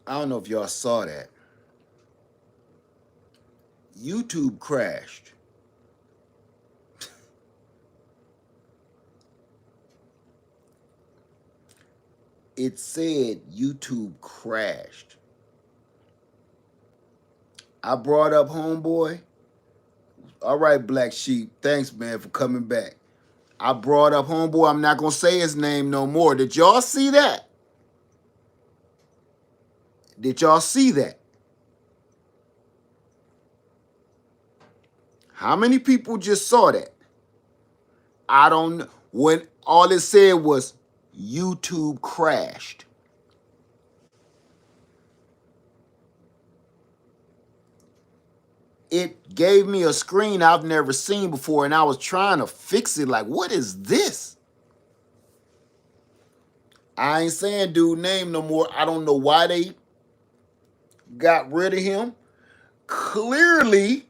I don't know if y'all saw that. YouTube crashed. It said YouTube crashed. I brought up homeboy. All right, Black Sheep. Thanks, man, for coming back. I brought up homeboy. I'm not gonna say his name no more. Did y'all see that? Did y'all see that? How many people just saw that? I don't know. When all it said was YouTube crashed. It gave me a screen I've never seen before, and I was trying to fix it. Like, what is this? I ain't saying dude name no more. I don't know why they got rid of him. Clearly,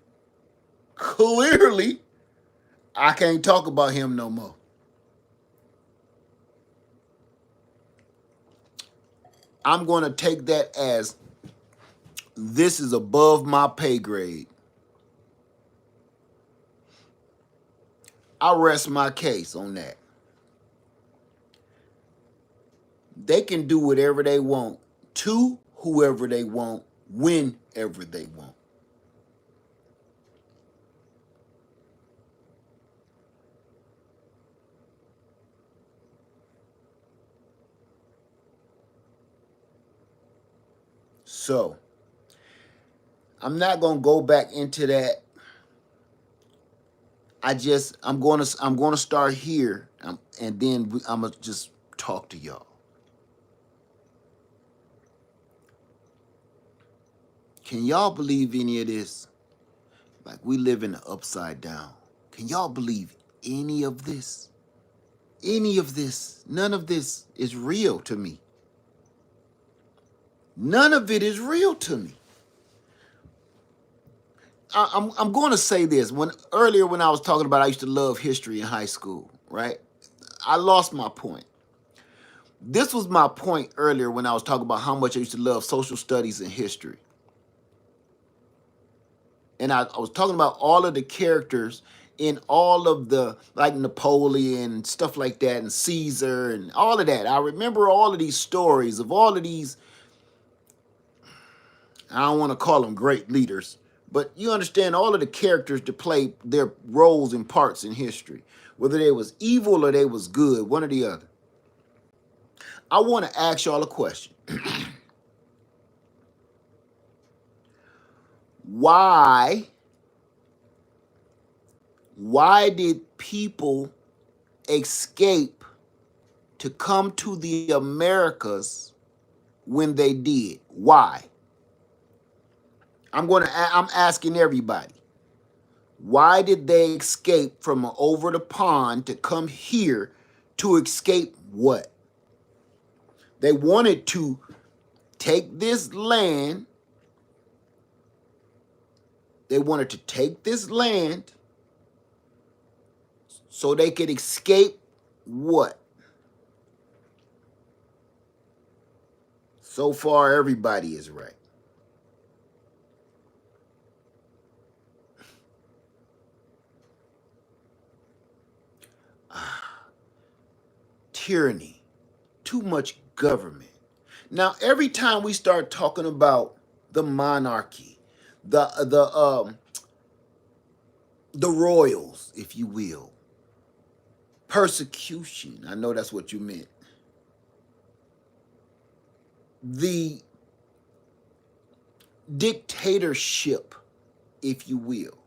I can't talk about him no more. I'm going to take that as this is above my pay grade. I rest my case on that. They can do whatever they want to whoever they want, whenever they want. So, I'm not going to go back into that. I'm going to start here, and then I'm going to just talk to y'all. Can y'all believe any of this? Like, we live in the upside down. Can y'all believe any of this? Any of this? None of this is real to me. None of it is real to me. I'm going to say this. Earlier when I was talking about I used to love history in high school, right? I lost my point. This was my point earlier when I was talking about how much I used to love social studies and history. And I was talking about all of the characters in all of the, like Napoleon and stuff like that, and Caesar and all of that. I remember all of these stories of all of these, I don't want to call them great leaders, but you understand all of the characters that play their roles and parts in history, whether they was evil or they was good, one or the other. I want to ask y'all a question. Why did people escape to come to the Americas when they did? Why? I'm asking everybody. Why did they escape from over the pond to come here to escape what? They wanted to take this land. They wanted to take this land so they could escape what? So far, everybody is right. Tyranny. Too much government. Now, every time we start talking about the monarchy, the royals, if you will, persecution, I know that's what you meant, the dictatorship, if you will.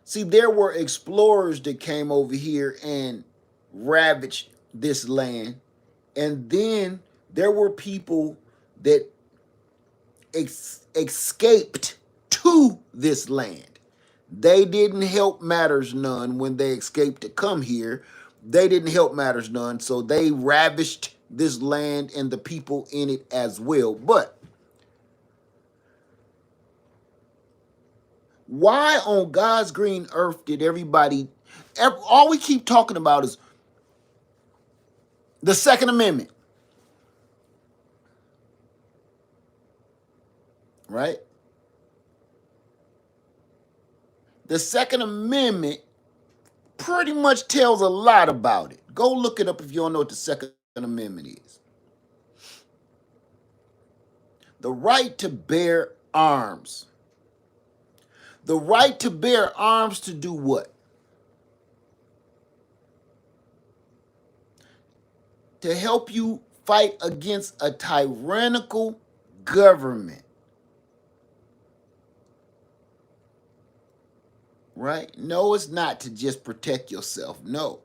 See, there were explorers that came over here and ravaged this land, and then there were people that escaped to this land. They didn't help matters none when they escaped to come here. They didn't help matters none, so they ravished this land and the people in it as well. But why on God's green earth did all we keep talking about is the Second Amendment? right? The Second Amendment pretty much tells a lot about it. Go look it up if you don't know what the Second Amendment is. The right to bear arms. The right to bear arms to do what? To help you fight against a tyrannical government. Right? No, it's not to just protect yourself. No.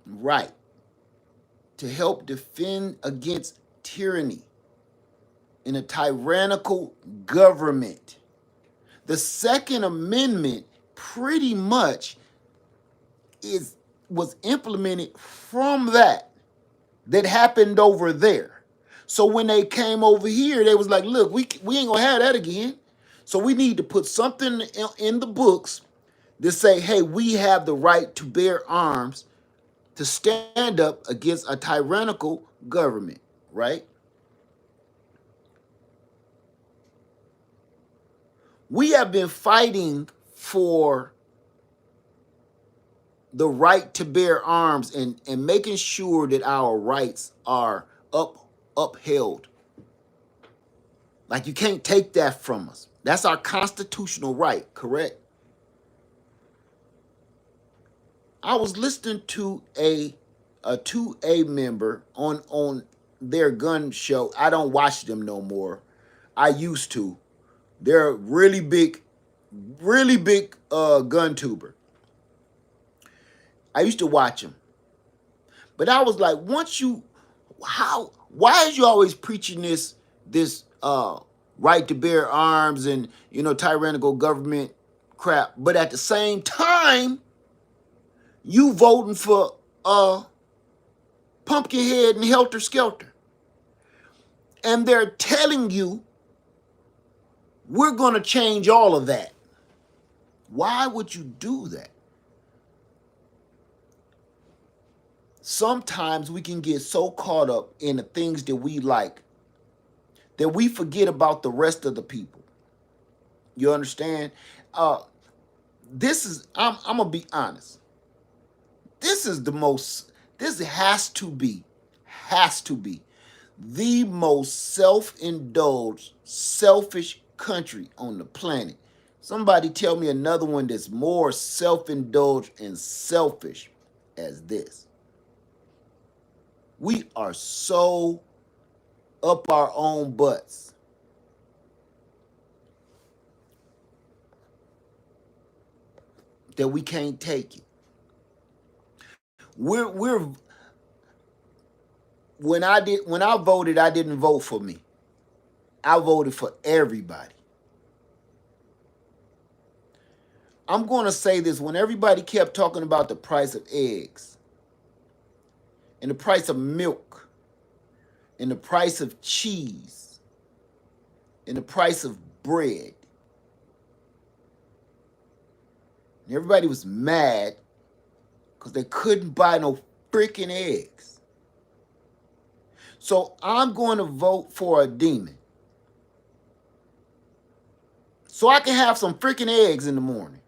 Right. To help defend against tyranny in a tyrannical government. The Second Amendment pretty much was implemented from that happened over there. So when they came over here, they was like, look, we ain't gonna have that again. So we need to put something in the books to say, hey, we have the right to bear arms to stand up against a tyrannical government, right? We have been fighting for the right to bear arms and making sure that our rights are upheld. Like, you can't take that from us. That's our constitutional right, correct? I was listening to a 2A member on their gun show. I don't watch them no more. I used to. They're a really big gun tuber. I used to watch them. But I was like, why is you always preaching this right to bear arms and, tyrannical government crap, but at the same time, you voting for Pumpkinhead and Helter Skelter. And they're telling you, we're going to change all of that. Why would you do that? Sometimes we can get so caught up in the things that we like that we forget about the rest of the people. You understand? I'm gonna be honest. This has to be the most self-indulged, selfish country on the planet. Somebody tell me another one that's more self-indulged and selfish as this. We are so up our own butts. That we can't take it. When I voted, I didn't vote for me. I voted for everybody. I'm going to say this, when everybody kept talking about the price of eggs and the price of milk and the price of cheese and the price of bread, and everybody was mad because they couldn't buy no freaking eggs. So I'm going to vote for a demon so I can have some freaking eggs in the morning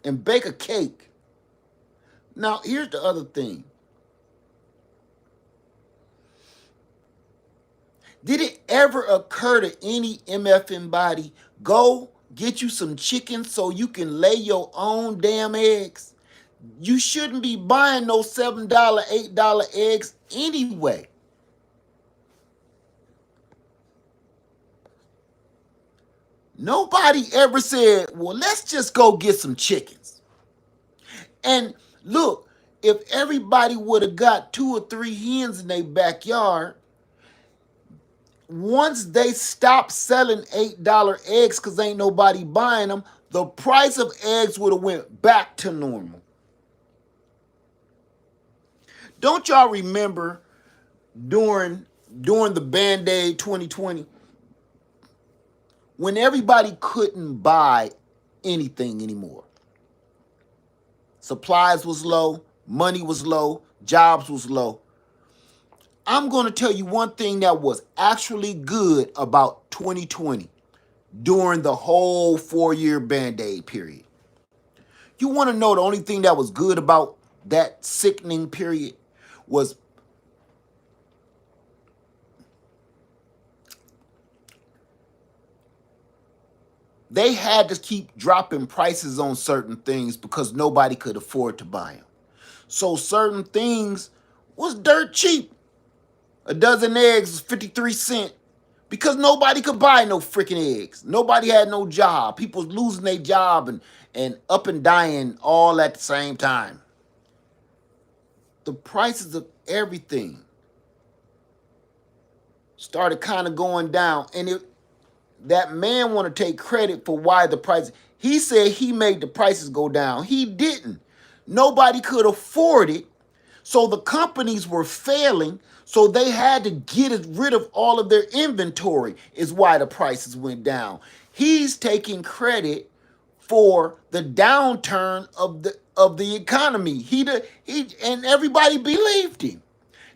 and bake a cake. Now, here's the other thing. Did it ever occur to any MFing body, go get you some chicken so you can lay your own damn eggs? You shouldn't be buying those $7, $8 eggs anyway. Nobody ever said, well, let's just go get some chickens. And look, if everybody would have got 2 or 3 hens in their backyard, once they stopped selling $8 eggs because ain't nobody buying them, the price of eggs would have went back to normal. Don't y'all remember during the Band-Aid 2020 when everybody couldn't buy anything anymore? Supplies was low, money was low, jobs was low. I'm going to tell you one thing that was actually good about 2020 during the whole 4-year Band-Aid period. You want to know the only thing that was good about that sickening period was they had to keep dropping prices on certain things because nobody could afford to buy them. So certain things was dirt cheap. A dozen eggs was 53 cents because nobody could buy no freaking eggs. Nobody had no job. People was losing their job and up and dying all at the same time. The prices of everything started kind of going down, and that man want to take credit for why the price. He said he made the prices go down. He didn't. Nobody could afford it, so the companies were failing. So they had to get rid of all of their inventory. Is why the prices went down. He's taking credit for the downturn of the economy. He and everybody believed him.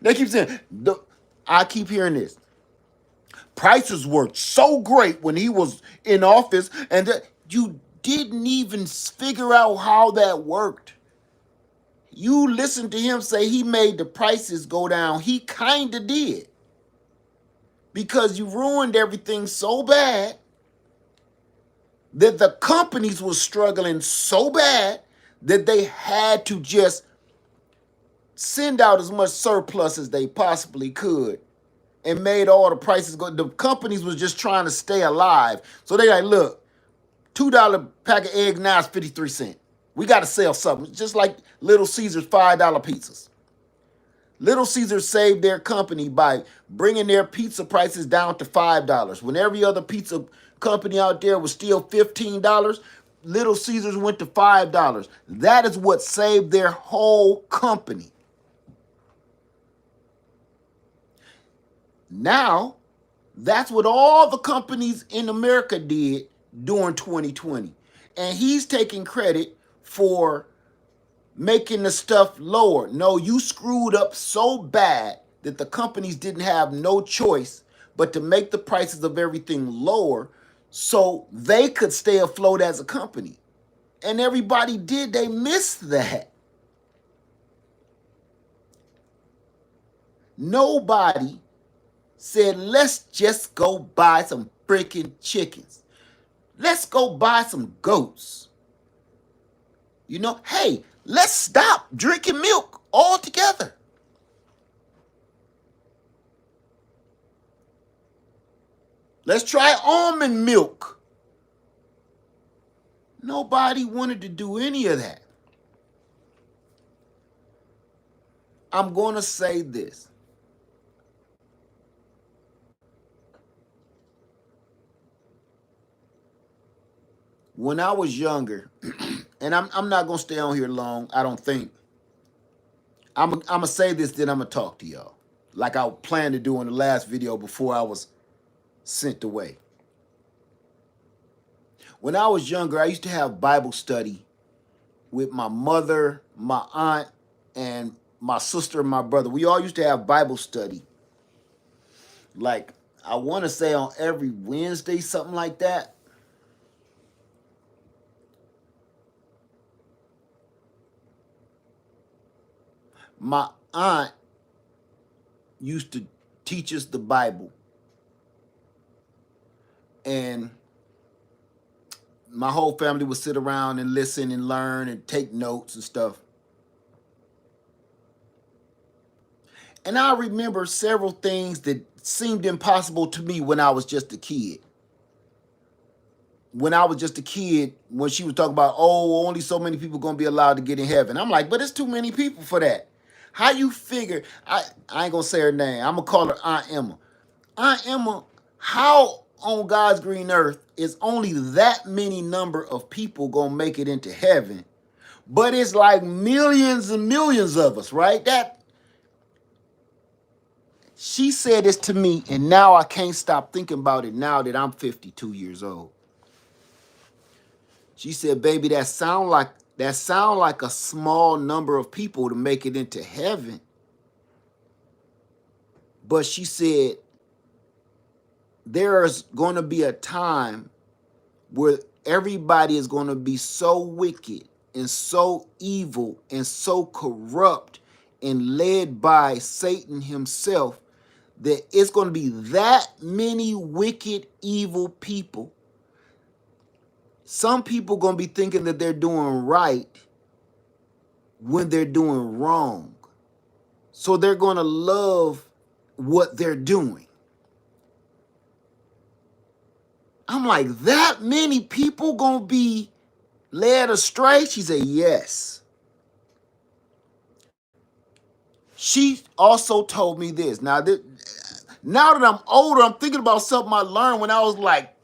They keep saying I keep hearing this. Prices were so great when he was in office, and you didn't even figure out how that worked. You listened to him say he made the prices go down. He kind of did. Because you ruined everything so bad that the companies were struggling so bad that they had to just send out as much surplus as they possibly could and made all the prices go. The companies was just trying to stay alive. So they like, look, $2 pack of eggs now is 53 cents. We got to sell something. Just like Little Caesars $5 pizzas. Little Caesars saved their company by bringing their pizza prices down to $5. When every other pizza company out there was still $15, Little Caesars went to $5. That is what saved their whole company. Now, that's what all the companies in America did during 2020. And he's taking credit for making the stuff lower. No, you screwed up so bad that the companies didn't have no choice but to make the prices of everything lower so they could stay afloat as a company. And everybody did. They missed that. Nobody said, let's just go buy some freaking chickens. Let's go buy some goats. You know, hey, let's stop drinking milk altogether. Let's try almond milk. Nobody wanted to do any of that. I'm going to say this. When I was younger, and I'm not going to stay on here long, I don't think. I'm going to say this, then I'm going to talk to y'all. Like I planned to do in the last video before I was sent away. When I was younger, I used to have Bible study with my mother, my aunt, and my sister and my brother. We all used to have Bible study. Like, I want to say on every Wednesday, something like that. My aunt used to teach us the Bible. And my whole family would sit around and listen and learn and take notes and stuff. And I remember several things that seemed impossible to me when I was just a kid. When I was just a kid, when she was talking about, oh, only so many people going to be allowed to get in heaven. I'm like, but it's too many people for that. How you figure, I ain't going to say her name. I'm going to call her Aunt Emma. Aunt Emma, how on God's green earth is only that many number of people going to make it into heaven? But it's like millions and millions of us, right? She said this to me, and now I can't stop thinking about it now that I'm 52 years old. She said, baby, that sound like a small number of people to make it into heaven. But she said there's going to be a time where everybody is going to be so wicked and so evil and so corrupt and led by Satan himself that it's going to be that many wicked, evil people. Some people going to be thinking that they're doing right when they're doing wrong. So they're going to love what they're doing. I'm like, that many people going to be led astray? She said, yes. She also told me this. Now that I'm older, I'm thinking about something I learned when I was like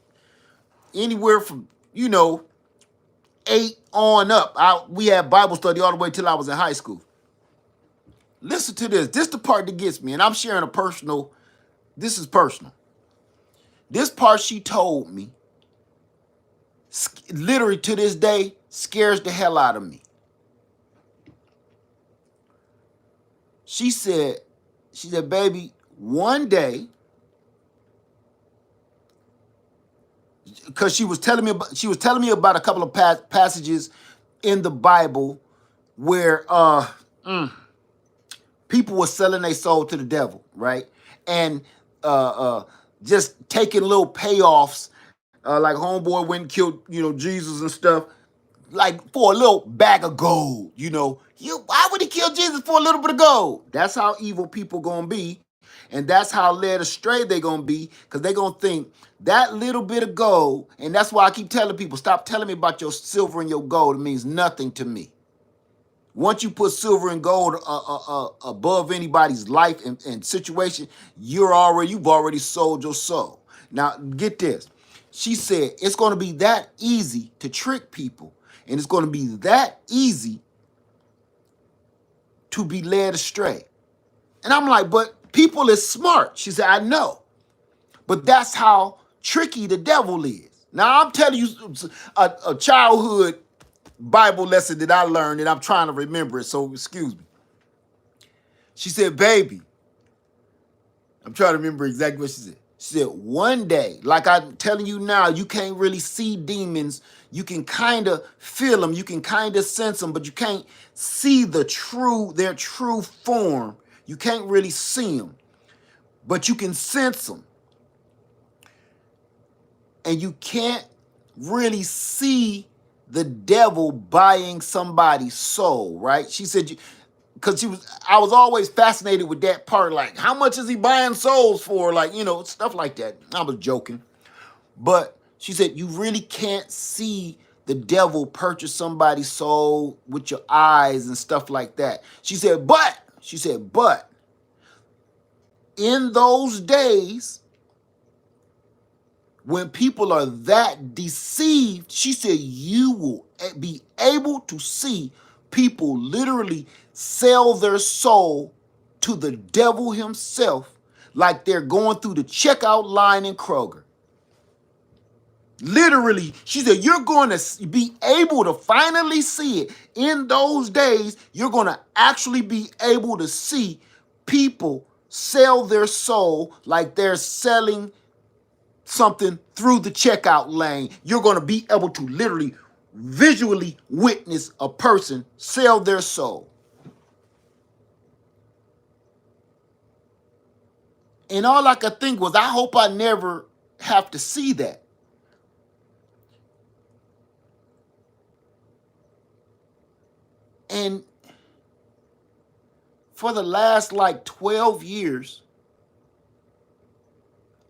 anywhere from, 8 on up. We had Bible study all the way till I was in high school. Listen to this. This is the part that gets me, and I'm sharing this is personal. This part she told me, literally to this day, scares the hell out of me. She said, baby, one day, because she was telling me about a couple of passages in the Bible where people were selling their soul to the devil, right? And just taking little payoffs, like homeboy went and killed, Jesus and stuff, like for a little bag of gold, why would he kill Jesus for a little bit of gold? That's how evil people gonna be. And that's how led astray they gonna be, because they gonna think that little bit of gold, and that's why I keep telling people, stop telling me about your silver and your gold. It means nothing to me. Once you put silver and gold above anybody's life and situation, you've already sold your soul. Now, get this. She said it's going to be that easy to trick people, and it's going to be that easy to be led astray. And I'm like, but people is smart. She said, I know. But that's how tricky the devil is. Now, I'm telling you a childhood Bible lesson that I learned, and I'm trying to remember it, so excuse me. She said, baby, I'm trying to remember exactly what she said. She said, one day, like I'm telling you now, you can't really see demons. You can kind of feel them. You can kind of sense them, but you can't see their true form. You can't really see them, but you can sense them. And you can't really see the devil buying somebody's soul, right? She said, because I was always fascinated with that part, like, how much is he buying souls for? Like, stuff like that. I was joking. But she said, you really can't see the devil purchase somebody's soul with your eyes and stuff like that. She said, but in those days, when people are that deceived, she said, you will be able to see people literally sell their soul to the devil himself like they're going through the checkout line in Kroger. Literally, she said, you're going to be able to finally see it. In those days, you're going to actually be able to see people sell their soul like they're selling something through the checkout lane. You're going to be able to literally visually witness a person sell their soul. And all I could think was, I hope I never have to see that. And for the last like 12 years,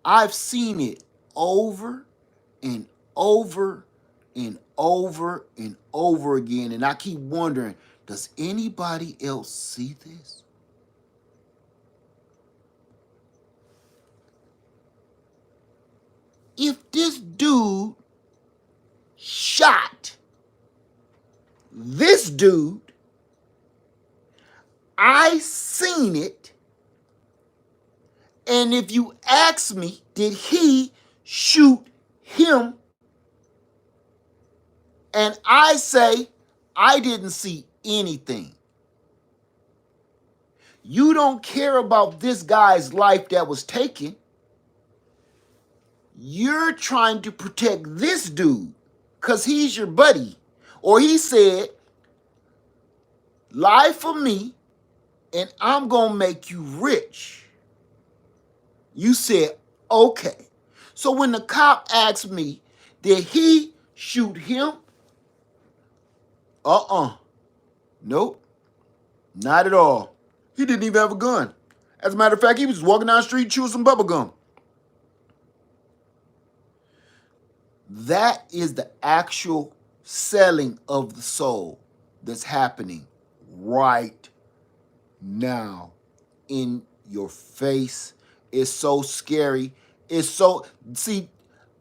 I've seen it over and over and over and over again. And I keep wondering, does anybody else see this? If this dude shot this dude, I seen it. And if you ask me, did he shoot him? And I say, I didn't see anything. You don't care about this guy's life that was taken. You're trying to protect this dude because he's your buddy. Or he said, lie for me and I'm going to make you rich. You said, okay. So when the cop asked me, did he shoot him? Nope, not at all. He didn't even have a gun. As a matter of fact, he was just walking down the street chewing some bubble gum. That is the actual selling of the soul that's happening right now in your face. It's so scary. It's so, see,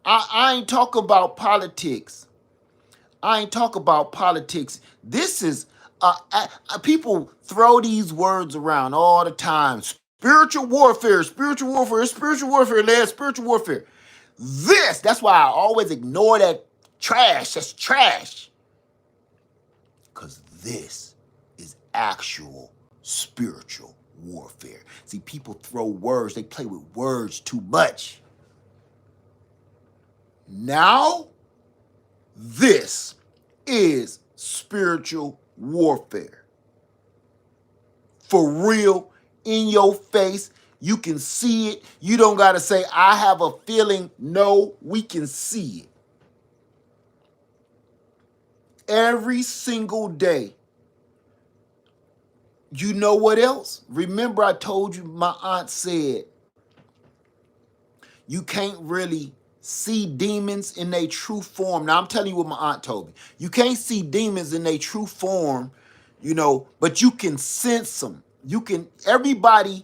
I ain't talk about politics. I ain't talk about politics. This is, people throw these words around all the time. Spiritual warfare, spiritual warfare, spiritual warfare, lad, spiritual warfare. That's why I always ignore that trash. That's trash. Because this is actual spiritual warfare. See, people throw words, they play with words too much. Now, this is spiritual warfare. For real, in your face. You can see it. You don't got to say, I have a feeling. No, we can see it. Every single day. You know what else? Remember I told you my aunt said, you can't really see demons in their true form. Now I'm telling you what my aunt told me. You can't see demons in their true form, but you can sense them. Everybody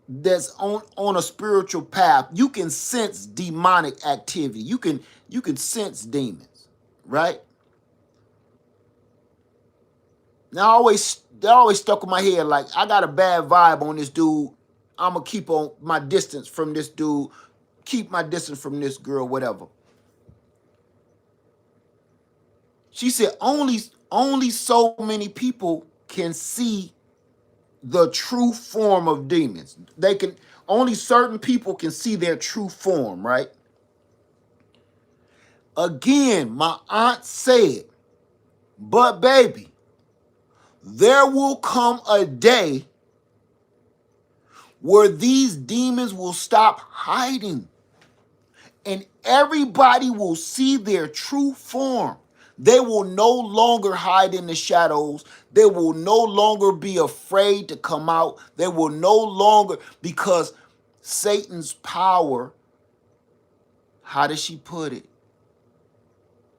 that's on a spiritual path, you can sense demonic activity. You can sense demons, right? Now that always stuck in my head, like, I got a bad vibe on this dude. I'm gonna keep on my distance from this dude, keep my distance from this girl, whatever. She said only so many people can see the true form of demons. Only certain people can see their true form, right? Again, my aunt said, but baby, there will come a day where these demons will stop hiding and everybody will see their true form. They will no longer hide in the shadows. They will no longer be afraid to come out. They will no longer, because Satan's power, how does she put it?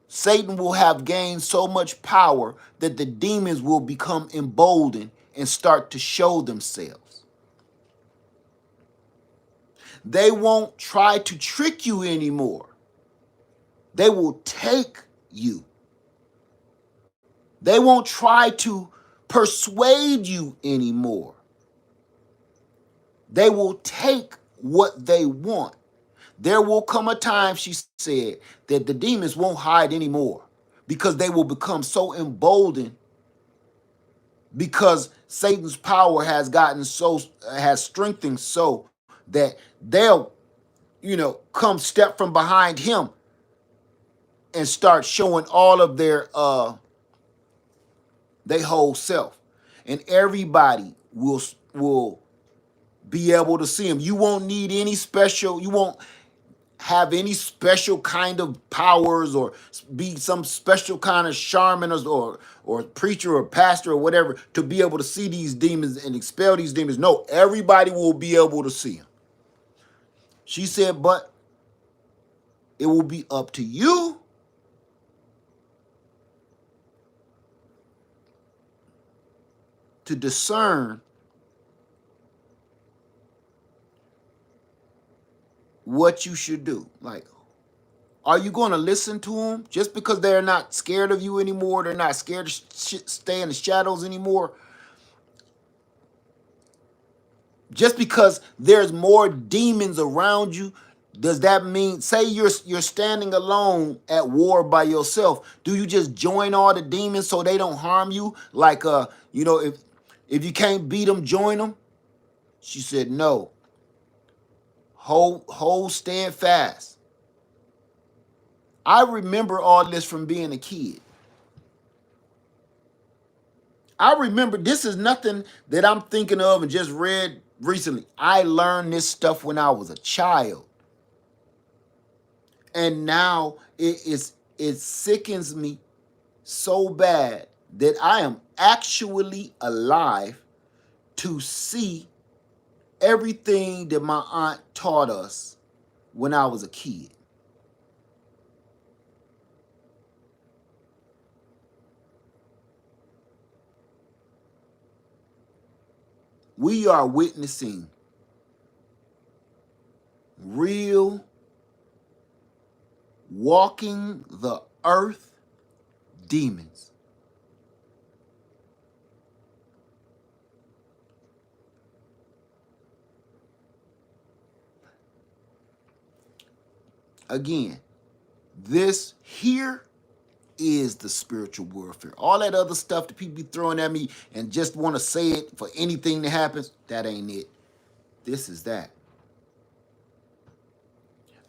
Satan will have gained so much power that the demons will become emboldened and start to show themselves. They won't try to trick you anymore. They will take you. They won't try to persuade you anymore. They will take what they want. There will come a time, she said, that the demons won't hide anymore because they will become so emboldened, because Satan's power has strengthened so that they'll, come step from behind him and start showing all of their whole self, and everybody will be able to see him. You won't need any special. You won't have any special kind of powers or be some special kind of shaman or preacher or pastor or whatever to be able to see these demons and expel these demons. No, everybody will be able to see them. She said, but it will be up to you to discern what you should do. Like, are you going to listen to them just because they're not scared of you anymore? They're not scared to stay in the shadows anymore? Just because there's more demons around you, does that mean, say you're standing alone at war by yourself, do you just join all the demons so they don't harm you? Like, if you can't beat them, join them? She said, no, hold, stand fast. I remember all this from being a kid. I remember this is nothing that I'm thinking of and just read recently. I learned this stuff when I was a child. And now it sickens me so bad that I am actually alive to see everything that my aunt taught us when I was a kid. We are witnessing real walking the earth demons. Again, this here is the spiritual warfare. All that other stuff that people be throwing at me and just want to say it for anything that happens, that ain't it. This is that.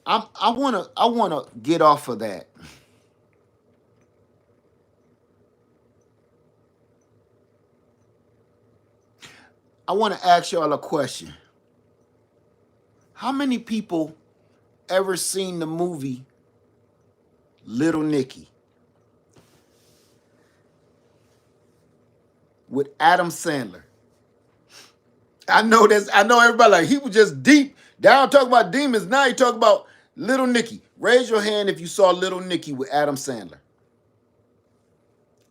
I wanna get off of that. I want to ask y'all a question. How many people ever seen the movie Little Nicky with Adam Sandler? I know this. I know everybody like he was just deep down talking about demons. Now he talk about Little Nicky. Raise your hand if you saw Little Nicky with Adam Sandler.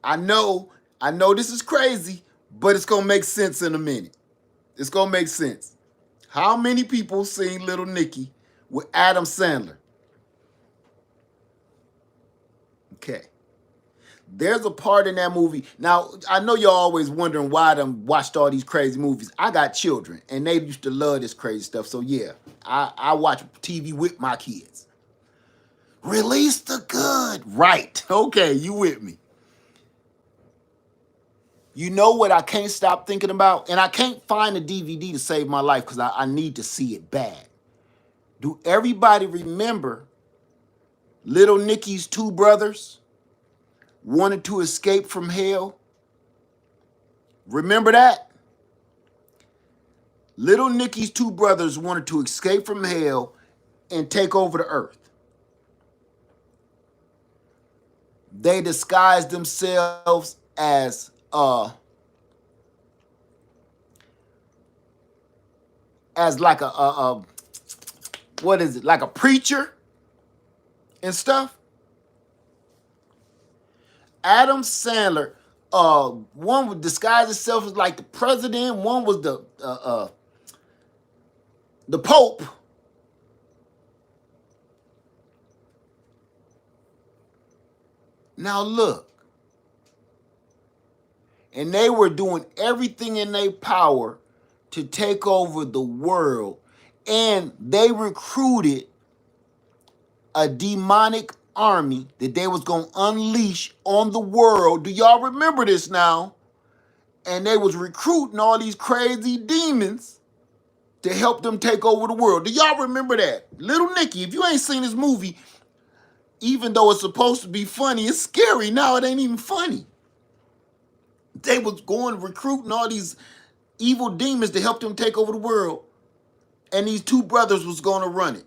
I know, I know this is crazy, but it's gonna make sense in a minute. It's gonna make sense. How many people seen Little Nicky with Adam Sandler? Okay. There's a part in that movie. Now, I know y'all always wondering why I done watched all these crazy movies. I got children, and they used to love this crazy stuff. So, yeah, I watch TV with my kids. Release the good. Right. Okay, you with me. You know what I can't stop thinking about? And I can't find a DVD to save my life because I need to see it bad. Do everybody remember Little Nicky's two brothers wanted to escape from hell? Remember that? Little Nicky's two brothers wanted to escape from hell and take over the earth. They disguised themselves as like a what is it? Like a preacher and stuff. Adam Sandler, one would disguise himself as like the president, one was the Pope. Now look, and they were doing everything in their power to take over the world, and they recruited a demonic army that they was gonna unleash on the world. Do y'all remember this now? And they was recruiting all these crazy demons to help them take over the world. Do y'all remember that? Little Nicky, if you ain't seen this movie, even though it's supposed to be funny, it's scary. Now it ain't even funny. They was going recruiting all these evil demons to help them take over the world. And these two brothers was going to run it.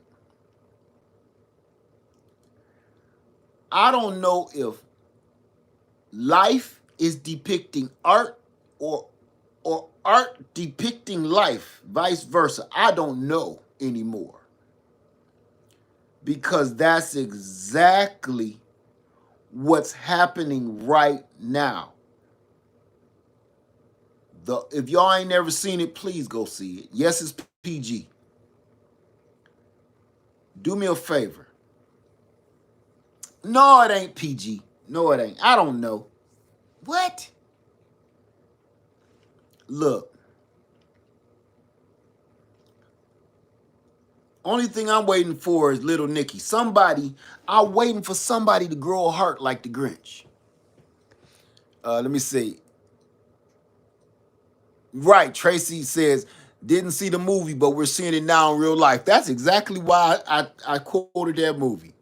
I don't know if life is depicting art or art depicting life, vice versa. I don't know anymore. Because that's exactly what's happening right now. If y'all ain't never seen it, please go see it. Yes, it's PG. Do me a favor. No, it ain't PG. No, it ain't. I don't know. What? Look. Only thing I'm waiting for is Little Nicky. I'm waiting for somebody to grow a heart like the Grinch. Let me see. Right, Tracy says, Didn't see the movie, but we're seeing it now in real life. That's exactly why I quoted that movie.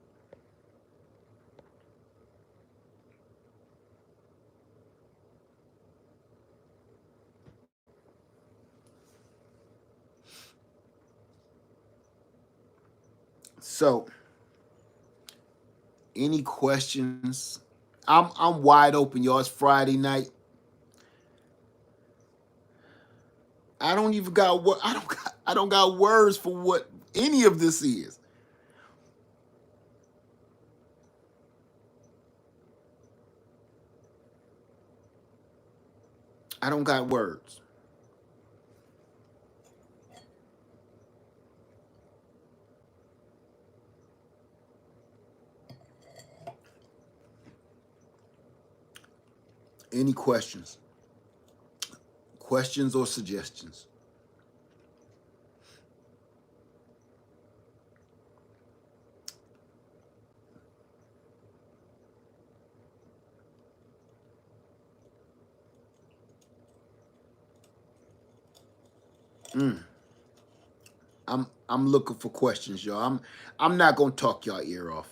So, any questions? I'm wide open, y'all. It's Friday night. I don't even got what I don't got words for what any of this is. I don't got words. Any questions? Questions or suggestions? Mm. I'm looking for questions, y'all. I'm not gonna talk y'all ear off.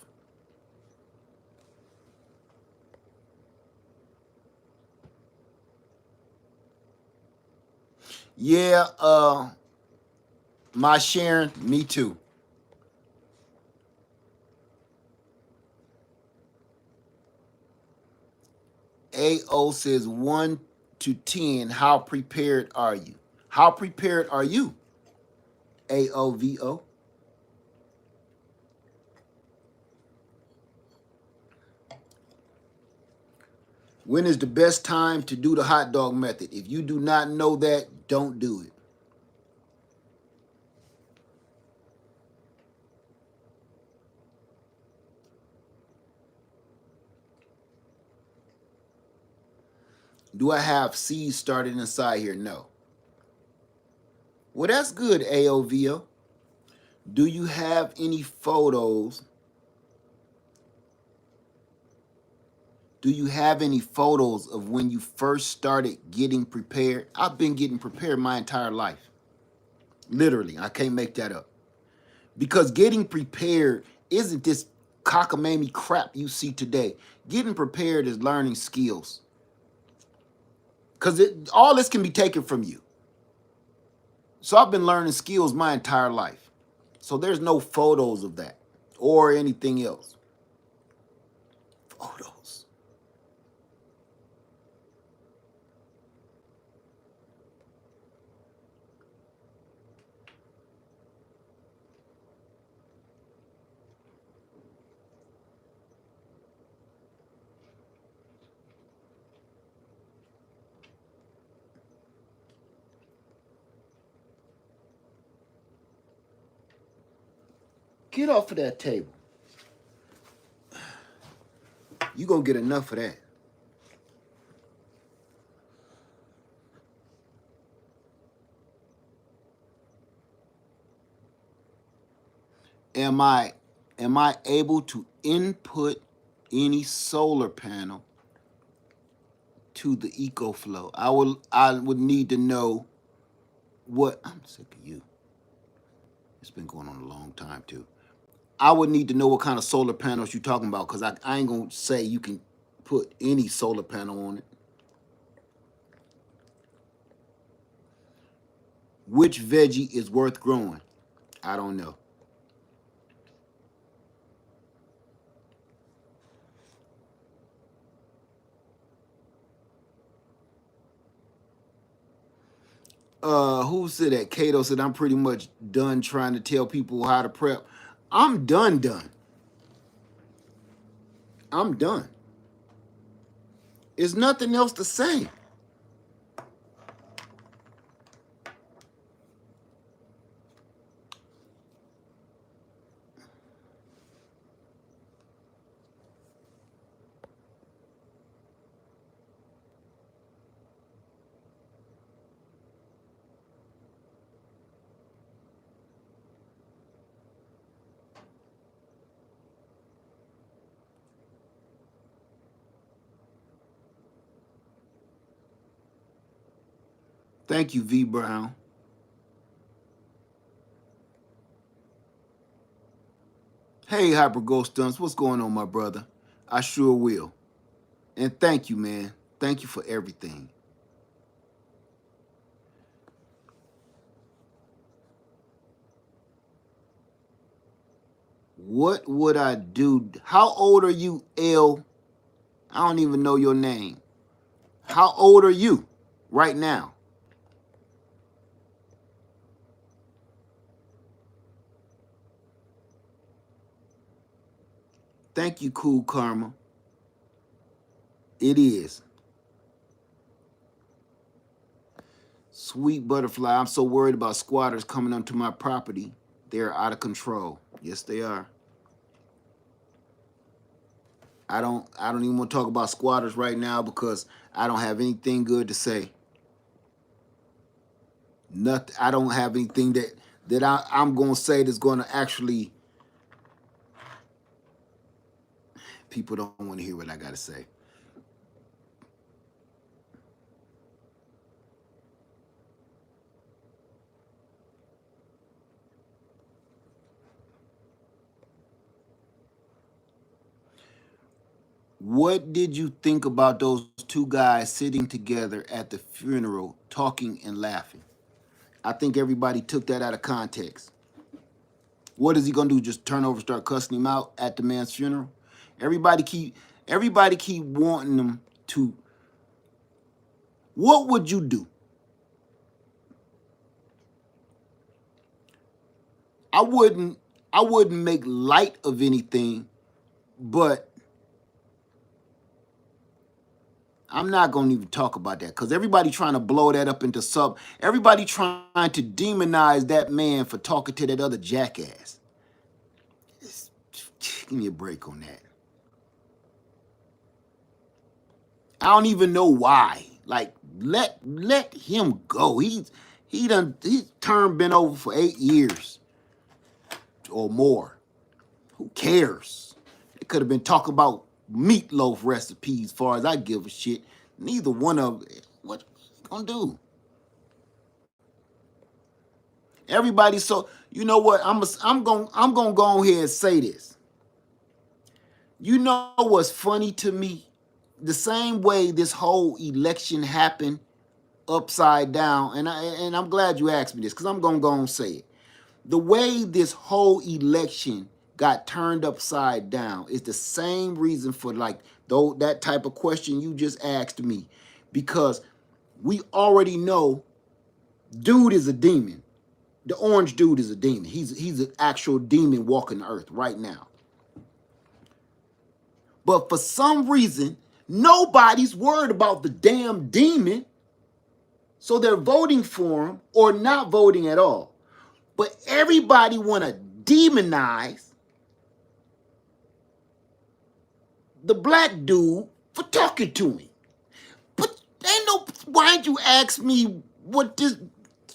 Yeah, my Sharon, me too. AO says 1 to 10. How prepared are you? How prepared are you? AOVO. When is the best time to do the hot dog method? If you do not know that, don't do it. Do I have seeds started inside here? No. Well, that's good, AOVO. Do you have any photos? Do you have any photos of when you first started getting prepared? I've been getting prepared my entire life. Literally, I can't make that up. Because getting prepared isn't this cockamamie crap you see today. Getting prepared is learning skills. Because all this can be taken from you. So I've been learning skills my entire life. So there's no photos of that or anything else. Photos. Get off of that table. You gonna get enough of that. Am I able to input any solar panel to the EcoFlow? I would need to know what I'm sick of you. It's been going on a long time too. I would need to know what kind of solar panels you're talking about because I ain't gonna say you can put any solar panel on it. Which veggie is worth growing? I don't know. Who said that? Cato said I'm pretty much done trying to tell people how to prep. I'm done. I'm done. There's nothing else to say. Thank you, V Brown. Hey, Hyper Ghost Stunts, what's going on, my brother? I sure will. And thank you, man. Thank you for everything. What would I do? How old are you, L? I don't even know your name. How old are you right now? Thank you, Cool Karma. It is. Sweet Butterfly, I'm so worried about squatters coming onto my property. They're out of control. Yes, they are. I don't even want to talk about squatters right now because I don't have anything good to say. Nothing. I don't have anything that I'm gonna say that's gonna actually people don't want to hear what I gotta say. What did you think about those two guys sitting together at the funeral, talking and laughing? I think everybody took that out of context. What is he gonna do? Just turn over, and start cussing him out at the man's funeral? Everybody keep everybody keep wanting them to. What would you do? I wouldn't. I wouldn't make light of anything, but I'm not gonna even talk about that because everybody trying to blow that up into sub. Everybody trying to demonize that man for talking to that other jackass. It's, give me a break on that. I don't even know why. Like let him go. He's term been over for 8 years or more. Who cares? It could have been talking about meatloaf recipes. As far as I give a shit, neither one of what you gonna do. Everybody, so you know what? I'm gonna go ahead and say this. You know what's funny to me? The same way this whole election happened upside down, and I'm glad you asked me this because I'm gonna go and say it. The way this whole election got turned upside down is the same reason for like though that type of question you just asked me, because we already know dude is a demon. The orange dude is a demon. He's an actual demon walking the earth right now. But for some reason, nobody's worried about the damn demon, so they're voting for him or not voting at all. But everybody want to demonize the black dude for talking to him. But ain't no. Why'd you ask me what this?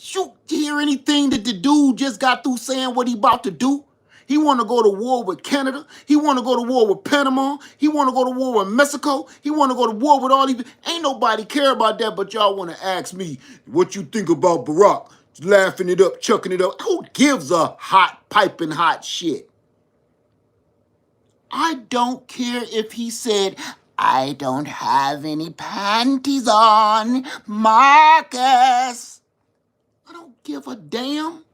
You hear anything that the dude just got through saying what he about to do? He want to go to war with Canada. He want to go to war with Panama. He want to go to war with Mexico. He want to go to war with all these. Ain't nobody care about that, but y'all want to ask me what you think about Barack laughing it up, chucking it up. Who gives a hot, piping hot shit? I don't care if he said, I don't have any panties on, Marcus. I don't give a damn.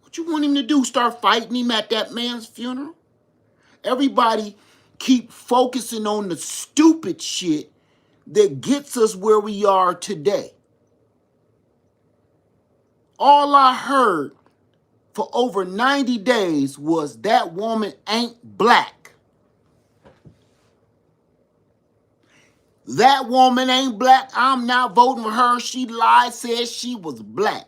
What you want him to do? Start fighting him at that man's funeral? Everybody keep focusing on the stupid shit that gets us where we are today. All I heard for over 90 days was that woman ain't black. That woman ain't black. I'm not voting for her. She lied, said she was black.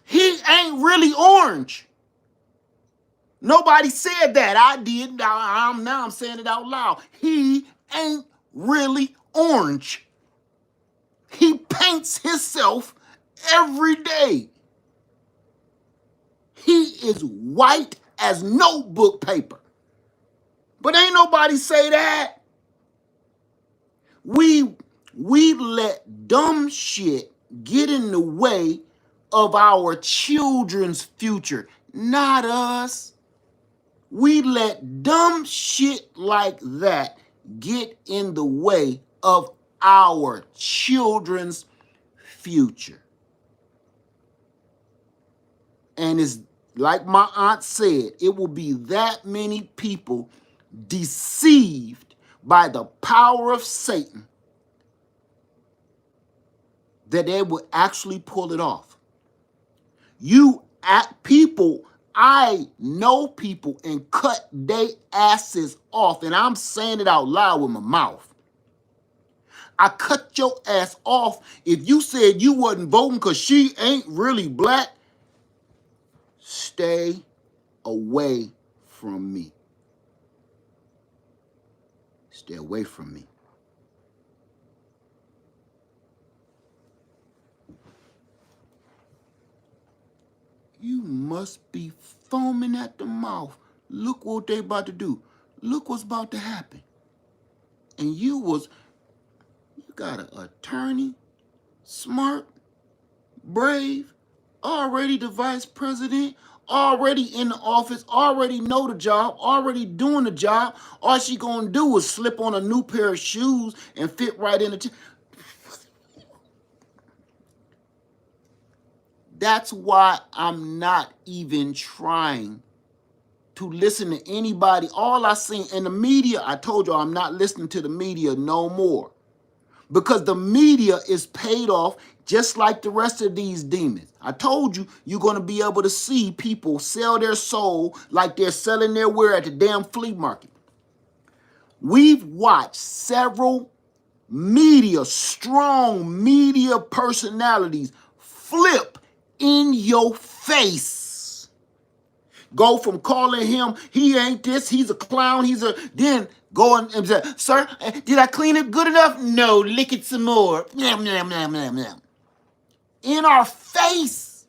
He ain't really orange. Nobody said that. I did. Now I'm saying it out loud. He ain't really orange. He paints himself every day. He is white as notebook paper. But ain't nobody say that. We let dumb shit get in the way of our children's future, not us. We let dumb shit like that get in the way of our children's future. And it's like my aunt said, it will be that many people deceived by the power of Satan that they will actually pull it off. I know people and cut their asses off, and I'm saying it out loud with my mouth. I cut your ass off if you said you wasn't voting because she ain't really black. Stay away from me. Stay away from me. You must be foaming at the mouth. Look what they about to do. Look what's about to happen. And you got an attorney, smart, brave, already the vice president, already in the office, already know the job, already doing the job. All she gonna do is slip on a new pair of shoes and fit right in the That's why I'm not even trying to listen to anybody. All I see in the media, I told you I'm not listening to the media no more. Because the media is paid off just like the rest of these demons. I told you, you're going to be able to see people sell their soul like they're selling their wares at the damn flea market. We've watched several strong media personalities flip in your face. Go from calling him, he ain't this, he's a clown, then go and say, sir, did I clean it good enough? No, lick it some more. Yum, yum, yum, yum, yum. In our face.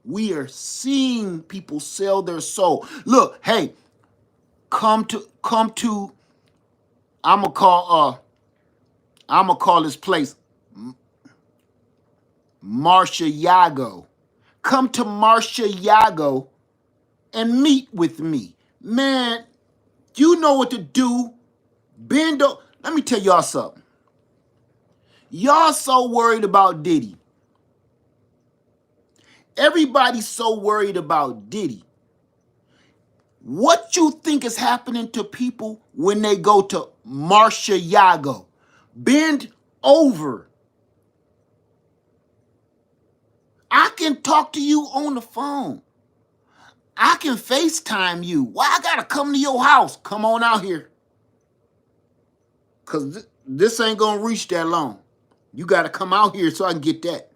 We are seeing people sell their soul. Look, hey, come to, I'ma call this place Marcia Yago. Come to Marcia Yago and meet with me. Man, you know what to do. Let me tell y'all something. Y'all so worried about Diddy. Everybody's so worried about Diddy. What you think is happening to people when they go to Marcia Yago? Bend over. I can talk to you on the phone. I can FaceTime you. Why I gotta come to your house? Come on out here. Because this ain't gonna reach that long. You gotta come out here so I can get that.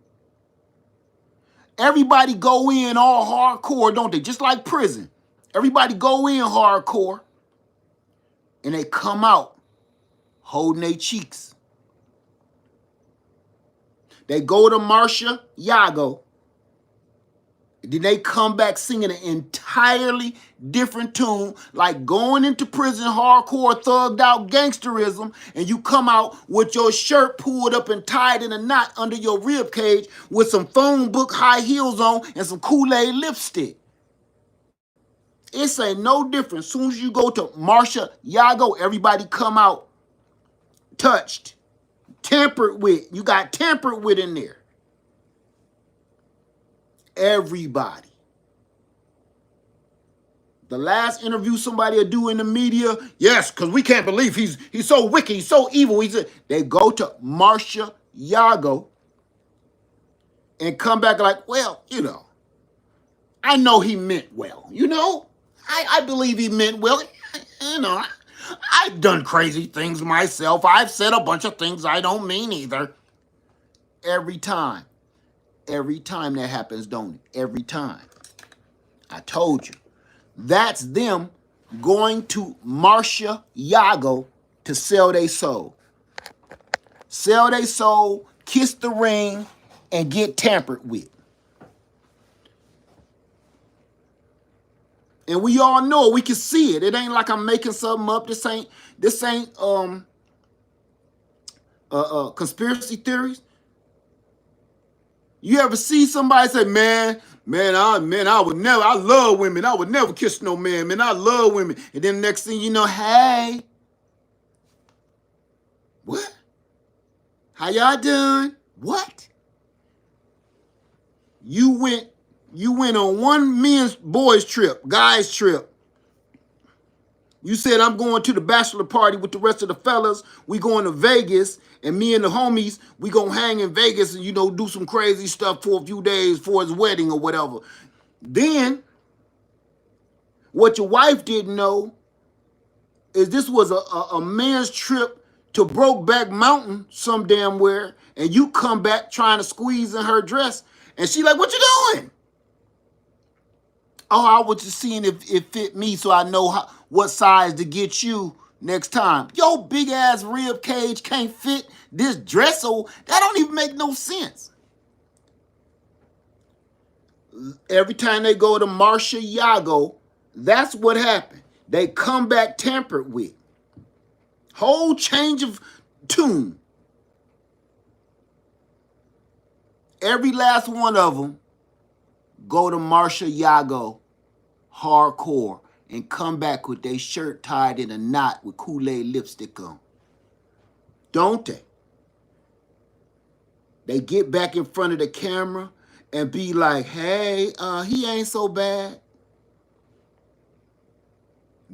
Everybody go in all hardcore, don't they? Just like prison. Everybody go in hardcore and they come out holding their cheeks. They go to Marcia Yago. Then they come back singing an entirely different tune, like going into prison hardcore, thugged out gangsterism, and you come out with your shirt pulled up and tied in a knot under your rib cage with some phone book high heels on and some Kool-Aid lipstick. It's ain't no different. As soon as you go to Marcia Yago, everybody come out touched, tampered with. You got tampered with in there. Everybody. The last interview somebody will do in the media, yes, because we can't believe he's so wicked, he's so evil. They go to Marcia Yago and come back like, well, I know he meant well. I believe he meant well. I've done crazy things myself. I've said a bunch of things I don't mean either. Every time that happens, don't it? Every time. I told you. That's them going to Marcia Yago to sell their soul. Sell their soul, kiss the ring, and get tampered with. And we all know it. We can see it. It ain't like I'm making something up. This ain't conspiracy theories. You ever see somebody say, I would never, I love women. I would never kiss no man, man. I love women. And then next thing you know, hey, what? How y'all doing? What? You went on one boys trip, guys trip. You said, I'm going to the bachelor party with the rest of the fellas. We going to Vegas, and me and the homies, we gonna hang in Vegas and, do some crazy stuff for a few days for his wedding or whatever. Then, what your wife didn't know is this was a man's trip to Brokeback Mountain some damn where, and you come back trying to squeeze in her dress, and she like, what you doing? Oh, I was just seeing if it fit me so I know what size to get you next time. Yo, big ass rib cage can't fit this dress, so that don't even make no sense. Every time they go to Marcia Yago, that's what happened. They come back tampered with. Whole change of tune. Every last one of them go to Marcia Yago hardcore and come back with their shirt tied in a knot with Kool-Aid lipstick on. Don't they? They get back in front of the camera and be like, hey, he ain't so bad.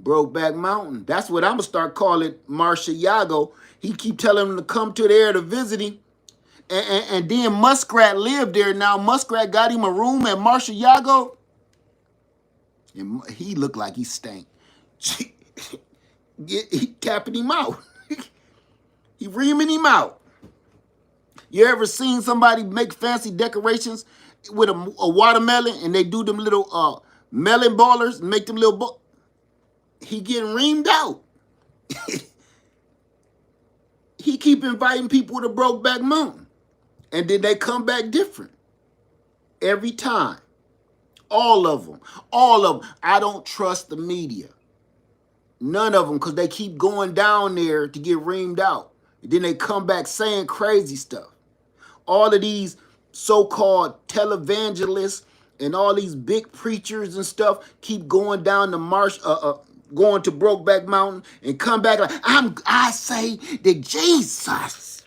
Brokeback Mountain. That's what I'm going to start calling Marcia Yago. He keep telling him to come to there to visit him. And then Muskrat lived there. Now Muskrat got him a room at Marcia Yago. And he looked like he stank. He tapping him out. He reaming him out. You ever seen somebody make fancy decorations with a watermelon and they do them little melon ballers and make them little he getting reamed out. He keep inviting people to Brokeback Mountain. And then they come back different. Every time. All of them. All of them. I don't trust the media. None of them, because they keep going down there to get reamed out. And then they come back saying crazy stuff. All of these so-called televangelists and all these big preachers and stuff keep going down the marsh, going to Brokeback Mountain and come back like, I say that Jesus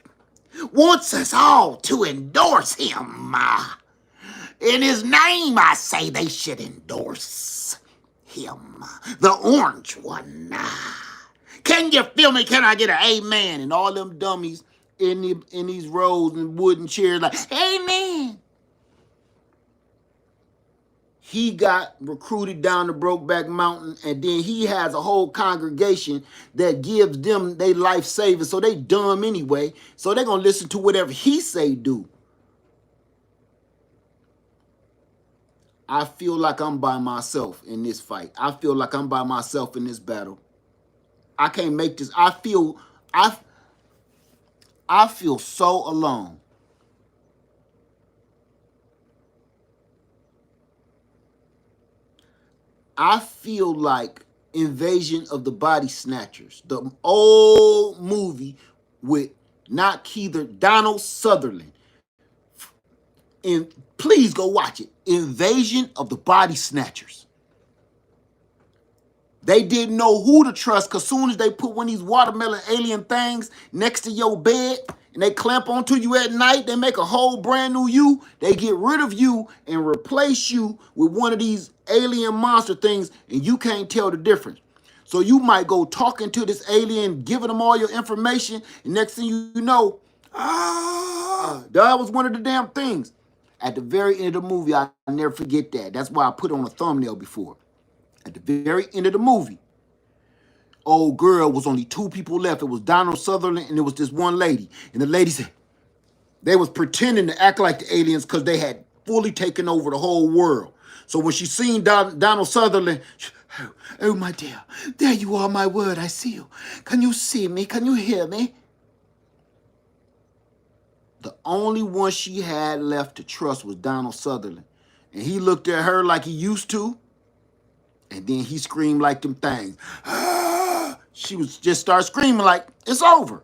wants us all to endorse him. In his name, I say they should endorse him, the orange one. Can you feel me? Can I get an amen? And all them dummies in these rows and wooden chairs like, amen. He got recruited down to Brokeback Mountain, and then he has a whole congregation that gives them their life savings. So they dumb anyway. So they're going to listen to whatever he say do. I feel like I'm by myself in this fight. I feel like I'm by myself in this battle. I can't make this. I feel so alone. I feel like Invasion of the Body Snatchers, the old movie with Donald Sutherland. And please go watch it. Invasion of the Body Snatchers. They didn't know who to trust because soon as they put one of these watermelon alien things next to your bed and they clamp onto you at night, they make a whole brand new you. They get rid of you and replace you with one of these alien monster things, and you can't tell the difference. So you might go talking to this alien, giving them all your information, and next thing you know, that was one of the damn things. At the very end of the movie, I'll never forget that. That's why I put on a thumbnail before. At the very end of the movie, old girl was only two people left. It was Donald Sutherland and it was this one lady. And the lady said, they was pretending to act like the aliens because they had fully taken over the whole world. So when she seen Donald Sutherland, oh my dear, there you are, my word, I see you. Can you see me? Can you hear me? The only one she had left to trust was Donald Sutherland. And he looked at her like he used to. And then he screamed like them things. She was just start screaming like, it's over.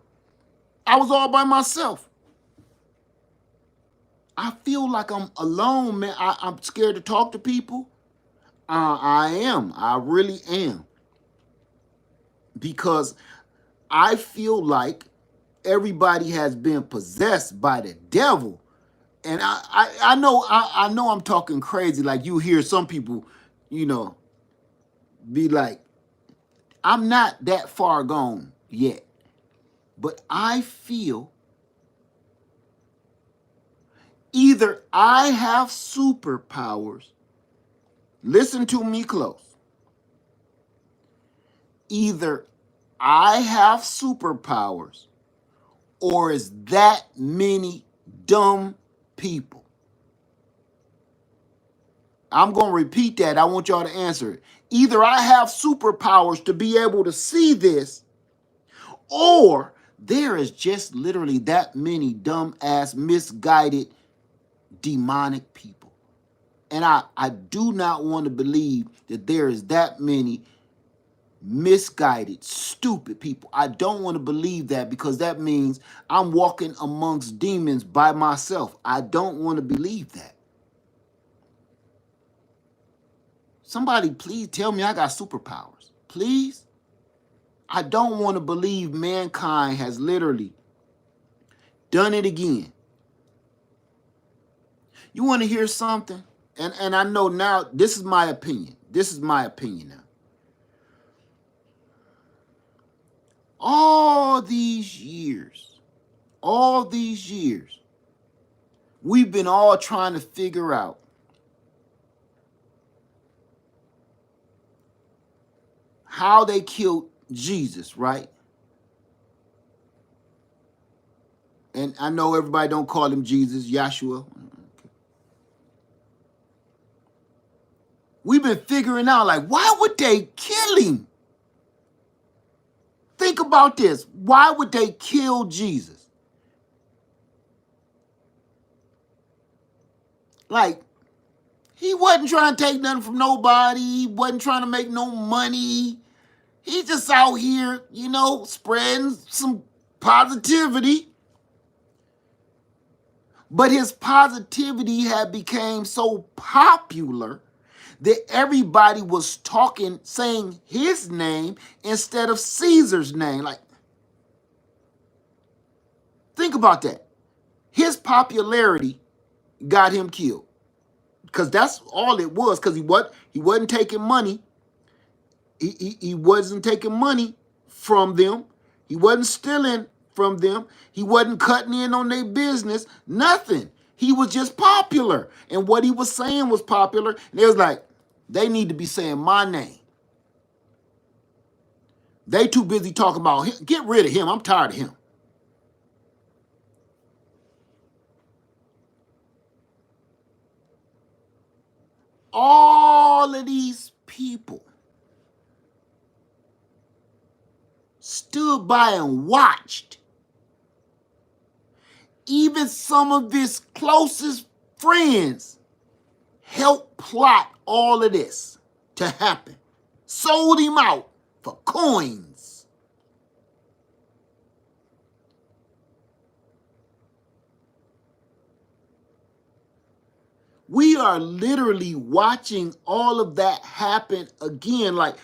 I was all by myself. I feel like I'm alone, man. I'm scared to talk to people. I am. I really am. Because I feel like everybody has been possessed by the devil. And I know I'm talking crazy. Like you hear some people, you know, be like, I'm not that far gone yet. But I feel either I have superpowers. Listen to me close. Either I have superpowers or is that many dumb people. I'm going to repeat that. I want y'all to answer it. Either I have superpowers to be able to see this, or there is just literally that many dumb ass, misguided, demonic people. And I do not want to believe that there is that many misguided, stupid people. I don't want to believe that because that means I'm walking amongst demons by myself. I don't want to believe that. Somebody please tell me I got superpowers. Please? I don't want to believe mankind has literally done it again. You want to hear something? And I know now this is my opinion. This is my opinion now. All these years, we've been all trying to figure out how they killed Jesus, right? And I know everybody don't call him Jesus, Yahshua. We've been figuring out, like, why would they kill him? Think about this. Why would they kill Jesus? Like, he wasn't trying to take nothing from nobody. He wasn't trying to make no money. He just out here, spreading some positivity. But his positivity had become so popular that everybody was talking, saying his name instead of Caesar's name. Like, think about that. His popularity got him killed. Because that's all it was. Because he wasn't taking money. He wasn't taking money from them. He wasn't stealing from them. He wasn't cutting in on their business. Nothing. He was just popular. And what he was saying was popular. And it was like, they need to be saying my name. They too busy talking about him. Get rid of him. I'm tired of him. All of these people stood by and watched. Even some of his closest friends helped plot all of this to happen. Sold him out for coins. We are literally watching all of that happen again. Like,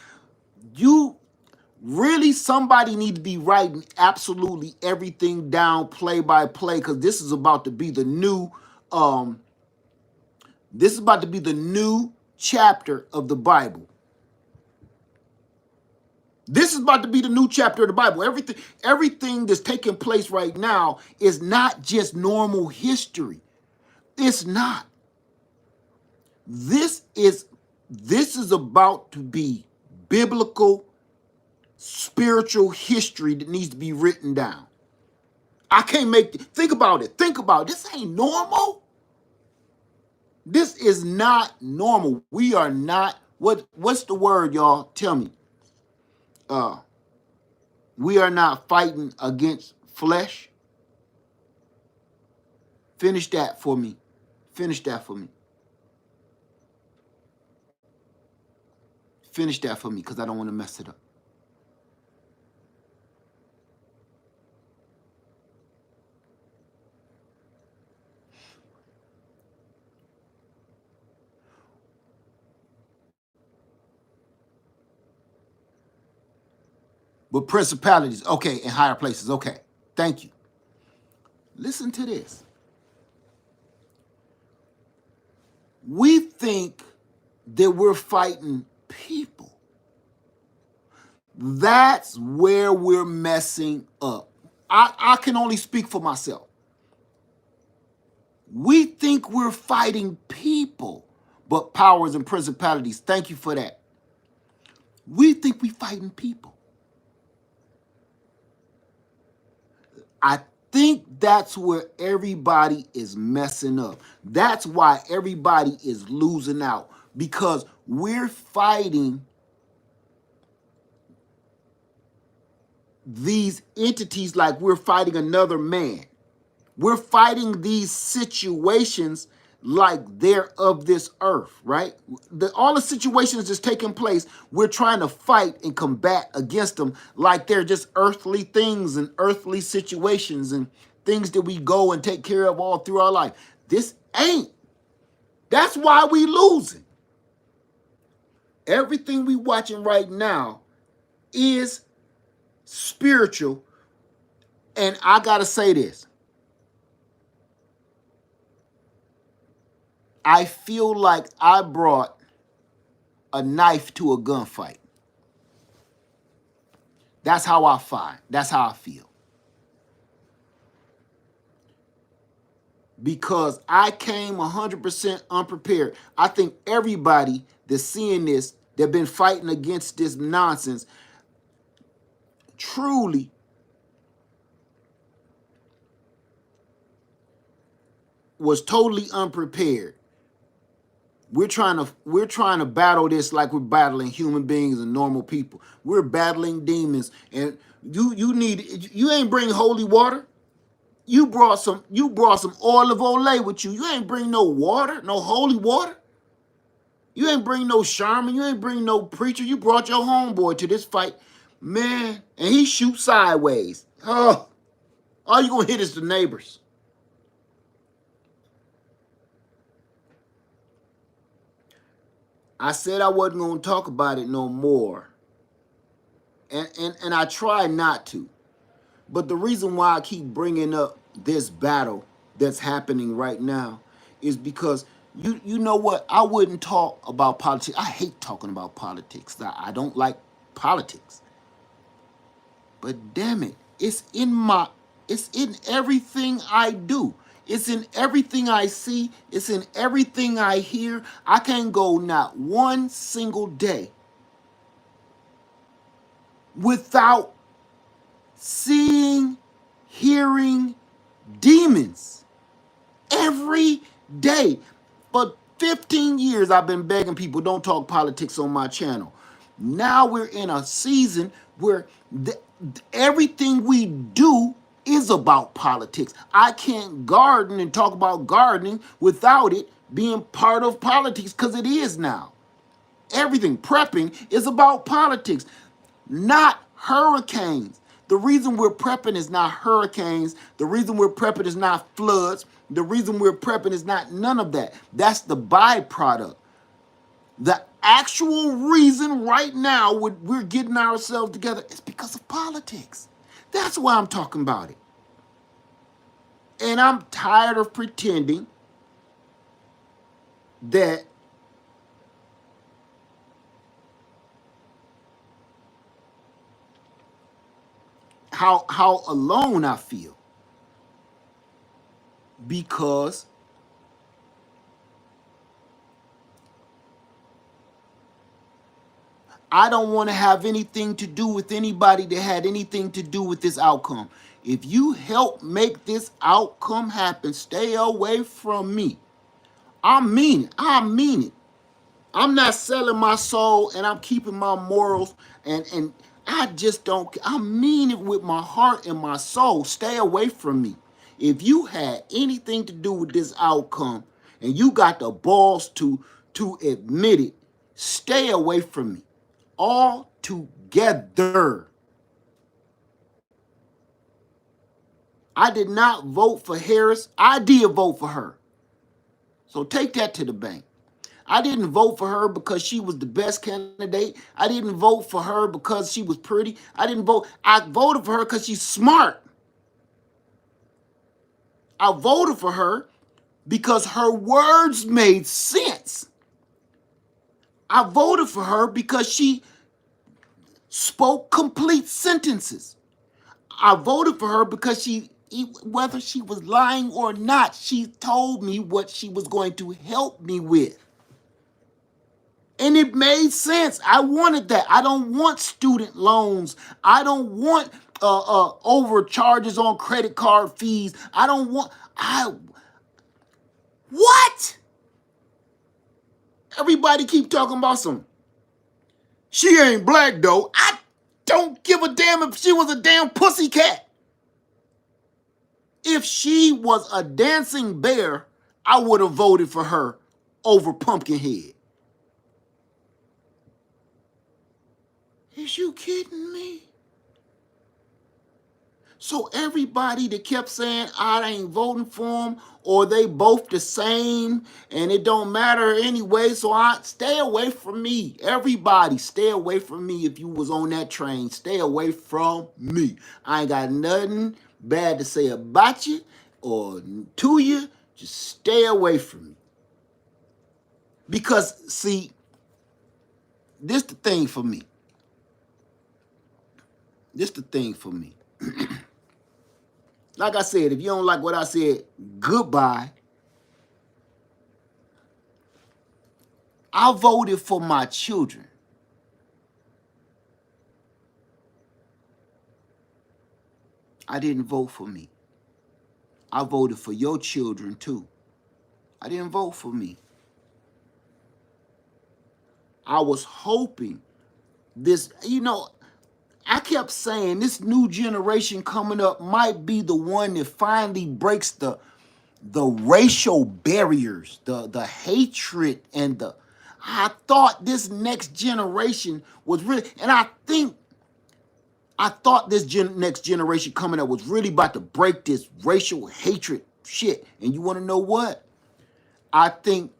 somebody need to be writing absolutely everything down play by play, because this is about to be the new chapter of the Bible. This is about to be the new chapter of the Bible. Everything that's taking place right now is not just normal history. It's not. This is about to be biblical, spiritual history that needs to be written down. I can't think about it. Think about it. This ain't normal. This is not normal. We are not, what's the word, y'all? Tell me. We are not fighting against flesh. Finish that for me. Finish that for me. Finish that for me, because I don't want to mess it up. with principalities. Okay, in higher places. Okay, thank you. Listen to this. We think that we're fighting people. That's where we're messing up. I can only speak for myself. We think we're fighting people, but powers and principalities. Thank you for that. We think we're fighting people. I think that's where everybody is messing up. That's why everybody is losing out, because we're fighting these entities like we're fighting another man. We're fighting these situations like they're of this earth, right? All the situations that's taking place, we're trying to fight and combat against them like they're just earthly things and earthly situations and things that we go and take care of all through our life. This ain't. That's why we losing. Everything we watching right now is spiritual. And I gotta say this. I feel like I brought a knife to a gunfight. That's how I find. That's how I feel. Because I came 100% unprepared. I think everybody that's seeing this, that been fighting against this nonsense, truly was totally unprepared. We're trying to battle this like we're battling human beings and normal people. We're battling demons, and you ain't bring holy water. You brought some olive oil with you. You ain't bring no water, no holy water. You ain't bring no shaman. You ain't bring no preacher. You brought your homeboy to this fight, man, and he shoots sideways. Oh, all you gonna hit is the neighbors. I said I wasn't going to talk about it no more. And I try not to. But the reason why I keep bringing up this battle that's happening right now is because you know what? I wouldn't talk about politics. I hate talking about politics. I don't like politics. But damn it, it's in everything I do. It's in everything I see. It's in everything I hear. I can't go not one single day without seeing, hearing demons. Every day. For 15 years, I've been begging people, don't talk politics on my channel. Now we're in a season where everything we do is about politics. I can't garden and talk about gardening without it being part of politics, because it is now. Everything, prepping, is about politics, not hurricanes. The reason we're prepping is not hurricanes. The reason we're prepping is not floods. The reason we're prepping is not none of that. That's the byproduct. The actual reason right now we're getting ourselves together is because of politics. That's why I'm talking about it. And I'm tired of pretending that how alone I feel, because I don't want to have anything to do with anybody that had anything to do with this outcome. If you help make this outcome happen, stay away from me. I mean it. I mean it. I'm not selling my soul, and I'm keeping my morals, and I just don't. I mean it with my heart and my soul. Stay away from me. If you had anything to do with this outcome and you got the balls to admit it, stay away from me. All together. I did not vote for Harris. I did vote for her. So take that to the bank. I didn't vote for her because she was the best candidate. I didn't vote for her because she was pretty. I didn't vote. I voted for her because she's smart. I voted for her because her words made sense. I voted for her because she spoke complete sentences. I voted for her because whether she was lying or not, she told me what she was going to help me with. And it made sense. I wanted that. I don't want student loans. I don't want overcharges on credit card fees. I don't want. What? Everybody keep talking about some. She ain't black though. I don't give a damn if she was a damn pussycat. If she was a dancing bear, I would have voted for her over Pumpkinhead. Is you kidding me? So everybody that kept saying I ain't voting for them, or they both the same and it don't matter anyway, so I stay away from me. Everybody stay away from me. If you was on that train, stay away from me. I ain't got nothing bad to say about you or to you. Just stay away from me. Because see, this the thing for me. This the thing for me. Like I said, if you don't like what I said, goodbye. I voted for my children. I didn't vote for me. I voted for your children too. I didn't vote for me. I was hoping this, I kept saying this new generation coming up might be the one that finally breaks the racial barriers, the hatred, and I thought this next generation was really, and I thought this next generation coming up was really about to break this racial hatred shit. And you want to know what? I think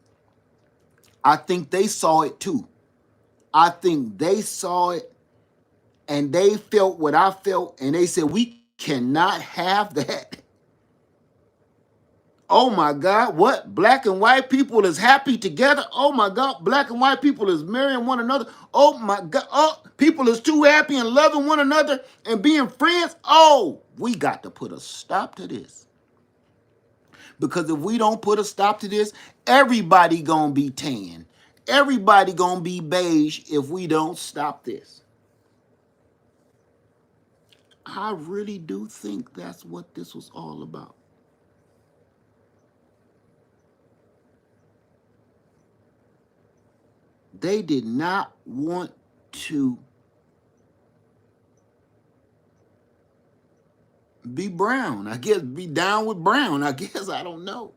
they saw it too. I think they saw it and they felt what I felt, and they said, we cannot have that. Oh my God, what? Black and white people is happy together? Oh my God, black and white people is marrying one another? Oh my God, oh, people is too happy and loving one another and being friends? Oh, we got to put a stop to this. Because if we don't put a stop to this, everybody gonna be tan. Everybody gonna be beige if we don't stop this. I really do think that's what this was all about. They did not want to be brown. I guess be down with brown. I guess, I don't know.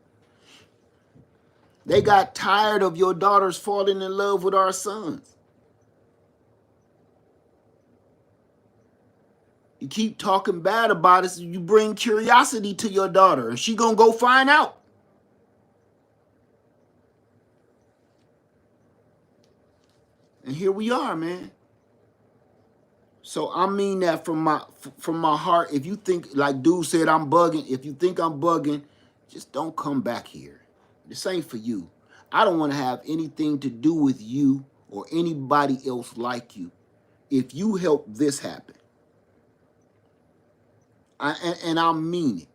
They got tired of your daughters falling in love with our sons. You keep talking bad about us, you bring curiosity to your daughter, and she gonna go find out. And here we are, man. So I mean that from my heart. If you think, like dude said, I'm bugging, if you think I'm bugging, just don't come back here. This ain't for you. I don't want to have anything to do with you or anybody else like you if you help this happen. And I mean it.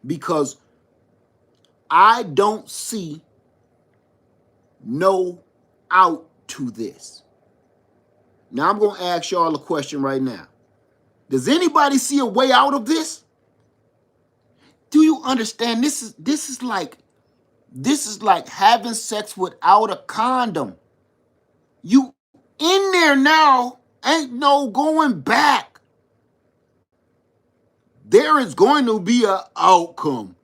Because I don't see no out to this. Now I'm going to ask y'all a question right now. Does anybody see a way out of this? Do you understand? This is like having sex without a condom. You in there now, ain't no going back. There is going to be an outcome.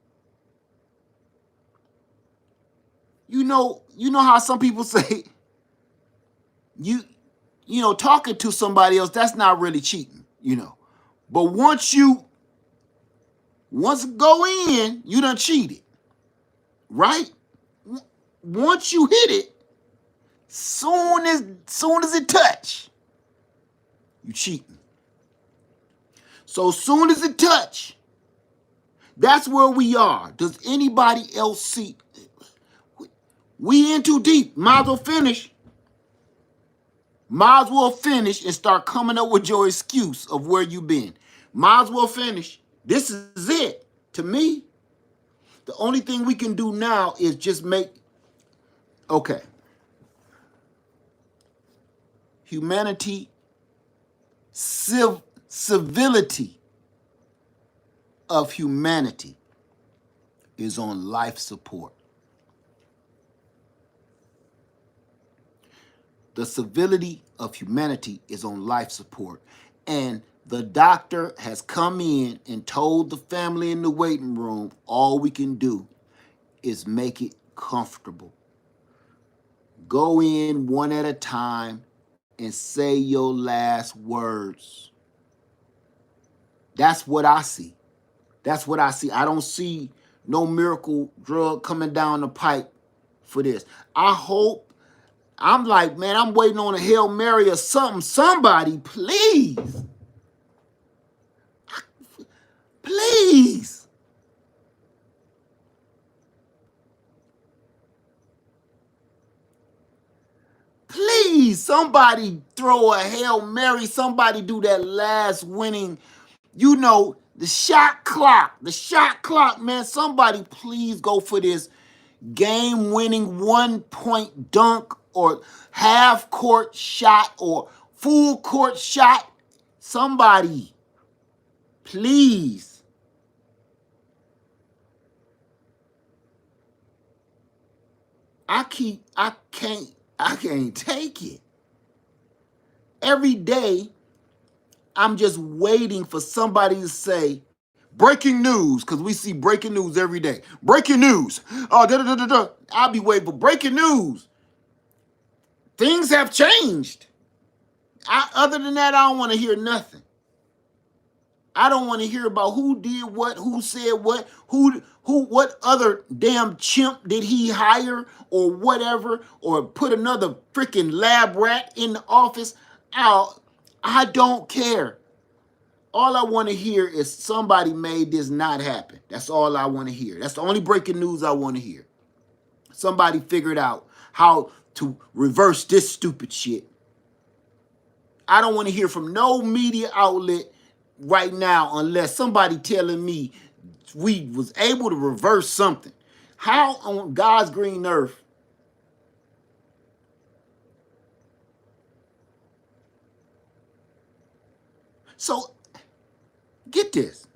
You know how some people say talking to somebody else, that's not really cheating, But once go in, you done cheated. Right? once you hit it, soon as it touch, you cheating. So soon as it touch, that's where we are. Does anybody else see? We in too deep. Might as well finish. Might as well finish and start coming up with your excuse of where you been. Might as well finish. This is it. To me, the only thing we can do now is just make, okay. Humanity, civility of humanity is on life support. The civility of humanity is on life support. And the doctor has come in and told the family in the waiting room, all we can do is make it comfortable. Go in one at a time and say your last words. That's what I see. That's what I see. I don't see no miracle drug coming down the pipe for this. I hope, I'm like, man, I'm waiting on a Hail Mary or something. Somebody, please. Please. Please, somebody throw a Hail Mary. Somebody do that last winning, you know, the shot clock. The shot clock, man. Somebody please go for this game-winning 1-point dunk or half-court shot or full-court shot. Somebody, please. I can't take it. Every day, I'm just waiting for somebody to say, breaking news, because we see breaking news every day. Breaking news. Oh, da-da-da-da-da. I'll be waiting for breaking news. Things have changed. Other than that, I don't want to hear nothing. I don't want to hear about who did what, who said what, what other damn chimp did he hire or whatever, or put another freaking lab rat in the office. I don't care. All I want to hear is somebody made this not happen. That's all I want to hear. That's the only breaking news I want to hear. Somebody figured out how to reverse this stupid shit. I don't want to hear from no media outlet right now unless somebody telling me we was able to reverse something. How on God's green earth? So get this.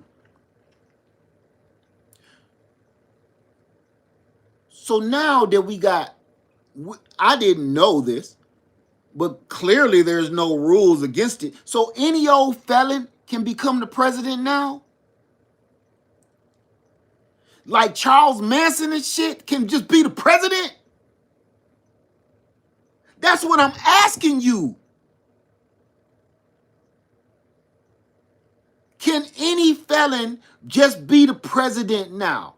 So now that we got, I didn't know this, but clearly there's no rules against it. So any old felon can become the president now? Like Charles Manson and shit can just be the president? That's what I'm asking you. Can any felon just be the president now?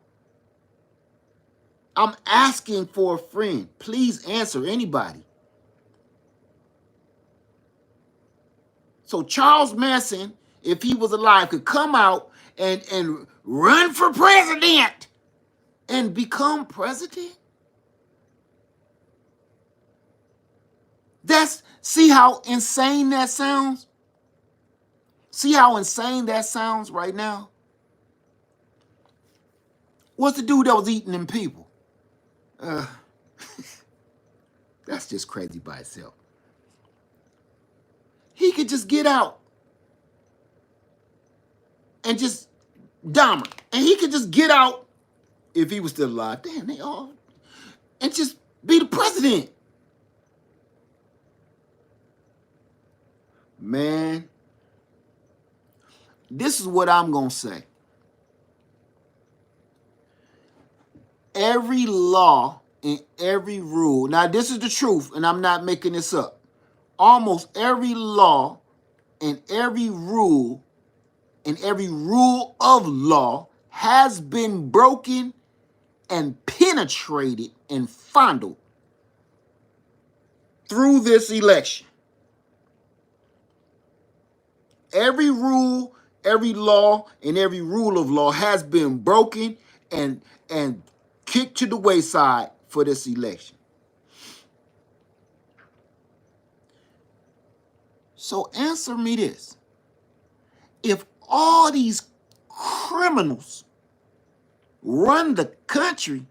I'm asking for a friend. Please answer, anybody. So Charles Manson, if he was alive, could come out and run for president and become president? See how insane that sounds? See how insane that sounds right now? What's the dude that was eating them people? That's just crazy by itself. He could just get out and just Dahmer. And he could just get out if he was still alive. Damn, they all. And just be the president. Man, this is what I'm going to say. Every law and every rule, now this is the truth, and I'm not making this up. Almost every law and every rule of law has been broken and penetrated and fondled through this election. Every rule, every law, and every rule of law has been broken and kicked to the wayside for this election. So answer me this. If all these criminals run the country,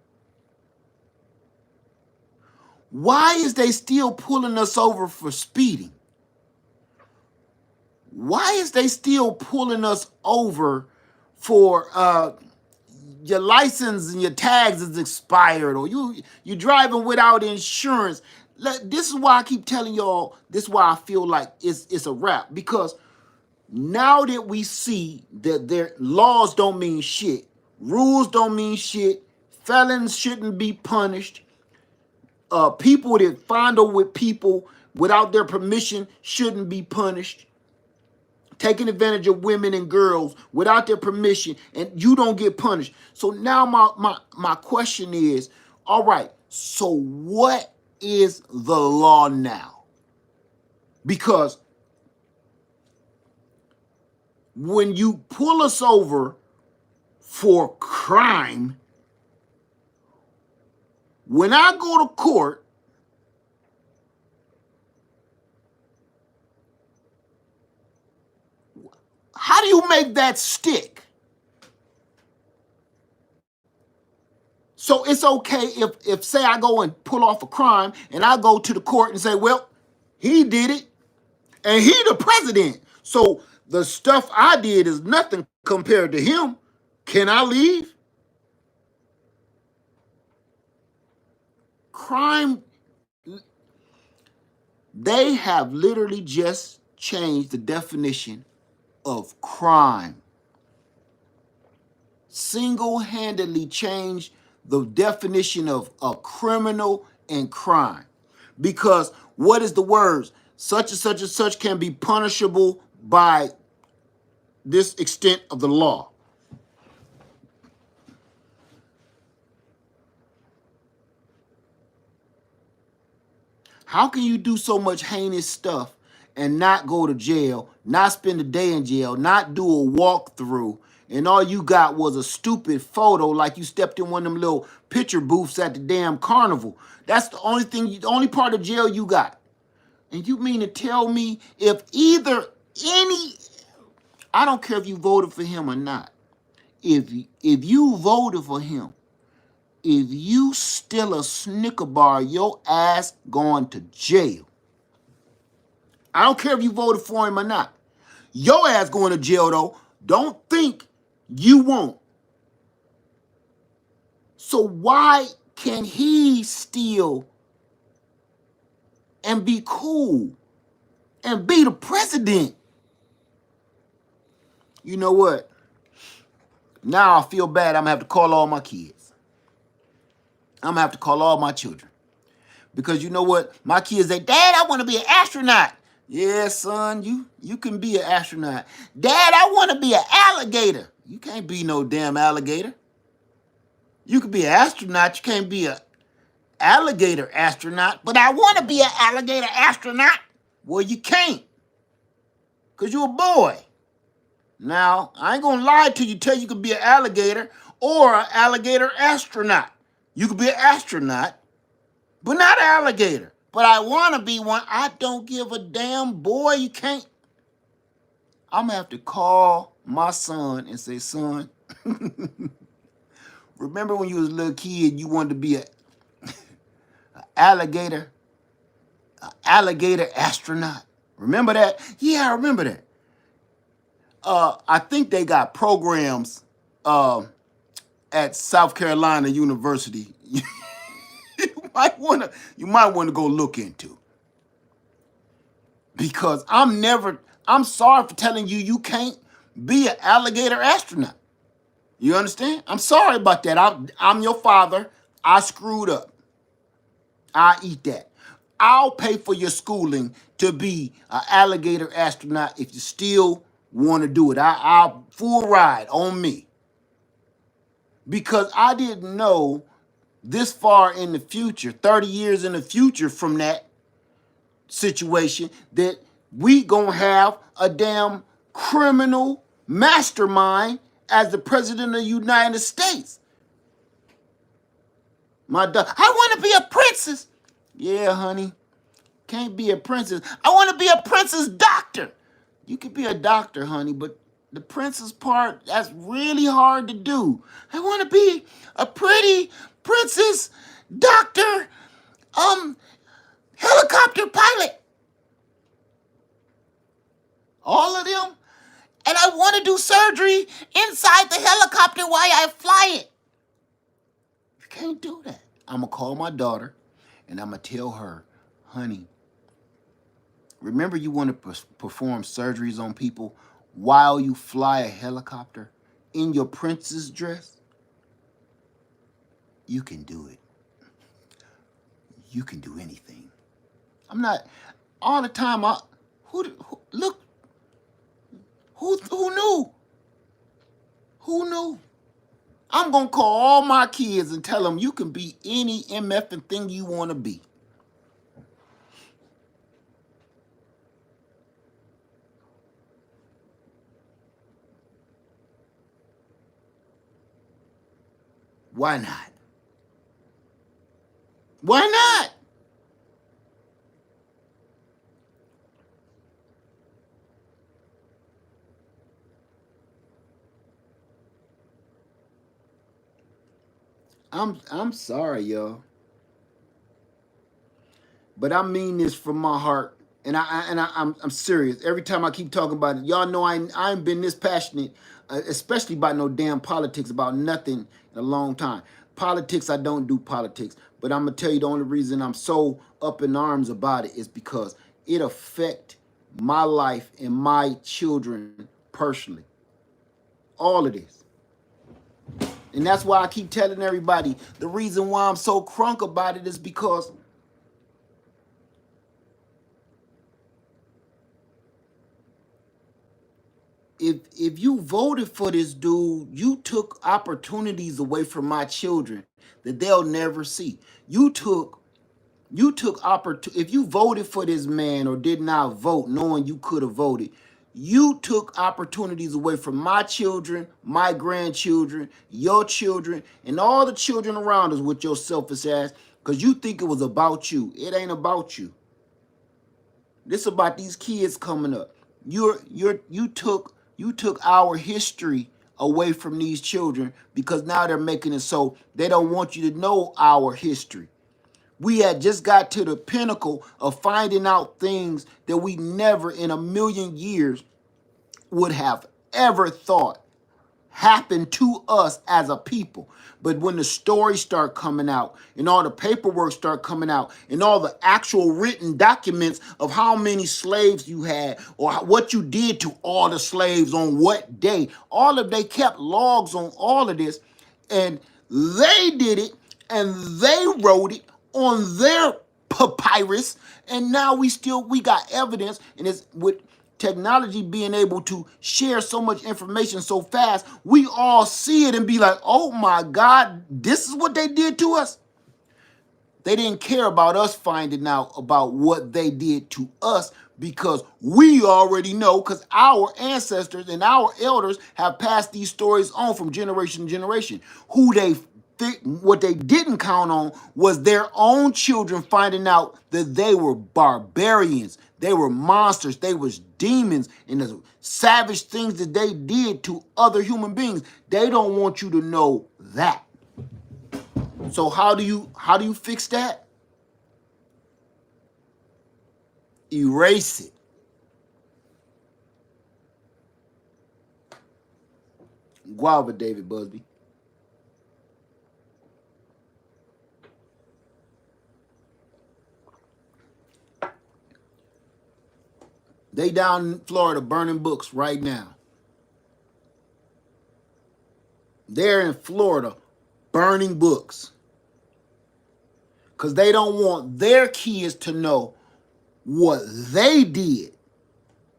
why is they still pulling us over for speeding? Why is they still pulling us over for your license and your tags is expired, or you driving without insurance? This is why I keep telling y'all, this is why I feel like it's a wrap, because now that we see that their laws don't mean shit, rules don't mean shit, felons shouldn't be punished, people that fondle with people without their permission shouldn't be punished, taking advantage of women and girls without their permission, and you don't get punished. So now my question is, all right, so what is the law now? Because when you pull us over for crime, when I go to court, how do you make that stick? So it's okay if say I go and pull off a crime and I go to the court and say, well, he did it and he the president. So the stuff I did is nothing compared to him. Can I leave? Crime, they have literally just changed the definition of crime. Single-handedly changed the definition of a criminal and crime. Because what is the words? Such and such and such can be punishable by this extent of the law. How can you do so much heinous stuff and not go to jail, not spend a day in jail, not do a walkthrough, and all you got was a stupid photo like you stepped in one of them little picture booths at the damn carnival? That's the only thing, the only part of jail you got. And you mean to tell me if I don't care if you voted for him or not, if you voted for him, if you steal a Snicker bar, your ass going to jail. I don't care if you voted for him or not. Your ass going to jail, though. Don't think you won't. So why can he steal and be cool and be the president? You know what? Now I feel bad. I'm going to have to call all my kids. I'm going to have to call all my children. Because you know what? My kids say, Dad, I want to be an astronaut. Yeah, son, you can be an astronaut. Dad, I want to be an alligator. You can't be no damn alligator. You can be an astronaut. You can't be an alligator astronaut. But I want to be an alligator astronaut. Well, you can't. Because you're a boy. Now, I ain't going to lie to you, tell you could be an alligator or an alligator astronaut. You could be an astronaut, but not an alligator. But I want to be one. I don't give a damn, boy. You can't. I'm going to have to call my son and say, son, remember when you was a little kid, you wanted to be an alligator astronaut? Remember that? Yeah, I remember that. I think they got programs at South Carolina University. You might want to go look into. Because I'm sorry for telling you you can't be an alligator astronaut. You understand? I'm sorry about that. I'm your father. I screwed up. I eat that. I'll pay for your schooling to be an alligator astronaut if you still want to do it. I'll full ride on me. because I didn't know this far in the future, 30 years in the future from that situation, that we gonna have a damn criminal mastermind as the president of the United States. I want to be a princess. Yeah, honey. Can't be a princess. I want to be a princess doctor. You could be a doctor, honey, but the princess part, that's really hard to do. I want to be a pretty princess doctor, helicopter pilot. All of them. And I want to do surgery inside the helicopter while I fly it. You can't do that. I'm going to call my daughter and I'm going to tell her, honey, remember you want to perform surgeries on people while you fly a helicopter in your princess dress? You can do it. You can do anything. I'm not, all the time, who look, who knew? Who knew? I'm going to call all my kids and tell them you can be any MF thing you want to be. Why not? Why not? I'm sorry, y'all. But I mean this from my heart, and I'm serious. Every time I keep talking about it, y'all know I ain't been this passionate, especially about no damn politics, about nothing in a long time. Politics, I don't do politics, but I'm gonna tell you the only reason I'm so up in arms about it is because it affect my life and my children personally. All of this. And that's why I keep telling everybody the reason why I'm so crunk about it is because if you voted for this dude, you took opportunities away from my children that they'll never see. You took if you voted for this man or did not vote knowing you could have voted, you took opportunities away from my children, my grandchildren, your children, and all the children around us with your selfish ass, because you think it was about you. It ain't about you. This about these kids coming up. You took our history away from these children because now they're making it so they don't want you to know our history. We had just got to the pinnacle of finding out things that we never in a million years would have ever thought happened to us as a people. But when the stories start coming out and all the paperwork start coming out and all the actual written documents of how many slaves you had or what you did to all the slaves on what day, they kept logs on all of this, and they did it and they wrote it on their papyrus, and now we got evidence, and it's with technology being able to share so much information so fast, we all see it and be like, oh my God, this is what they did to us. They didn't care about us finding out about what they did to us because we already know, because our ancestors and our elders have passed these stories on from generation to generation. What they didn't count on was their own children finding out that they were barbarians, they were monsters, they was demons, and the savage things that they did to other human beings. They don't want you to know that. So how do you fix that? Erase it. Guava, David Busby. They down in Florida burning books right now. They're in Florida burning books because they don't want their kids to know what they did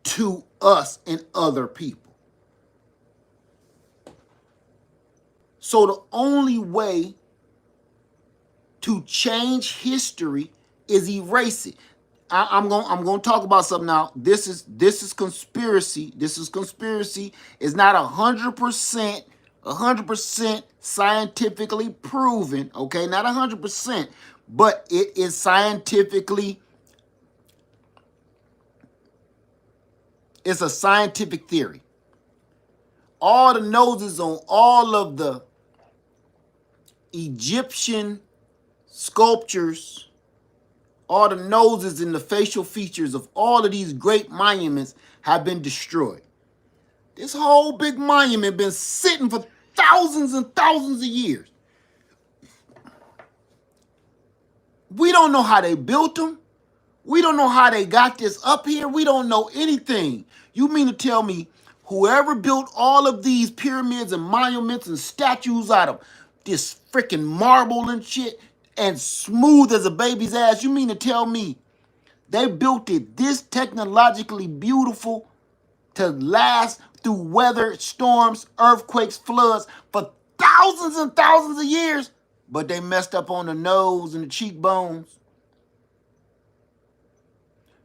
to us and other people. So the only way to change history is erase it. I'm gonna talk about something now. This is conspiracy. This is conspiracy. It's not 100% scientifically proven. Okay, not 100%, but it is scientifically. It's a scientific theory. All the noses on all of the Egyptian sculptures, all the noses and the facial features of all of these great monuments have been destroyed. This whole big monument been sitting for thousands and thousands of years. We don't know how they built them. We don't know how they got this up here. We don't know anything. You mean to tell me whoever built all of these pyramids and monuments and statues out of this freaking marble and shit and smooth as a baby's ass, you mean to tell me they built it this technologically beautiful to last through weather, storms, earthquakes, floods for thousands and thousands of years, but they messed up on the nose and the cheekbones?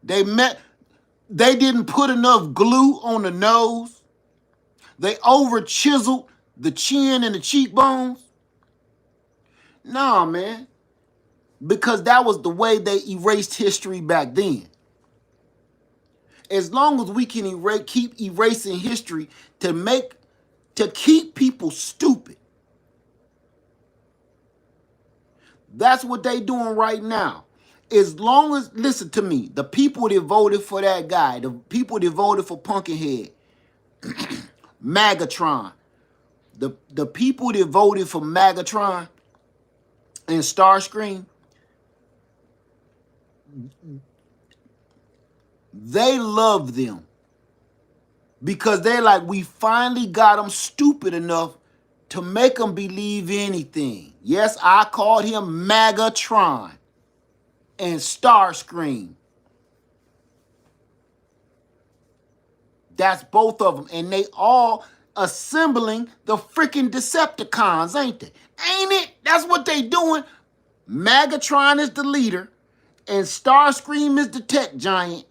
They didn't put enough glue on the nose. They over chiseled the chin and the cheekbones. Nah, man. Because that was the way they erased history back then. As long as we can keep erasing history to keep people stupid. That's what they doing right now. As long as, listen to me, the people that voted for that guy, the people that voted for Pumpkinhead, Magatron, the people that voted for Magatron and Starscream, they love them because they're like, we finally got them stupid enough to make them believe anything. Yes, I called him Magatron and Starscream. That's both of them. And they all assembling the freaking Decepticons, ain't they? Ain't it? That's what they doing. Magatron is the leader, and Starscream is the tech giant,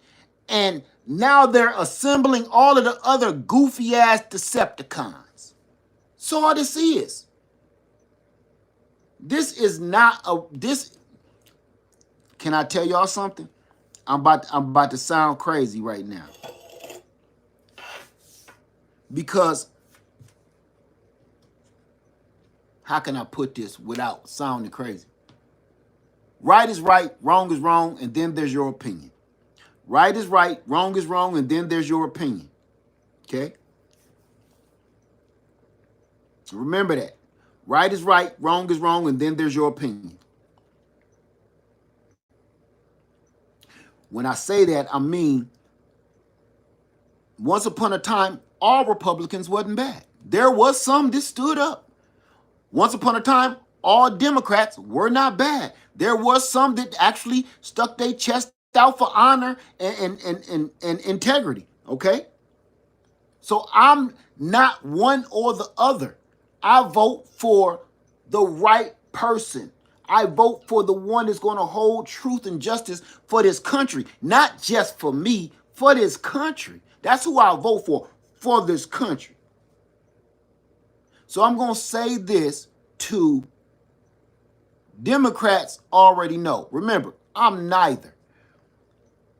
and now they're assembling all of the other goofy-ass Decepticons. So all this is. This is not a... This... Can I tell y'all something? I'm about to sound crazy right now. Because... How can I put this without sounding crazy? Right is right, wrong is wrong, and then there's your opinion. Right is right, wrong is wrong, and then there's your opinion. Okay? Remember that. Right is right, wrong is wrong, and then there's your opinion. When I say that, I mean, once upon a time, all Republicans wasn't bad. There was some that stood up. Once upon a time, all Democrats were not bad. There was some that actually stuck their chest out for honor and integrity, okay? So I'm not one or the other. I vote for the right person. I vote for the one that's going to hold truth and justice for this country. Not just for me, for this country. That's who I vote for this country. So I'm going to say this to Democrats already know. Remember, I'm neither.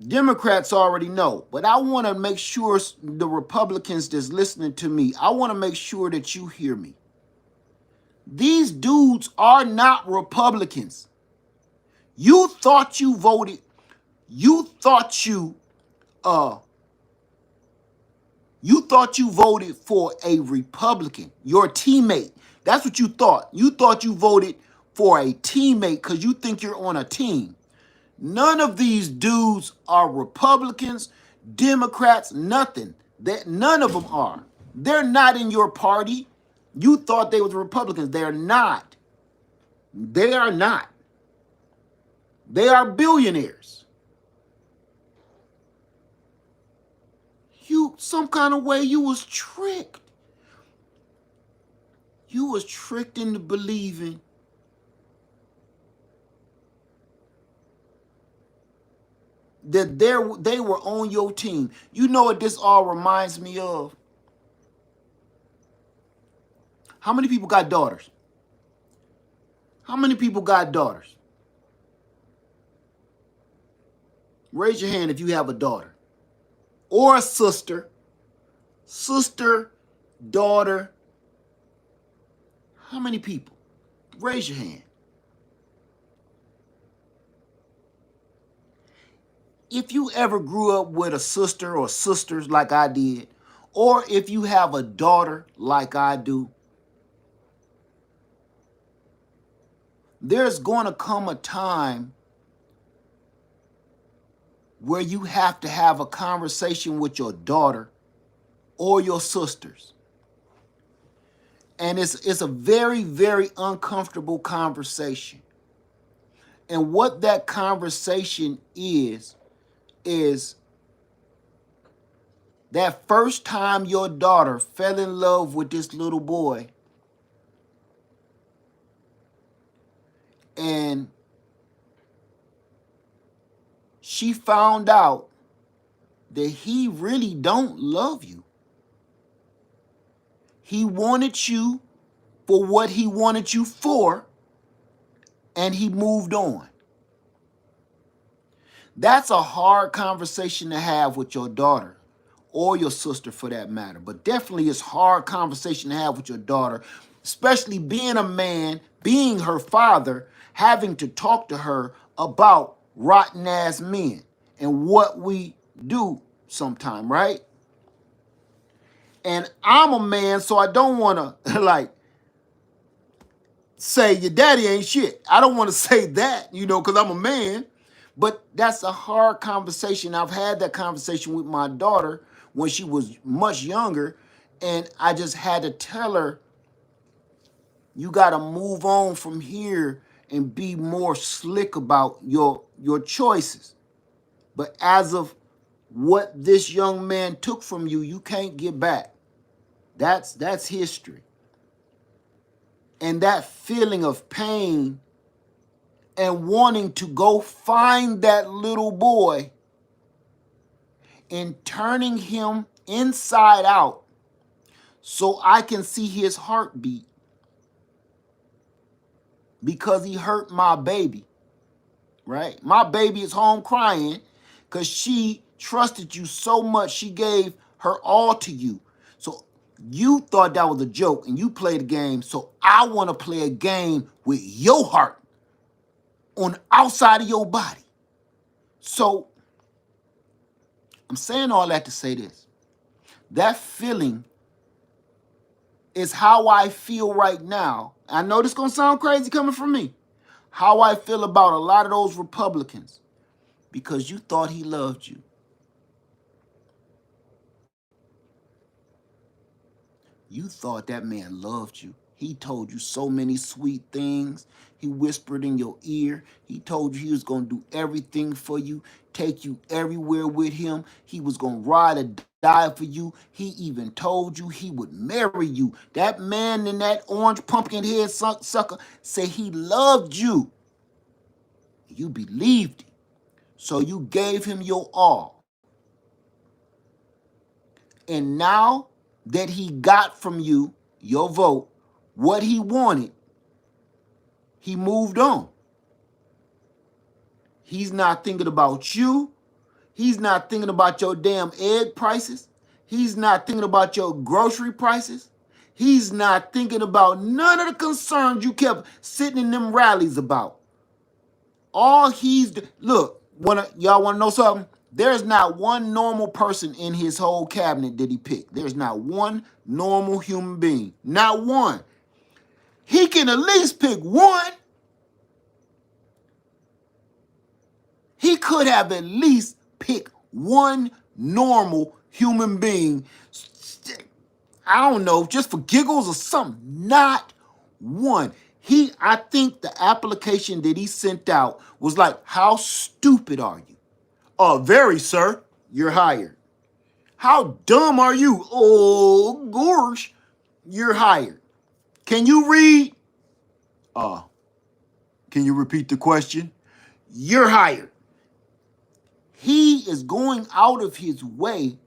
Democrats already know. But I want to make sure the Republicans that's listening to me, I want to make sure that you hear me. These dudes are not Republicans. You thought you voted. You thought you voted for a Republican, your teammate. That's what you thought. You thought you voted for a teammate because you think you're on a team. None of these dudes are Republicans, Democrats, nothing. None of them are. They're not in your party. You thought they was Republicans. They're not. They are not. They are billionaires. Some kind of way you was tricked. You was tricked into believing that they were on your team. You know what this all reminds me of? How many people got daughters? How many people got daughters? Raise your hand if you have a daughter or a sister. Sister, daughter. How many people? Raise your hand. If you ever grew up with a sister or sisters like I did, or if you have a daughter like I do, there's going to come a time where you have to have a conversation with your daughter or your sisters. And it's a very, very uncomfortable conversation. And what that conversation is that first time your daughter fell in love with this little boy and she found out that he really don't love you. He wanted you for what he wanted you for, and he moved on. That's a hard conversation to have with your daughter or your sister for that matter. But definitely it's hard conversation to have with your daughter, especially being a man, being her father, having to talk to her about rotten ass men and what we do sometime, right? And I'm a man, so I don't want to like say your daddy ain't shit. I don't want to say that, because I'm a man. But that's a hard conversation. I've had that conversation with my daughter when she was much younger, and I just had to tell her, you got to move on from here and be more slick about your choices. But as of what this young man took from you, you can't get back. That's history. And that feeling of pain and wanting to go find that little boy and turning him inside out so I can see his heartbeat because he hurt my baby, right? My baby is home crying because she trusted you so much. She gave her all to you. So you thought that was a joke and you played a game. So I want to play a game with your heart on the outside of your body. So I'm saying all that to say this. That feeling is how I feel right now. I know this is going to sound crazy coming from me. How I feel about a lot of those Republicans because you thought he loved you. You thought that man loved you. He told you so many sweet things. He whispered in your ear. He told you he was going to do everything for you, take you everywhere with him. He was going to ride or die for you. He even told you he would marry you. That man in that orange pumpkin head sucker said he loved you. You believed him. So you gave him your all. And now that he got from you, your vote, what he wanted, he moved on. He's not thinking about you. He's not thinking about your damn egg prices. He's not thinking about your grocery prices. He's not thinking about none of the concerns you kept sitting in them rallies about. All look, y'all want to know something? There's not one normal person in his whole cabinet that he picked. There's not one normal human being. Not one. He can at least pick one. He could have at least picked one normal human being. I don't know, just for giggles or something. Not one. I think the application that he sent out was like, how stupid are you? Very, sir. You're hired. How dumb are you? Oh, gosh. You're hired. Can you read? Can you repeat the question? You're hired. He is going out of his way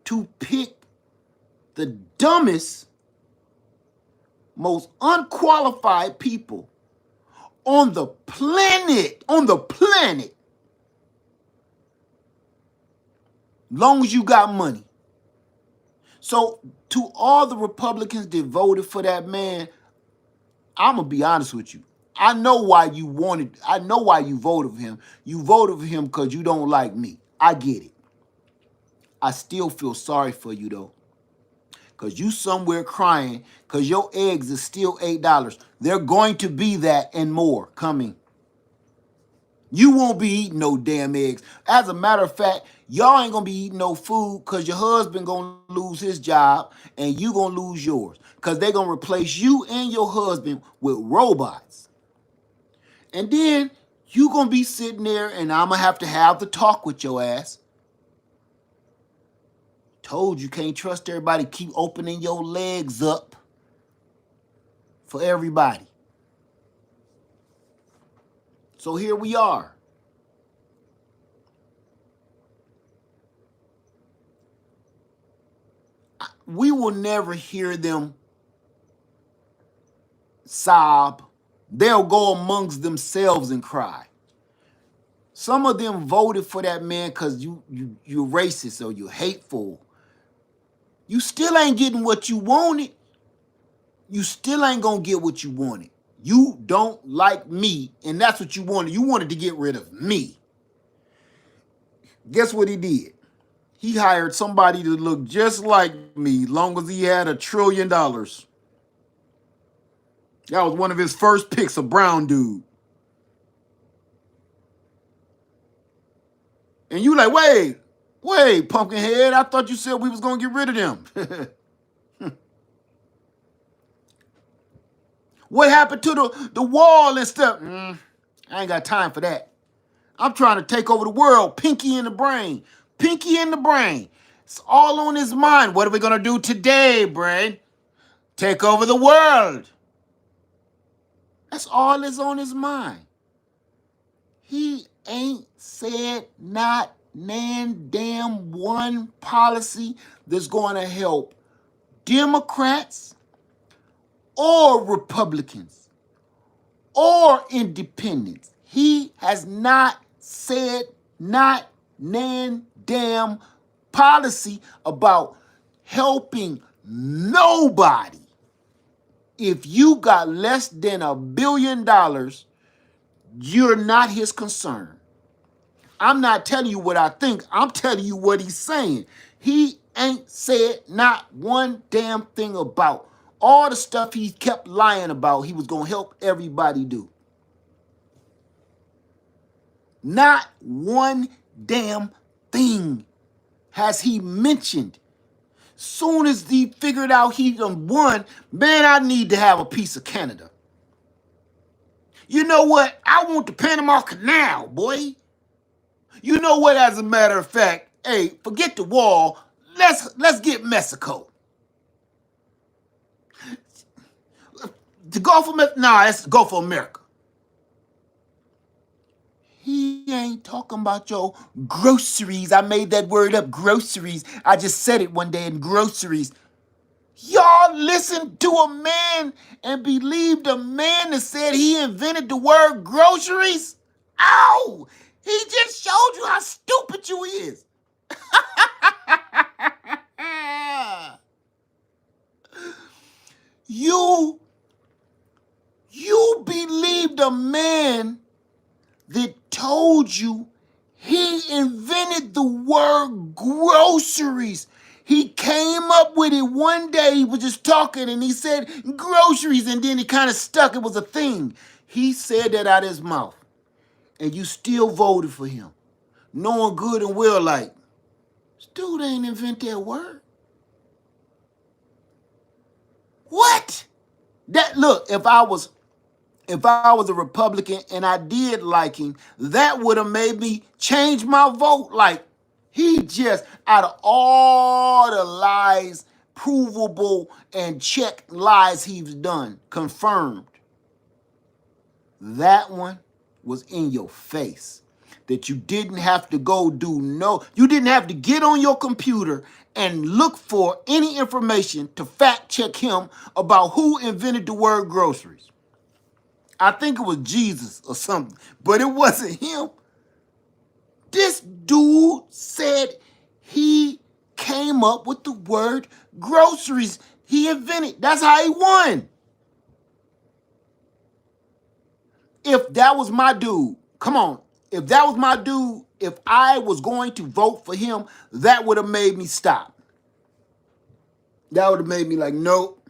to pick the dumbest, most unqualified people on the planet. Long as you got money. So to all the Republicans that voted for that man, I'm gonna be honest with you. I know why you voted for him. You voted for him because you don't like me. I get it. I still feel sorry for you though. Because you somewhere crying because your eggs is still $8. They're going to be that and more coming. You won't be eating no damn eggs. As a matter of fact, y'all ain't gonna be eating no food because your husband gonna lose his job and you gonna lose yours. Because they're gonna replace you and your husband with robots. And then you gonna be sitting there and I'm gonna have the talk with your ass. Told you can't trust everybody. Keep opening your legs up for everybody. So here we are. We will never hear them sob. They'll go amongst themselves and cry. Some of them voted for that man because you're racist or you're hateful. You still ain't getting what you wanted. You still ain't gonna get what you wanted. You don't like me, and that's what you wanted. You wanted to get rid of me. Guess what he did? He hired somebody to look just like me, long as he had $1 trillion. That was one of his first picks, a brown dude. And you like, wait, Pumpkinhead, I thought you said we was gonna get rid of them. What happened to the wall and stuff? I ain't got time for that. I'm trying to take over the world. Pinky in the brain. Pinky in the brain. It's all on his mind. What are we gonna do today, brain? Take over the world. That's all that's on his mind. He ain't said not nan damn one policy that's going to help Democrats or Republicans or independents. He has not said not nan damn policy about helping nobody. If you got less than $1 billion, you're not his concern. I'm not telling you what I think. I'm telling you what he's saying. He ain't said not one damn thing about all the stuff he kept lying about he was going to help everybody do. Not one damn thing has he mentioned. Soon as he figured out he done won, man, I need to have a piece of Canada. You know what? I want the Panama Canal, boy. You know what? As a matter of fact, hey, forget the wall. Let's get Mexico. The Gulf of America? Nah, it's the Gulf of America. He ain't talking about your groceries. I made that word up, groceries. I just said it one day in groceries. Y'all listened to a man and believed a man that said he invented the word groceries? Ow! He just showed you how stupid you is. You believed a man that told you he invented the word groceries. He came up with it one day. He was just talking and he said groceries, and then he kind of stuck. It was a thing. He said that out of his mouth. And you still voted for him. Knowing good and well like, this dude ain't invent that word. What? Look, if I was a Republican and I did like him, that would have made me change my vote. Like, he just, out of all the lies provable and check lies he's done, confirmed. That one was in your face. That you didn't have to go you didn't have to get on your computer and look for any information to fact check him about who invented the word groceries. I think it was Jesus or something, but it wasn't him. This dude said he came up with the word groceries. He invented. That's how he won. If that was my dude, come on. If that was my dude, if I was going to vote for him, that would have made me stop. That would have made me like, nope.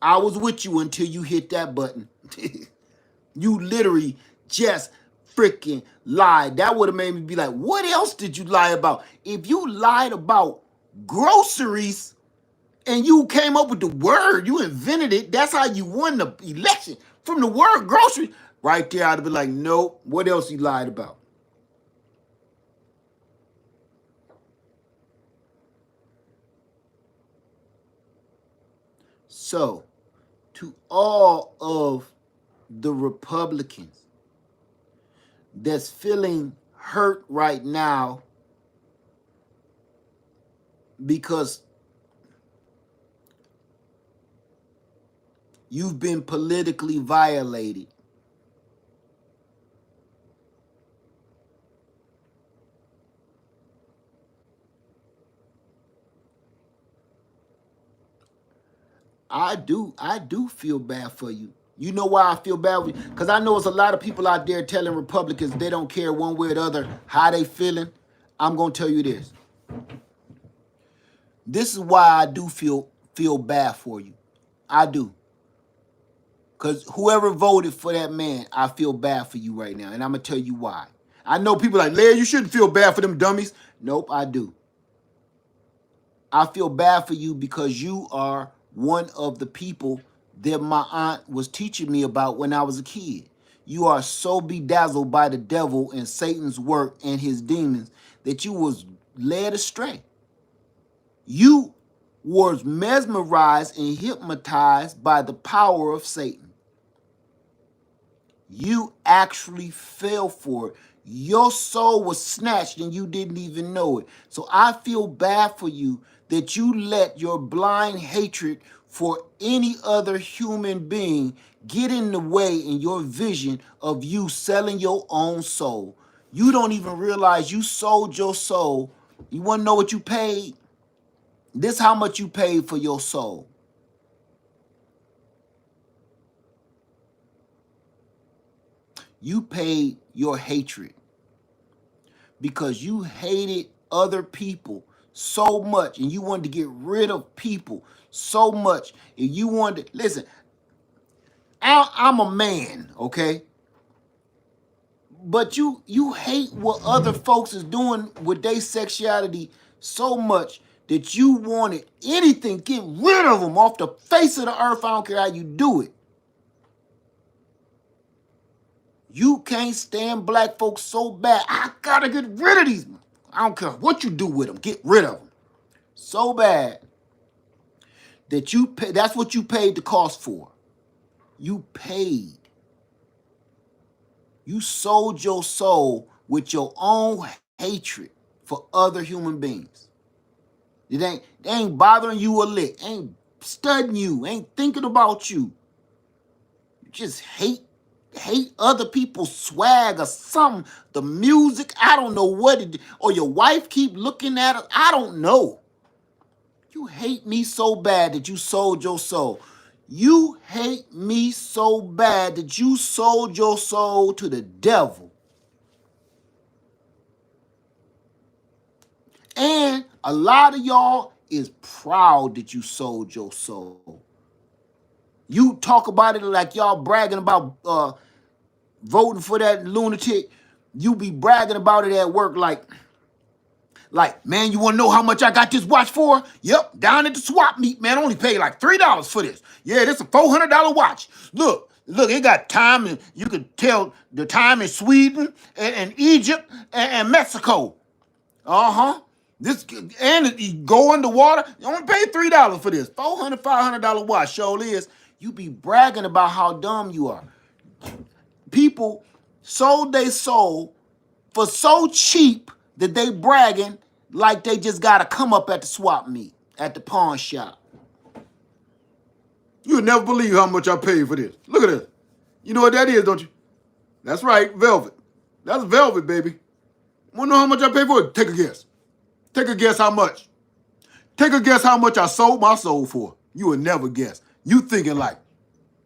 I was with you until you hit that button. You literally just freaking lied. That would have made me be like, what else did you lie about? If you lied about groceries and you came up with the word, you invented it, that's how you won the election. From the word grocery, right there, I'd have been like, nope, what else you lied about? So, to all of the Republicans that's feeling hurt right now because you've been politically violated, I do feel bad for you. You know why I feel bad for you? Because I know there's a lot of people out there telling Republicans they don't care one way or the other how they feeling. I'm going to tell you this. This is why I do feel bad for you. I do. Because whoever voted for that man, I feel bad for you right now. And I'm going to tell you why. I know people like, Larry, you shouldn't feel bad for them dummies. Nope, I do. I feel bad for you because you are one of the people that my aunt was teaching me about when I was a kid. You are so bedazzled by the devil and Satan's work and his demons that you was led astray. You was mesmerized and hypnotized by the power of Satan. You actually fell for it. Your soul was snatched and you didn't even know it. So I feel bad for you that you let your blind hatred for any other human being get in the way in your vision of you selling your own soul. You don't even realize you sold your soul. You want to know what you paid? This is how much you paid for your soul. You paid your hatred because you hated other people so much and you wanted to get rid of people so much. And you wanted to, listen, I'm a man, okay? But you hate what other folks is doing with their sexuality so much that you wanted anything, get rid of them off the face of the earth. I don't care how you do it. You can't stand black folks so bad. I gotta get rid of these. I don't care what you do with them. Get rid of them. So bad that you pay. That's what you paid the cost for. You paid. You sold your soul with your own hatred for other human beings. They ain't bothering you a lick. Ain't studying you. Ain't thinking about you. You just hate other people's swag or something. The music, I don't know what it, or your wife keep looking at it. I don't know. You hate me so bad that you sold your soul. You hate me so bad that you sold your soul to the devil. And a lot of y'all is proud that you sold your soul. You talk about it like y'all bragging about voting for that lunatic. You be bragging about it at work like, man, you want to know how much I got this watch for? Yep, down at the swap meet, man, I only paid like $3 for this. Yeah, this is a $400 watch. Look, it got time, and you can tell the time in Sweden and Egypt and Mexico. Uh-huh. This and you go underwater. You only pay $3 for this. $400, $500 watch. Show is you be bragging about how dumb you are. People sold their soul for so cheap that they bragging like they just got to come up at the swap meet at the pawn shop. You'll never believe how much I paid for this. Look at this. You know what that is, don't you? That's right, velvet. That's velvet, baby. Want to know how much I paid for it? Take a guess. Take a guess how much. Take a guess how much I sold my soul for. You would never guess. You thinking like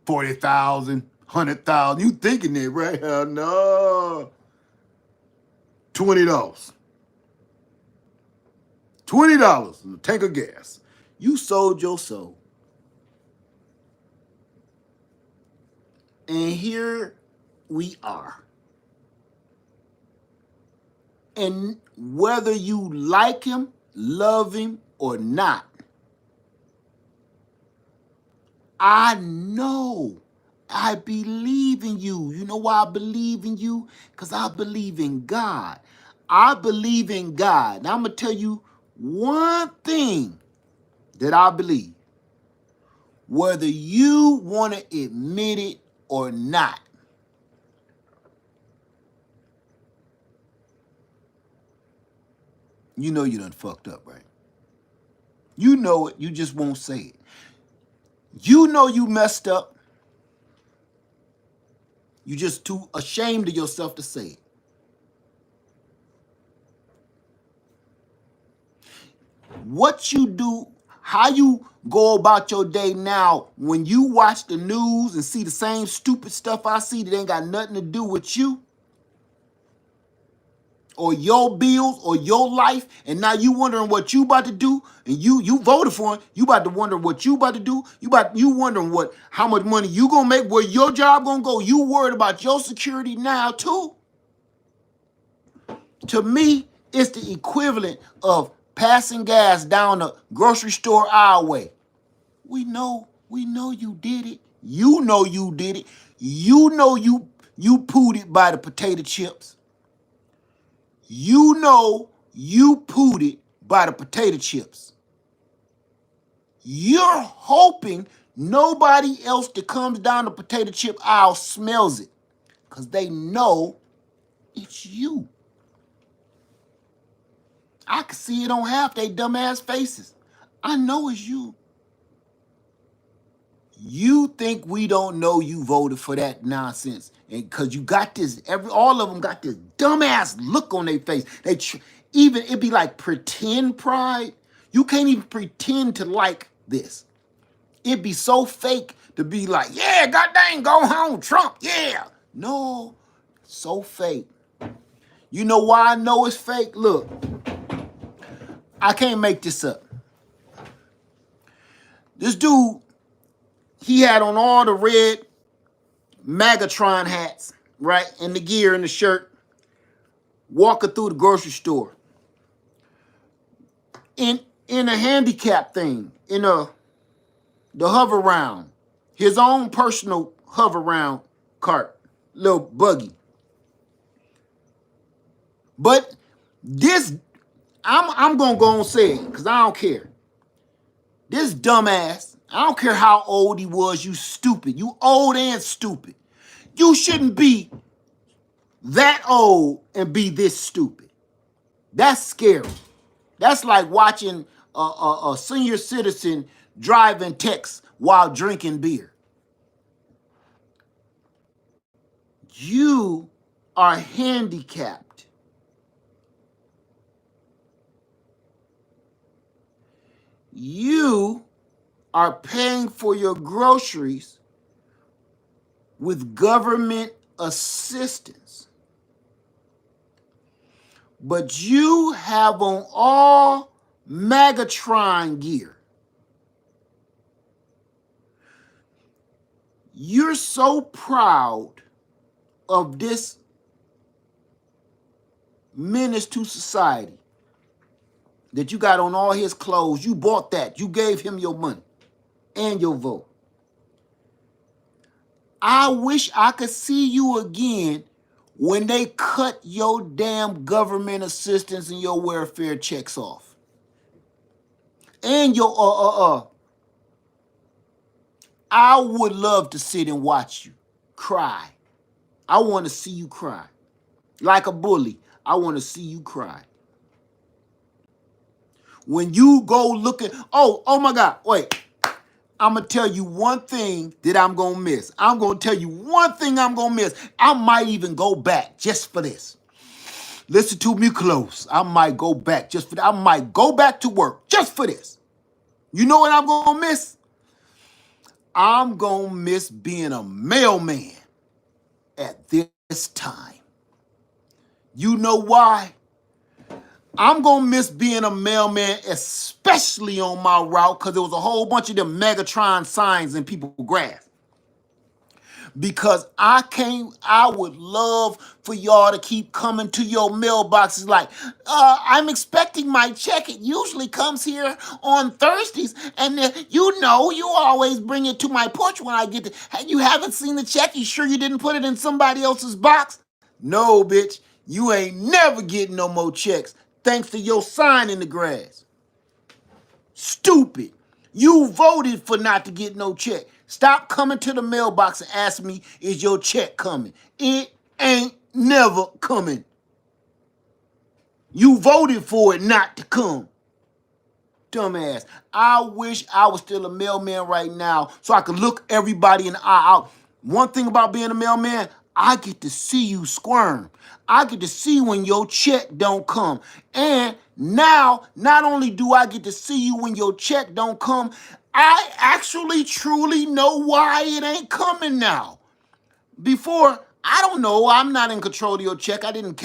40,000, 100,000. You thinking it, right? No. $20. $20. A tank of gas. You sold your soul. And here we are. And whether you like him, love him, or not, I know I believe in you. You know why I believe in you? Because I believe in God. I believe in God. Now I'm going to tell you one thing that I believe. Whether you want to admit it or not, you know you done fucked up, right? You know it. You just won't say it. You know you messed up. You just too ashamed of yourself to say it. What you do, how you go about your day now when you watch the news and see the same stupid stuff I see that ain't got nothing to do with you or your bills or your life, and now you wondering what you about to do, and you voted for him, you about to wonder what you about to do, you wondering how much money you gonna make, where your job gonna go, you worried about your security now too. To me, it's the equivalent of passing gas down the grocery store aisleway. We know you did it. You know you did it. You know you pooed it by the potato chips. You know you pooed it by the potato chips. You're hoping nobody else that comes down the potato chip aisle smells it, because they know it's you. I can see it on half they dumbass faces. I know it's you. You think we don't know you voted for that nonsense, and because you got this, all of them got this dumbass look on their face. Even it be like pretend pride. You can't even pretend to like this. It be so fake to be like, yeah, goddamn, go home, Trump, yeah. No, so fake. You know why I know it's fake? Look, I can't make this up. This dude, he had on all the red Magatron hats, right? And the gear and the shirt, walking through the grocery store. In a handicap thing, the hover round, his own personal hover round cart, little buggy. But this, I'm gonna go and say it, because I don't care. This dumbass, I don't care how old he was, you stupid. You old and stupid. You shouldn't be that old and be this stupid. That's scary. That's like watching a senior citizen driving text while drinking beer. You are handicapped. You are paying for your groceries with government assistance. But you have on all Magatron gear. You're so proud of this menace to society that you got on all his clothes. You bought that. You gave him your money and your vote. I wish I could see you again when they cut your damn government assistance and your welfare checks off, and your I would love to sit and watch you cry. I want to see you cry. Like a bully, I want to see you cry. When you go looking, oh my God, wait. I'm going to tell you one thing that I'm going to miss. I'm going to tell you one thing I'm going to miss. I might even go back just for this. Listen to me close. I might go back just for that. I might go back to work just for this. You know what I'm going to miss? I'm going to miss being a mailman at this time. You know why? I'm going to miss being a mailman, especially on my route, because there was a whole bunch of them Megatron signs in people's grass. Because I would love for y'all to keep coming to your mailboxes like, I'm expecting my check. It usually comes here on Thursdays. And you always bring it to my porch when I get to, you haven't seen the check? You sure you didn't put it in somebody else's box? No, bitch. You ain't never getting no more checks thanks to your sign in the grass. Stupid. You voted for not to get no check. Stop coming to the mailbox and ask me, is your check coming? It ain't never coming. You voted for it not to come. Dumbass. I wish I was still a mailman right now so I could look everybody in the eye out. One thing about being a mailman, I get to see you squirm. I get to see when your check don't come. And now, not only do I get to see you when your check don't come, I actually truly know why it ain't coming now. Before, I don't know. I'm not in control of your check. I didn't,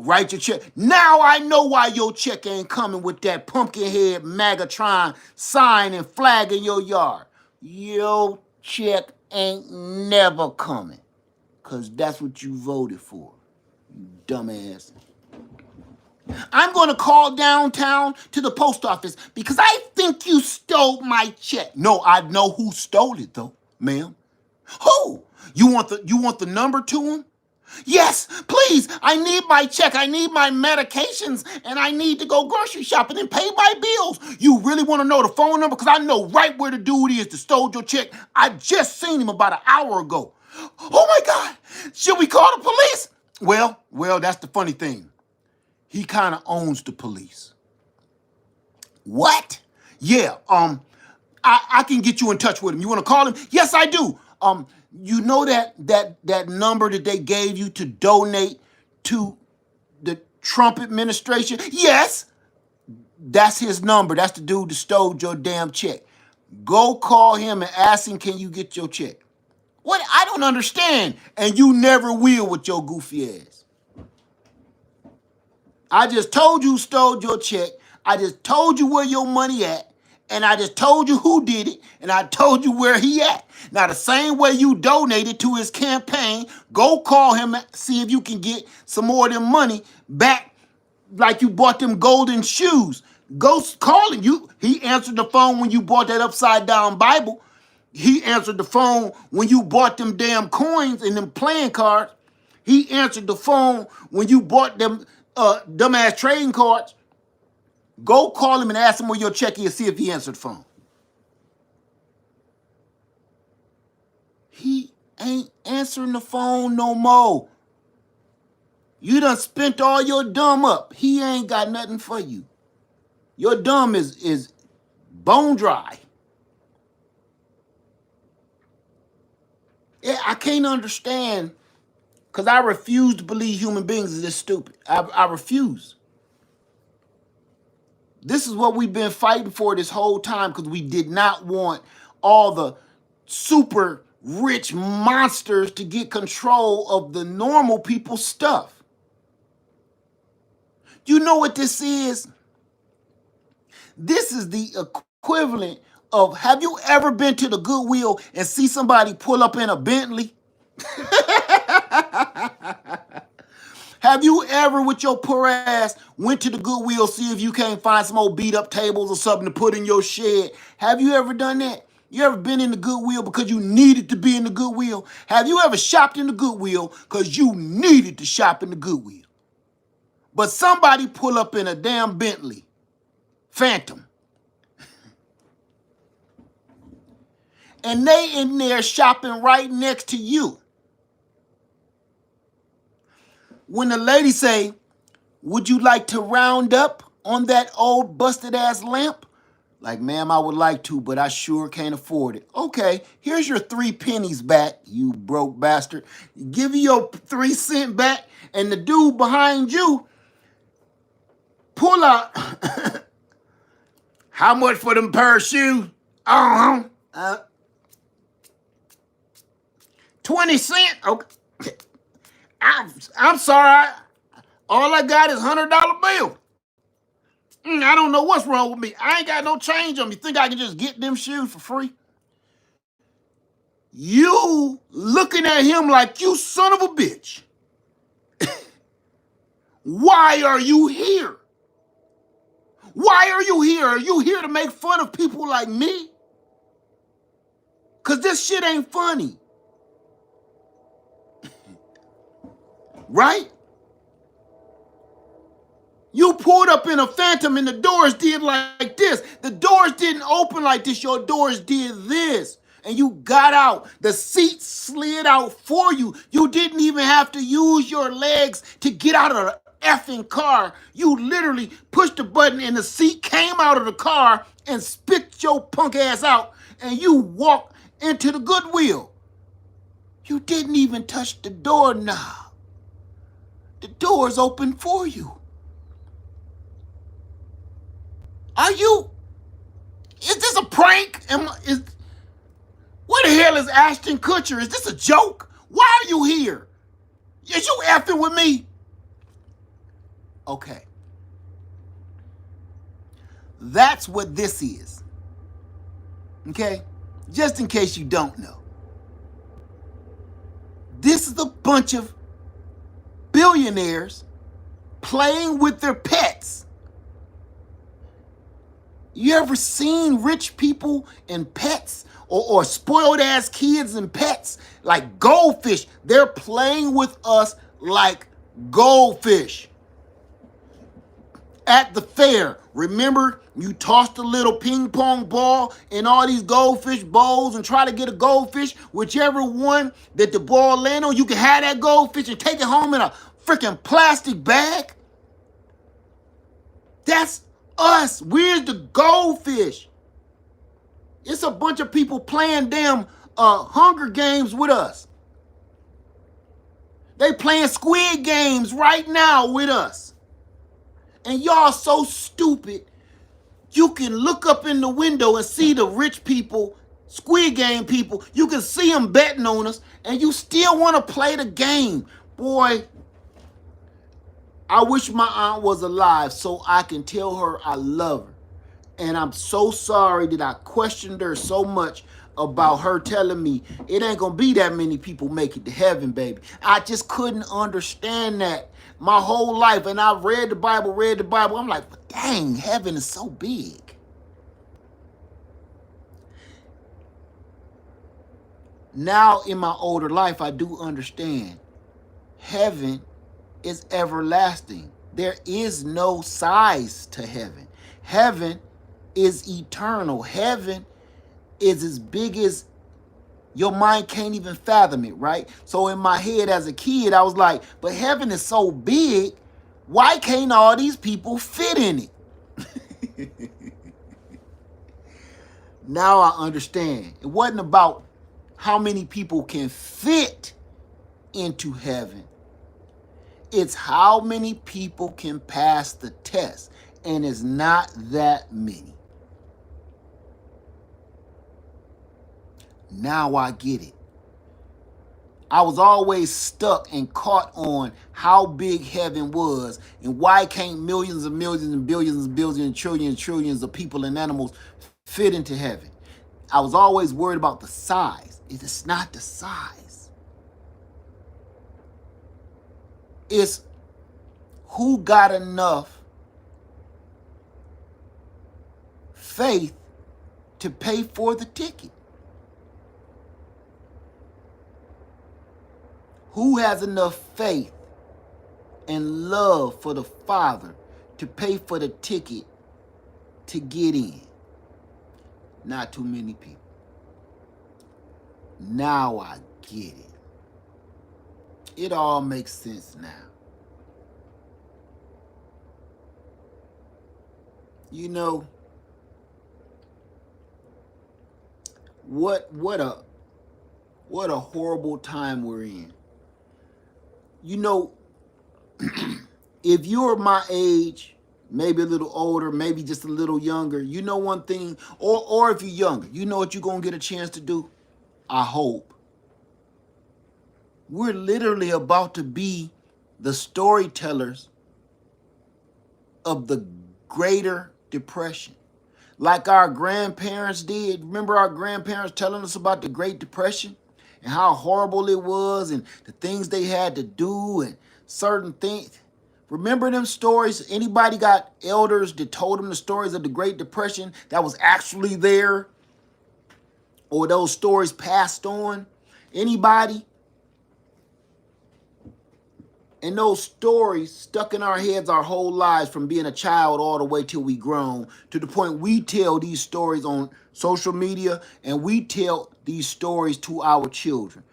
write your check. Now I know why your check ain't coming with that pumpkin head Megatron sign and flag in your yard. Your check ain't never coming. Because that's what you voted for, you dumbass. I'm going to call downtown to the post office because I think you stole my check. No, I know who stole it, though, ma'am. Who? You want the number to him? Yes, please. I need my check. I need my medications, and I need to go grocery shopping and pay my bills. You really want to know the phone number? Because I know right where the dude is that stole your check. I just seen him about an hour ago. Oh, my God. Should we call the police? Well, that's the funny thing. He kind of owns the police. What? Yeah, I can get you in touch with him. You want to call him? Yes, I do. You know that number that they gave you to donate to the Trump administration? Yes. That's his number. That's the dude that stole your damn check. Go call him and ask him, can you get your check? What? I don't understand. And you never will with your goofy ass. I just told you stole your check. I just told you where your money at. And I just told you who did it. And I told you where he at. Now, the same way you donated to his campaign, go call him, see if you can get some more of them money back like you bought them golden shoes. Go call him. He answered the phone when you bought that upside down Bible. He answered the phone when you bought them damn coins and them playing cards. He answered the phone when you bought them dumbass trading cards. Go call him and ask him where your check is, see if he answered the phone. He ain't answering the phone no more. You done spent all your dumb up. He ain't got nothing for you. Your dumb is bone dry. I can't understand, because I refuse to believe human beings are this stupid. I refuse. This is what we've been fighting for this whole time, because we did not want all the super rich monsters to get control of the normal people's stuff. You know what this is? This is the equivalent of, have you ever been to the Goodwill and see somebody pull up in a Bentley? Have you ever, with your poor ass, went to the Goodwill, see if you can't find some old beat up tables or something to put in your shed? Have you ever done that? You ever been in the Goodwill because you needed to be in the Goodwill? Have you ever shopped in the Goodwill because you needed to shop in the Goodwill? But somebody pull up in a damn Bentley Phantom, and they in there shopping right next to you. When the lady say, would you like to round up on that old busted ass lamp? Like, ma'am, I would like to, but I sure can't afford it. Okay, here's your 3 pennies back, you broke bastard. Give you your 3 cents back, and the dude behind you pull out, how much for them pair of shoes? 20 cents? Okay. I'm sorry, all I got is $100 bill. I don't know what's wrong with me. I ain't got no change on me. Think I can just get them shoes for free? You looking at him like, you son of a bitch. Why are you here? Why are you here? Are you here to make fun of people like me? Because this shit ain't funny. Right? You pulled up in a Phantom and the doors did like this. The doors didn't open like this. Your doors did this. And you got out. The seat slid out for you. You didn't even have to use your legs to get out of the effing car. You literally pushed the button and the seat came out of the car and spit your punk ass out, and you walked into the Goodwill. You didn't even touch the doorknob. The door's open for you. Is this a prank? Where the hell is Ashton Kutcher? Is this a joke? Why are you here? Is you effing with me? Okay. That's what this is. Okay? Just in case you don't know. This is a bunch of billionaires playing with their pets. You ever seen rich people and pets, or spoiled ass kids and pets? Like goldfish. They're playing with us like goldfish. At the fair, remember you tossed a little ping pong ball in all these goldfish bowls and try to get a goldfish? Whichever one that the ball land on, you can have that goldfish and take it home in a freaking plastic bag. That's us. We're the goldfish. It's a bunch of people playing damn Hunger Games with us. They playing Squid Games right now with us. And y'all so stupid, you can look up in the window and see the rich people, Squid Game people. You can see them betting on us, and you still want to play the game. Boy, I wish my aunt was alive so I can tell her I love her. And I'm so sorry that I questioned her so much about her telling me it ain't gonna be that many people make it to heaven, baby. I just couldn't understand that my whole life. And I read the Bible. I'm like, but dang, heaven is so big. Now in my older life, I do understand. Heaven is everlasting. There is no size to heaven. Heaven is eternal. Heaven is as big as your mind can't even fathom it, right? So in my head as a kid, I was like, but heaven is so big, why can't all these people fit in it? Now I understand. It wasn't about how many people can fit into heaven. It's how many people can pass the test. And it's not that many. Now I get it. I was always stuck and caught on how big heaven was and why can't millions and millions and billions and billions and trillions of people and animals fit into heaven. I was always worried about the size. It's not the size. It's who got enough faith to pay for the ticket. Who has enough faith and love for the Father to pay for the ticket to get in? Not too many people. Now I get it. It all makes sense now. You know, what a horrible time we're in. You know, if you're my age, maybe a little older, maybe just a little younger, you know one thing, or if you're younger, you know what you're going to get a chance to do? I hope. We're literally about to be the storytellers of the Greater Depression. Like our grandparents did. Remember our grandparents telling us about the Great Depression and how horrible it was and the things they had to do and certain things. Remember them stories? Anybody got elders that told them the stories of the Great Depression that was actually there? Or those stories passed on? Anybody? And those stories stuck in our heads our whole lives from being a child all the way till we grown, to the point we tell these stories on social media and we tell these stories to our children.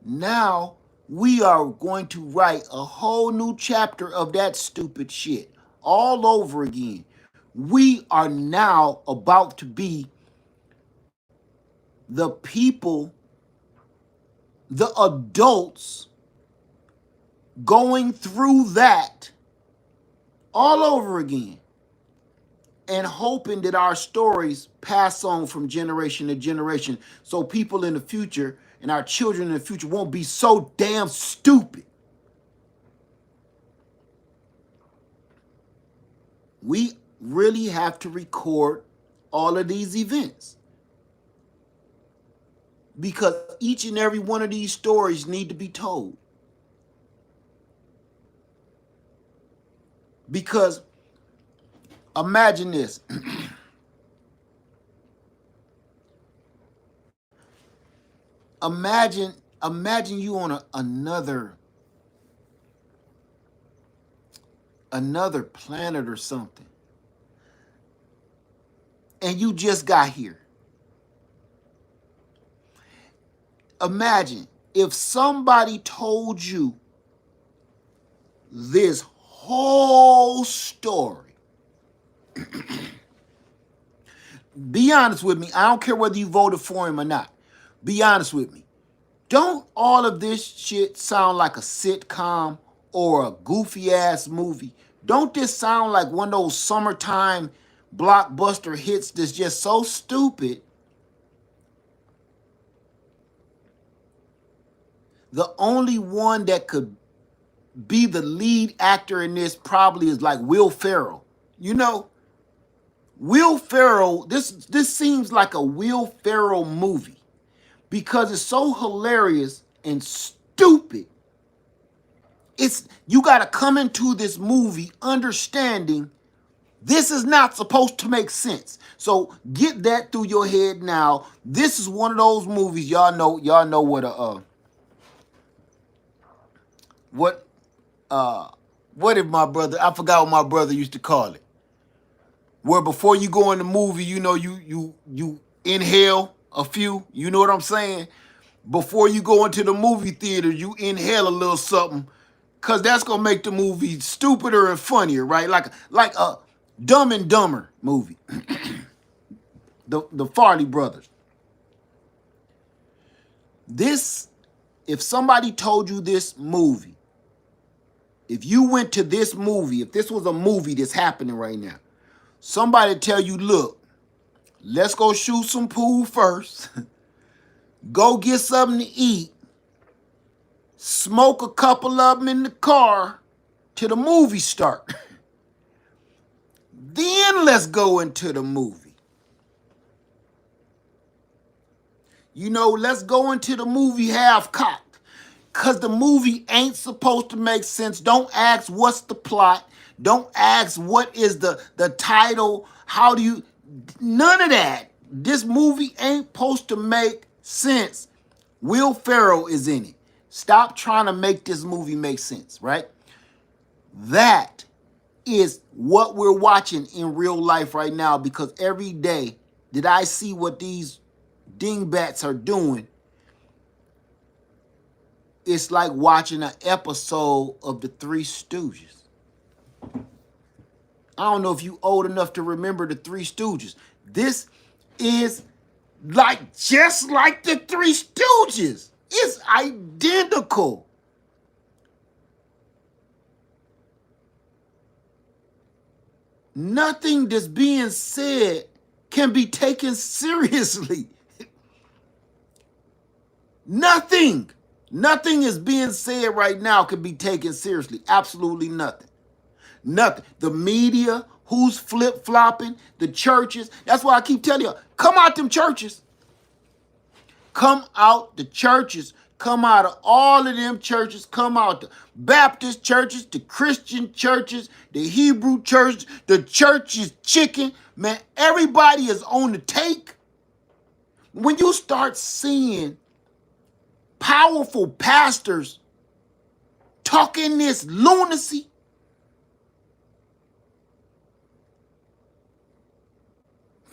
Now we are going to write a whole new chapter of that stupid shit all over again. We are now about to be the people, the adults going through that all over again and hoping that our stories pass on from generation to generation so people in the future and our children in the future won't be so damn stupid. We really have to record all of these events because each and every one of these stories need to be told. Because imagine this. imagine you on another planet or something. And you just got here. Imagine if somebody told you this whole story. Be honest with me. I don't care whether you voted for him or not. Be honest with me. Don't all of this shit sound like a sitcom or a goofy ass movie? Don't this sound like one of those summertime blockbuster hits that's just so stupid? The only one that could be the lead actor in this probably is like Will Ferrell. You know, Will Ferrell, this seems like a Will Ferrell movie because it's so hilarious and stupid. You got to come into this movie understanding this is not supposed to make sense. So get that through your head now. This is one of those movies y'all know what if my brother, I forgot what my brother used to call it. Where before you go in the movie, you know, you inhale a few, you know what I'm saying? Before you go into the movie theater, you inhale a little something, cause that's gonna make the movie stupider and funnier, right? Like a Dumb and Dumber movie. the Farley brothers. This, if somebody told you this movie, if you went to this movie, if this was a movie that's happening right now, somebody tell you, look, let's go shoot some pool first, go get something to eat, smoke a couple of them in the car till the movie start. Then let's go into the movie. You know, let's go into the movie half-cocked. Because the movie ain't supposed to make sense. Don't ask what's the plot. Don't ask what is the title. How do you... None of that. This movie ain't supposed to make sense. Will Ferrell is in it. Stop trying to make this movie make sense, right? That is what we're watching in real life right now, because every day that I see what these dingbats are doing, it's like watching an episode of the Three Stooges. I don't know if you old enough to remember the Three Stooges. This is like just like the Three Stooges. It's identical. Nothing that's being said can be taken seriously. Nothing. Nothing is being said right now can be taken seriously. Absolutely nothing. Nothing. The media, who's flip-flopping, the churches. That's why I keep telling you, come out them churches. Come out the churches. Come out of all of them churches. Come out the Baptist churches, the Christian churches, the Hebrew churches, the church is chicken. Man, everybody is on the take. When you start seeing powerful pastors talking this lunacy,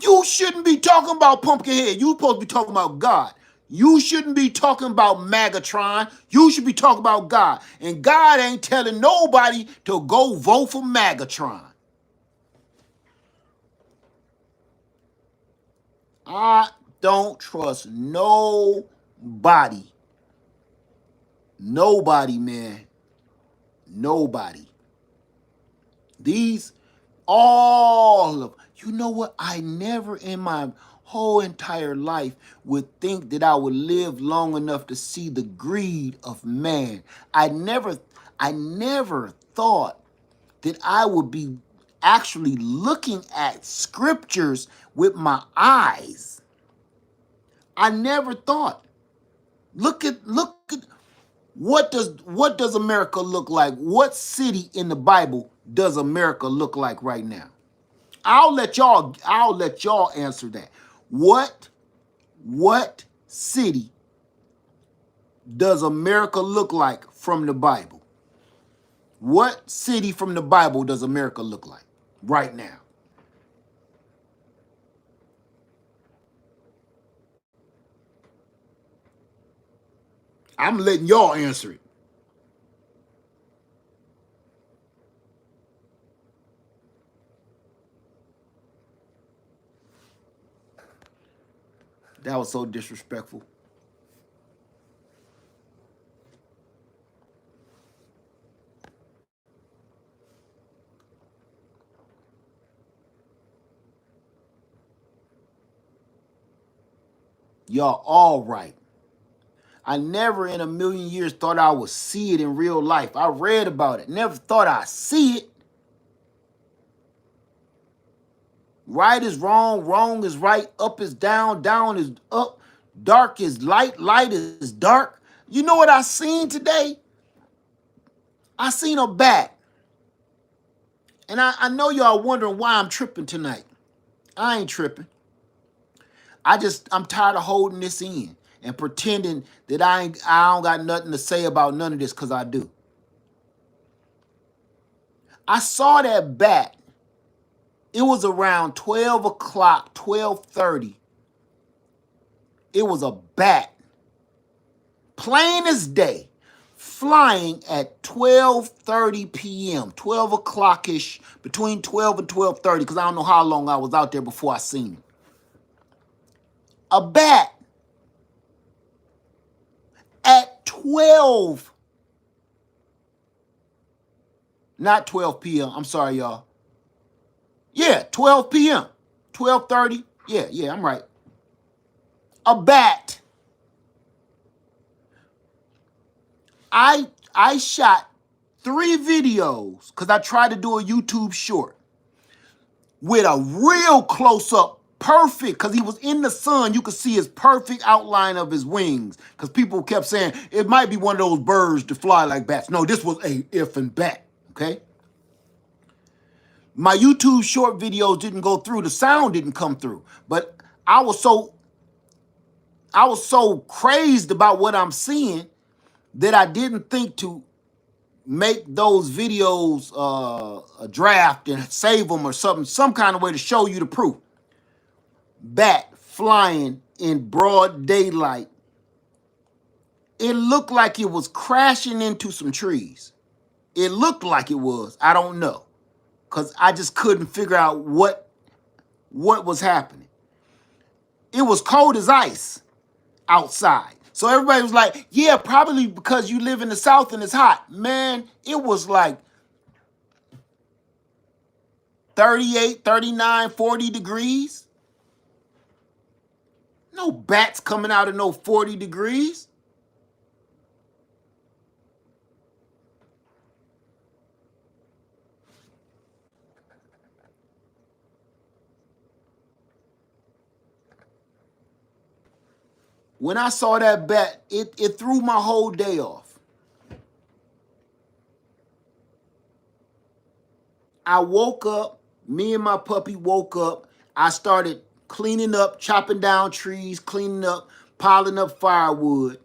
you shouldn't be talking about Pumpkinhead. You're supposed to be talking about God. You shouldn't be talking about Magatron. You should be talking about God. And God ain't telling nobody to go vote for Magatron. I don't trust nobody. Nobody, man. Nobody. These, all of, you know what? I never in my whole entire life would think that I would live long enough to see the greed of man. I never thought that I would be actually looking at scriptures with my eyes. I never thought. Look at what does America look like? What city in the Bible does America look like right now? I'll let y'all answer that. What city does America look like from the Bible? What city from the Bible does America look like right now? I'm letting y'all answer it. That was so disrespectful. Y'all all right. I never in a million years thought I would see it in real life. I read about it. Never thought I'd see it. Right is wrong, wrong is right, up is down, down is up, dark is light, light is dark. You know what I seen today? I seen a bat. And I know y'all wondering why I'm tripping tonight. I ain't tripping. I'm tired of holding this in and pretending that I don't got nothing to say about none of this, because I do. I saw that bat. It was around 12 o'clock, 12:30. It was a bat, plain as day, flying at 12:30 p.m., 12 o'clock-ish, between 12 and 12:30, because I don't know how long I was out there before I seen it. A bat at 12, not 12 p.m., I'm sorry, y'all. Yeah, 12 p.m., 12:30, yeah, I'm right. A bat. I shot 3 videos because I tried to do a YouTube short with a real close-up, perfect, because he was in the sun. You could see his perfect outline of his wings, because people kept saying it might be one of those birds to fly like bats. No, this was a effing bat, okay? My YouTube short videos didn't go through. The sound didn't come through. But I was so crazed about what I'm seeing that I didn't think to make those videos a draft and save them or something, some kind of way to show you the proof. Bat flying in broad daylight. It looked like it was crashing into some trees. It looked like it was. I don't know. Because I just couldn't figure out what was happening. It was cold as ice outside. So everybody was like, yeah, probably because you live in the South and it's hot. Man, it was like 38, 39, 40 degrees. No bats coming out of no 40 degrees. When I saw that bat, it threw my whole day off. I woke up, me and my puppy woke up. I started cleaning up, chopping down trees, cleaning up, piling up firewood.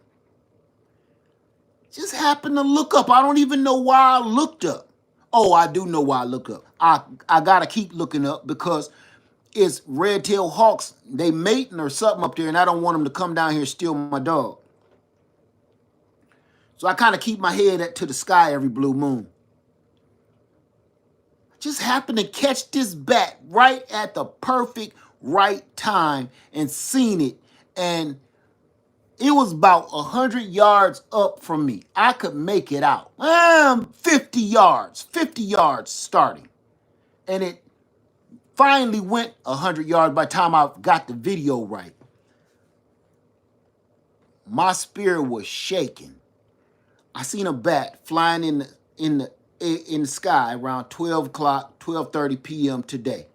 Just happened to look up. I don't even know why I looked up. Oh, I do know why I looked up. I gotta keep looking up because it's red-tailed hawks. They mating or something up there, and I don't want them to come down here and steal my dog. So I kind of keep my head to the sky every blue moon. Just happened to catch this bat right at the perfect right time and seen it. And it was about 100 yards up from me. I could make it out. 50 yards starting. And it finally went 100 yards by the time I got the video right. My spirit was shaking. I seen a bat flying in the sky around 12 o'clock, 12:30 p.m. today.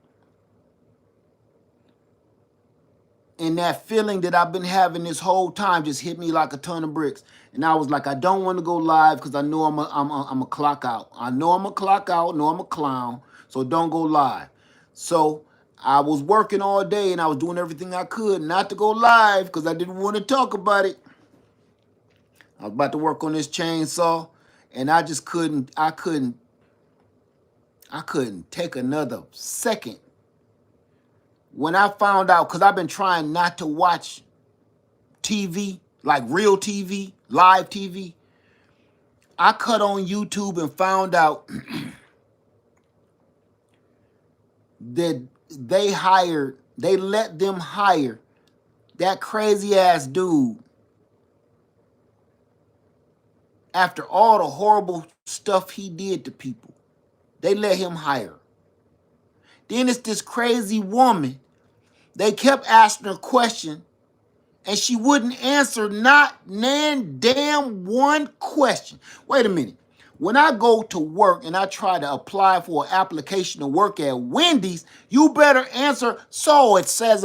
And that feeling that I've been having this whole time just hit me like a ton of bricks. And I was like, I don't want to go live because I know I'm a clock out. I know I'm a clock out, know I'm a clown, so don't go live. So I was working all day and I was doing everything I could not to go live because I didn't want to talk about it. I was about to work on this chainsaw and I just couldn't take another second. When I found out, because I've been trying not to watch TV, like real TV, live TV, I cut on YouTube and found out that they let them hire that crazy ass dude after all the horrible stuff he did to people. They let him hire. Then it's this crazy woman. They kept asking her question, and she wouldn't answer not damn one question. Wait a minute. When I go to work and I try to apply for an application to work at Wendy's, you better answer. So it says,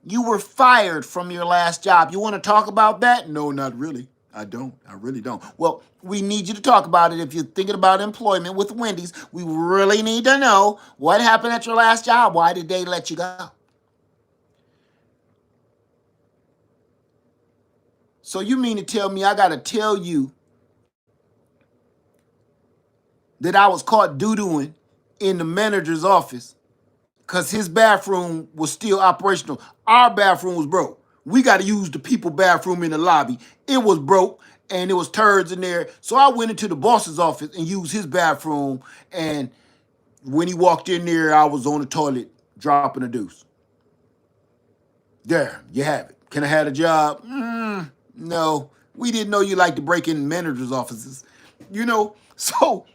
you were fired from your last job. You want to talk about that? No, not really. I don't. I really don't. Well, we need you to talk about it. If you're thinking about employment with Wendy's, we really need to know what happened at your last job. Why did they let you go? So you mean to tell me I got to tell you that I was caught doo-dooing in the manager's office because his bathroom was still operational. Our bathroom was broke. We got to use the people bathroom in the lobby. It was broke and there was turds in there. So I went into the boss's office and used his bathroom. And when he walked in there, I was on the toilet dropping a deuce. There, you have it. Can I have a job? No. We didn't know you like to break in managers' offices. So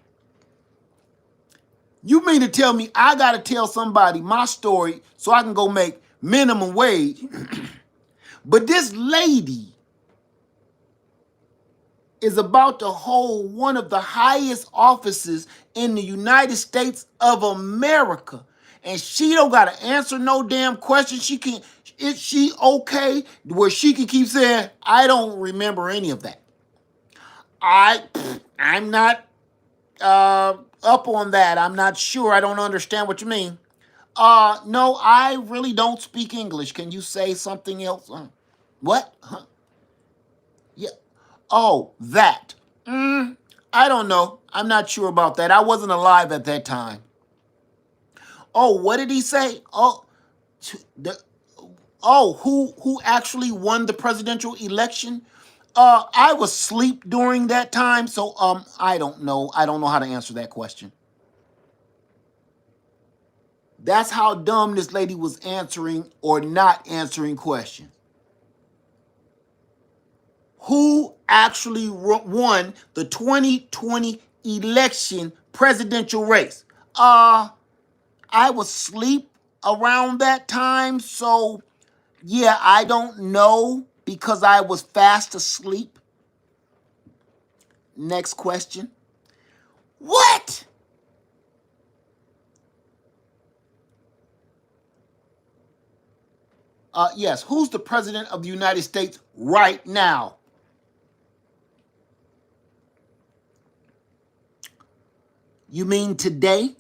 you mean to tell me I got to tell somebody my story so I can go make minimum wage? But this lady is about to hold one of the highest offices in the United States of America. And she don't got to answer no damn question. Is she okay where she can keep saying, I don't remember any of that. I'm not up on that. I'm not sure. I don't understand what you mean. No, I really don't speak English. Can you say something else? What? Huh? Yeah. Oh, that. I don't know. I'm not sure about that. I wasn't alive at that time. Oh, what did he say? Oh, the, who actually won the presidential election? I was asleep during that time, so I don't know. I don't know how to answer that question. That's how dumb this lady was answering or not answering questions. Who actually won the 2020 election presidential race? I was asleep around that time, so yeah, I don't know because I was fast asleep. Next question. What? Yes, who's the president of the United States right now? You mean today?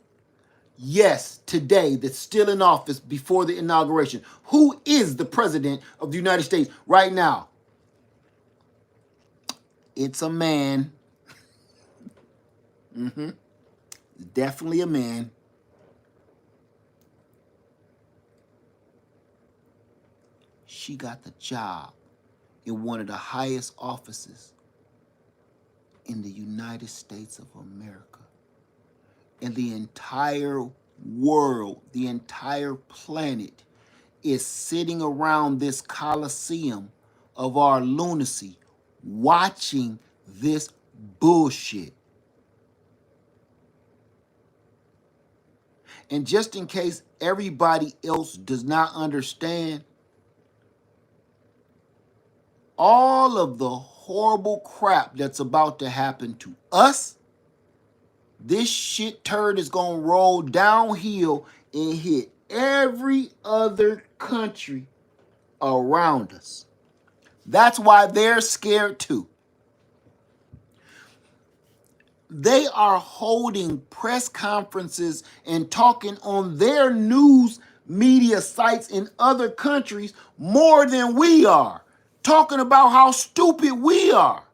Yes, today, that's still in office before the inauguration. Who is the president of the United States right now? It's a man. Definitely a man. She got the job in one of the highest offices in the United States of America. And the entire world, the entire planet is sitting around this coliseum of our lunacy, watching this bullshit. And just in case everybody else does not understand, all of the horrible crap that's about to happen to us, this shit turd is going to roll downhill and hit every other country around us. That's why they're scared too. They are holding press conferences and talking on their news media sites in other countries more than we are, talking about how stupid we are.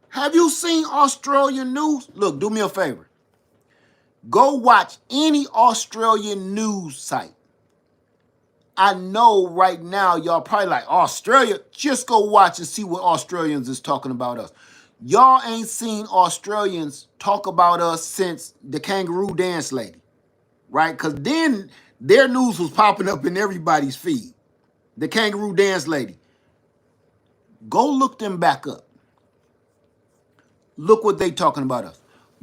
Have you seen Australian news? Look, do me a favor. Go watch any Australian news site. I know right now y'all probably like, Australia, just go watch and see what Australians is talking about us. Y'all ain't seen Australians talk about us since the kangaroo dance lady, right? Because then their news was popping up in everybody's feed. The kangaroo dance lady. Go look them back up. Look what they talking about us.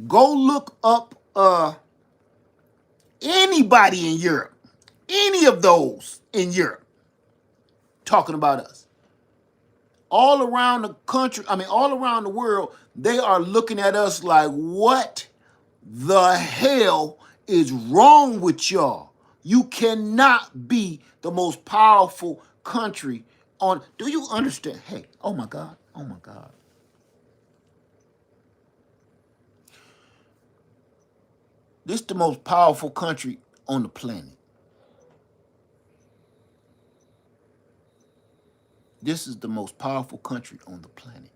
Go look up anybody in Europe, any of those in Europe talking about us. All around the country, all around the world, they are looking at us like, what the hell is wrong with y'all? You cannot be the most powerful country on. Do you understand? Hey, oh my God, oh my God. This is the most powerful country on the planet. This is the most powerful country on the planet.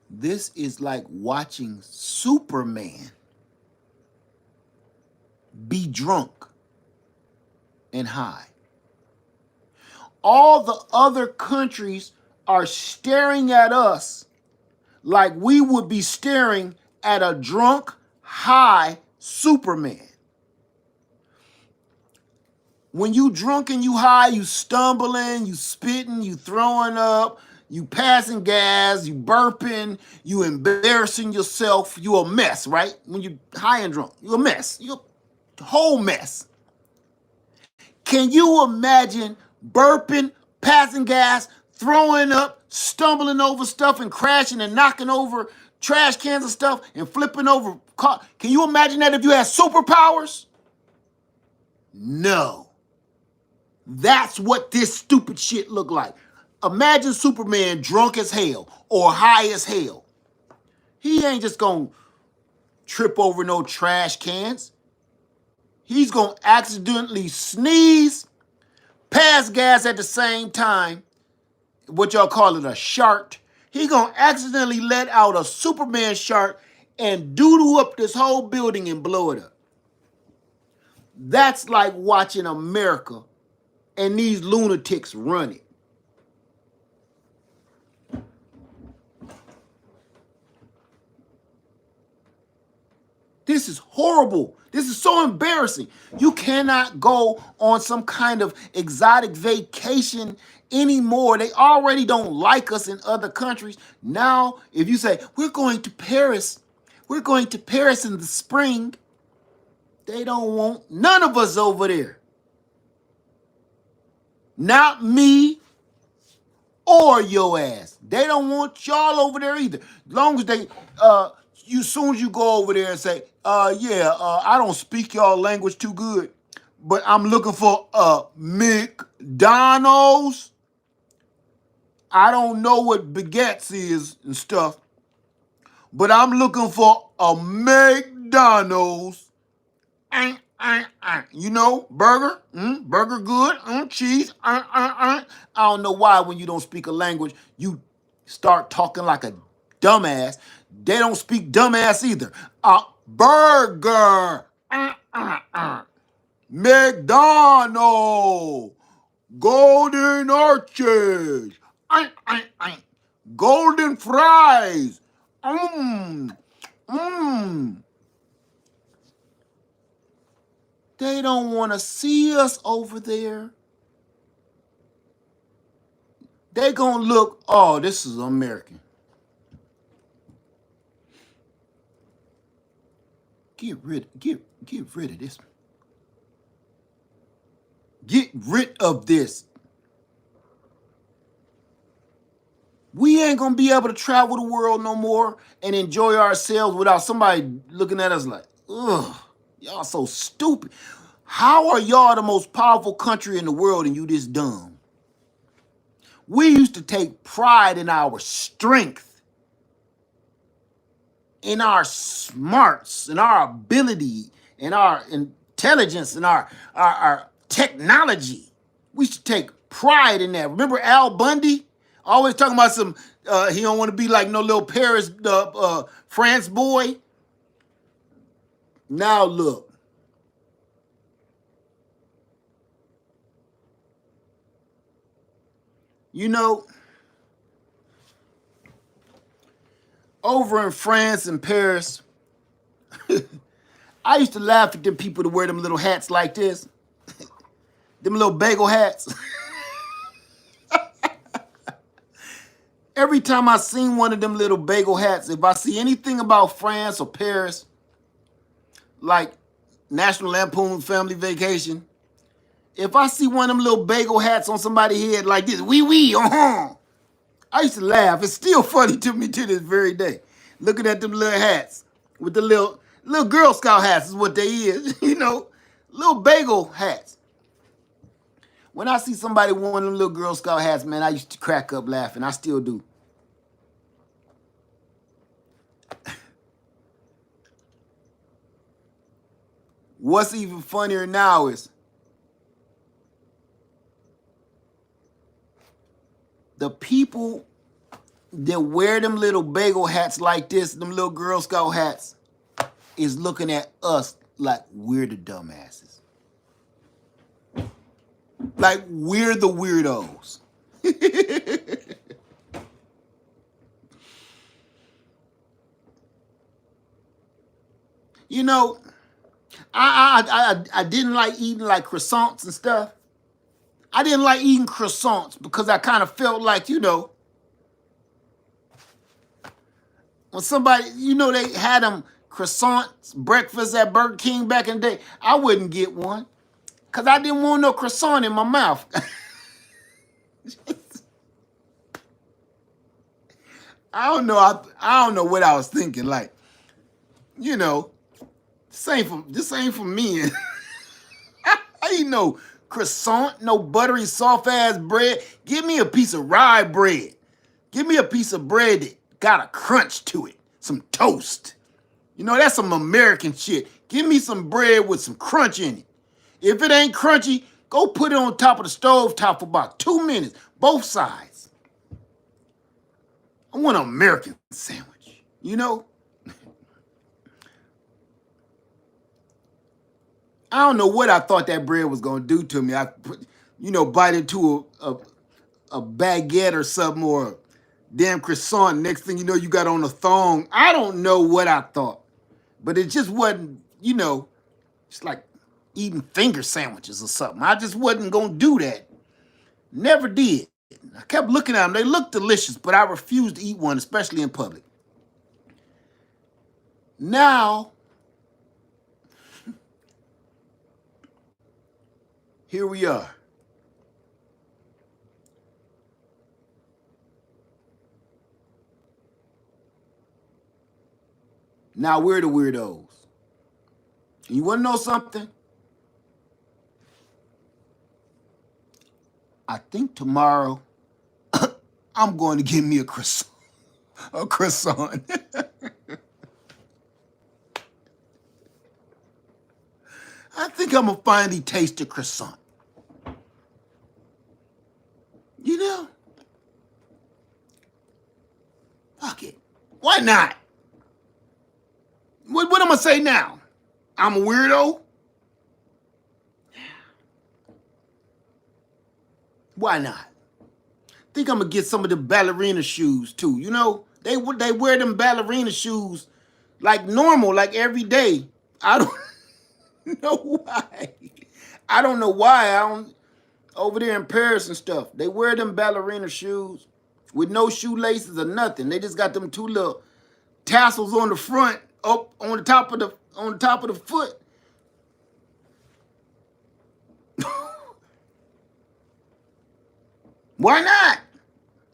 This is like watching Superman be drunk and high. All the other countries are staring at us like we would be staring at a drunk, high Superman. When you drunk and you high, you stumbling, you spitting, you throwing up, you passing gas, you burping, you embarrassing yourself, you a mess, right? When you high and drunk, you a mess. You a whole mess. Can you imagine burping, passing gas, throwing up, stumbling over stuff and crashing and knocking over trash cans and stuff and flipping over cars? Can you imagine that if you had superpowers? No. That's what this stupid shit look like. Imagine Superman drunk as hell or high as hell. He ain't just gonna trip over no trash cans. He's going to accidentally sneeze, pass gas at the same time, what y'all call it, a shart. He going to accidentally let out a Superman shart and doodle up this whole building and blow it up. That's like watching America and these lunatics run it. This is horrible. This is so embarrassing. You cannot go on some kind of exotic vacation anymore. They already don't like us in other countries. Now, if you say, we're going to Paris in the spring, they don't want none of us over there. Not me or your ass. They don't want y'all over there either. As long as they, soon as you go over there and say, I don't speak y'all language too good, but I'm looking for McDonald's. I don't know what baguettes is and stuff, but I'm looking for a McDonald's. You know, burger, burger good, cheese. I don't know why when you don't speak a language, you start talking like a dumbass. They don't speak dumbass either. Burger, McDonald's, Golden Arches, golden fries, They don't want to see us over there. They gonna look, oh, this is American. Get rid of this. Get rid of this. We ain't gonna be able to travel the world no more and enjoy ourselves without somebody looking at us like, ugh, y'all so stupid. How are y'all the most powerful country in the world and you this dumb? We used to take pride in our strength, in our smarts, in our ability, in our intelligence, in our technology. We used to take pride in that. Remember Al Bundy? Always talking about some, he don't want to be like no little Paris, France boy. Now look. You know, over in France and Paris, I used to laugh at them people that wear them little hats like this. Them little bagel hats. Every time I seen one of them little bagel hats, if I see anything about France or Paris, like National Lampoon Family Vacation, if I see one of them little bagel hats on somebody's head like this, I used to laugh. It's still funny to me to this very day. Looking at them little hats with the little Girl Scout hats is what they is, you know, little bagel hats. When I see somebody with one of them little Girl Scout hats, man, I used to crack up laughing. I still do. What's even funnier now is the people that wear them little bagel hats like this, them little Girl Scout hats, is looking at us like we're the dumbasses. Like we're the weirdos. You know, I didn't like eating like croissants and stuff. I didn't like eating croissants because I kind of felt like, you know, when somebody, you know, they had them croissants, breakfast at Burger King back in the day, I wouldn't get one because I didn't want no croissant in my mouth. I don't know what I was thinking. Like, you know, this ain't for me. I ain't no croissant, no buttery, soft ass bread. Give me a piece of rye bread. Give me a piece of bread that got a crunch to it. Some toast. You know, that's some American shit. Give me some bread with some crunch in it. If it ain't crunchy, go put it on top of the stove top for about 2 minutes, both sides. I want an American sandwich, you know? I don't know what I thought that bread was gonna do to me. I put, bite into a baguette or something, or a damn croissant. Next thing you know, you got on a thong. I don't know what I thought, but it just wasn't, it's like eating finger sandwiches or something. I just wasn't gonna do that. Never did. I kept looking at them. They looked delicious, but I refused to eat one, especially in public. Now, here we are. Now we're the weirdos. And you want to know something? I think tomorrow I'm going to get me a croissant. A croissant. I think I'm going to finally taste a croissant. You know? Fuck it. Why not? What am I going to say now? I'm a weirdo? Why not? Think I'm going to get some of the ballerina shoes too. You know, they wear them ballerina shoes like normal, like every day. I don't know why. I don't know why. Over there in Paris and stuff, they wear them ballerina shoes with no shoelaces or nothing. They just got them two little tassels on the front, up on the top of the foot. Why not?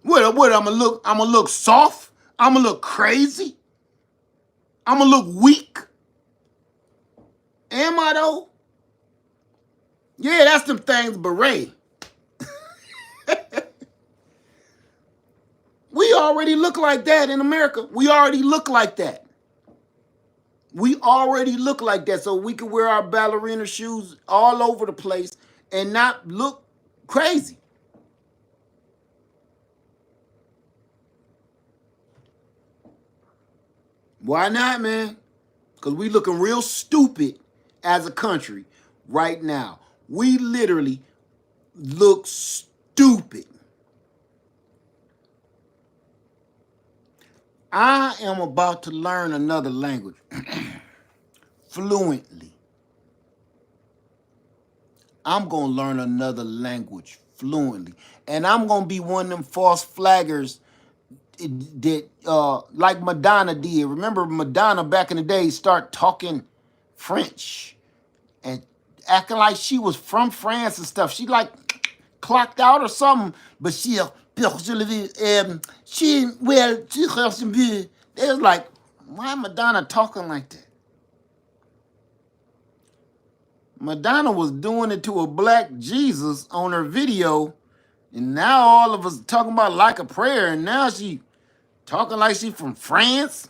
What I'm gonna look soft? I'm gonna look crazy? I'm gonna look weak? Am I though? Yeah, that's them things, beret. We already look like that in America. We already look like that. We already look like that, so we can wear our ballerina shoes all over the place and not look crazy. Why not, man? Because we looking real stupid as a country right now. We literally look stupid. I am about to learn another language fluently. I'm going to learn another language fluently. And I'm going to be one of them false flaggers that like Madonna did. Remember Madonna back in the day start talking French and acting like she was from France and stuff. She like clocked out or something, but she they was like, why Madonna talking like that? Madonna was doing it to a black Jesus on her video, and now all of us talking about like a prayer, and now she talking like she from France.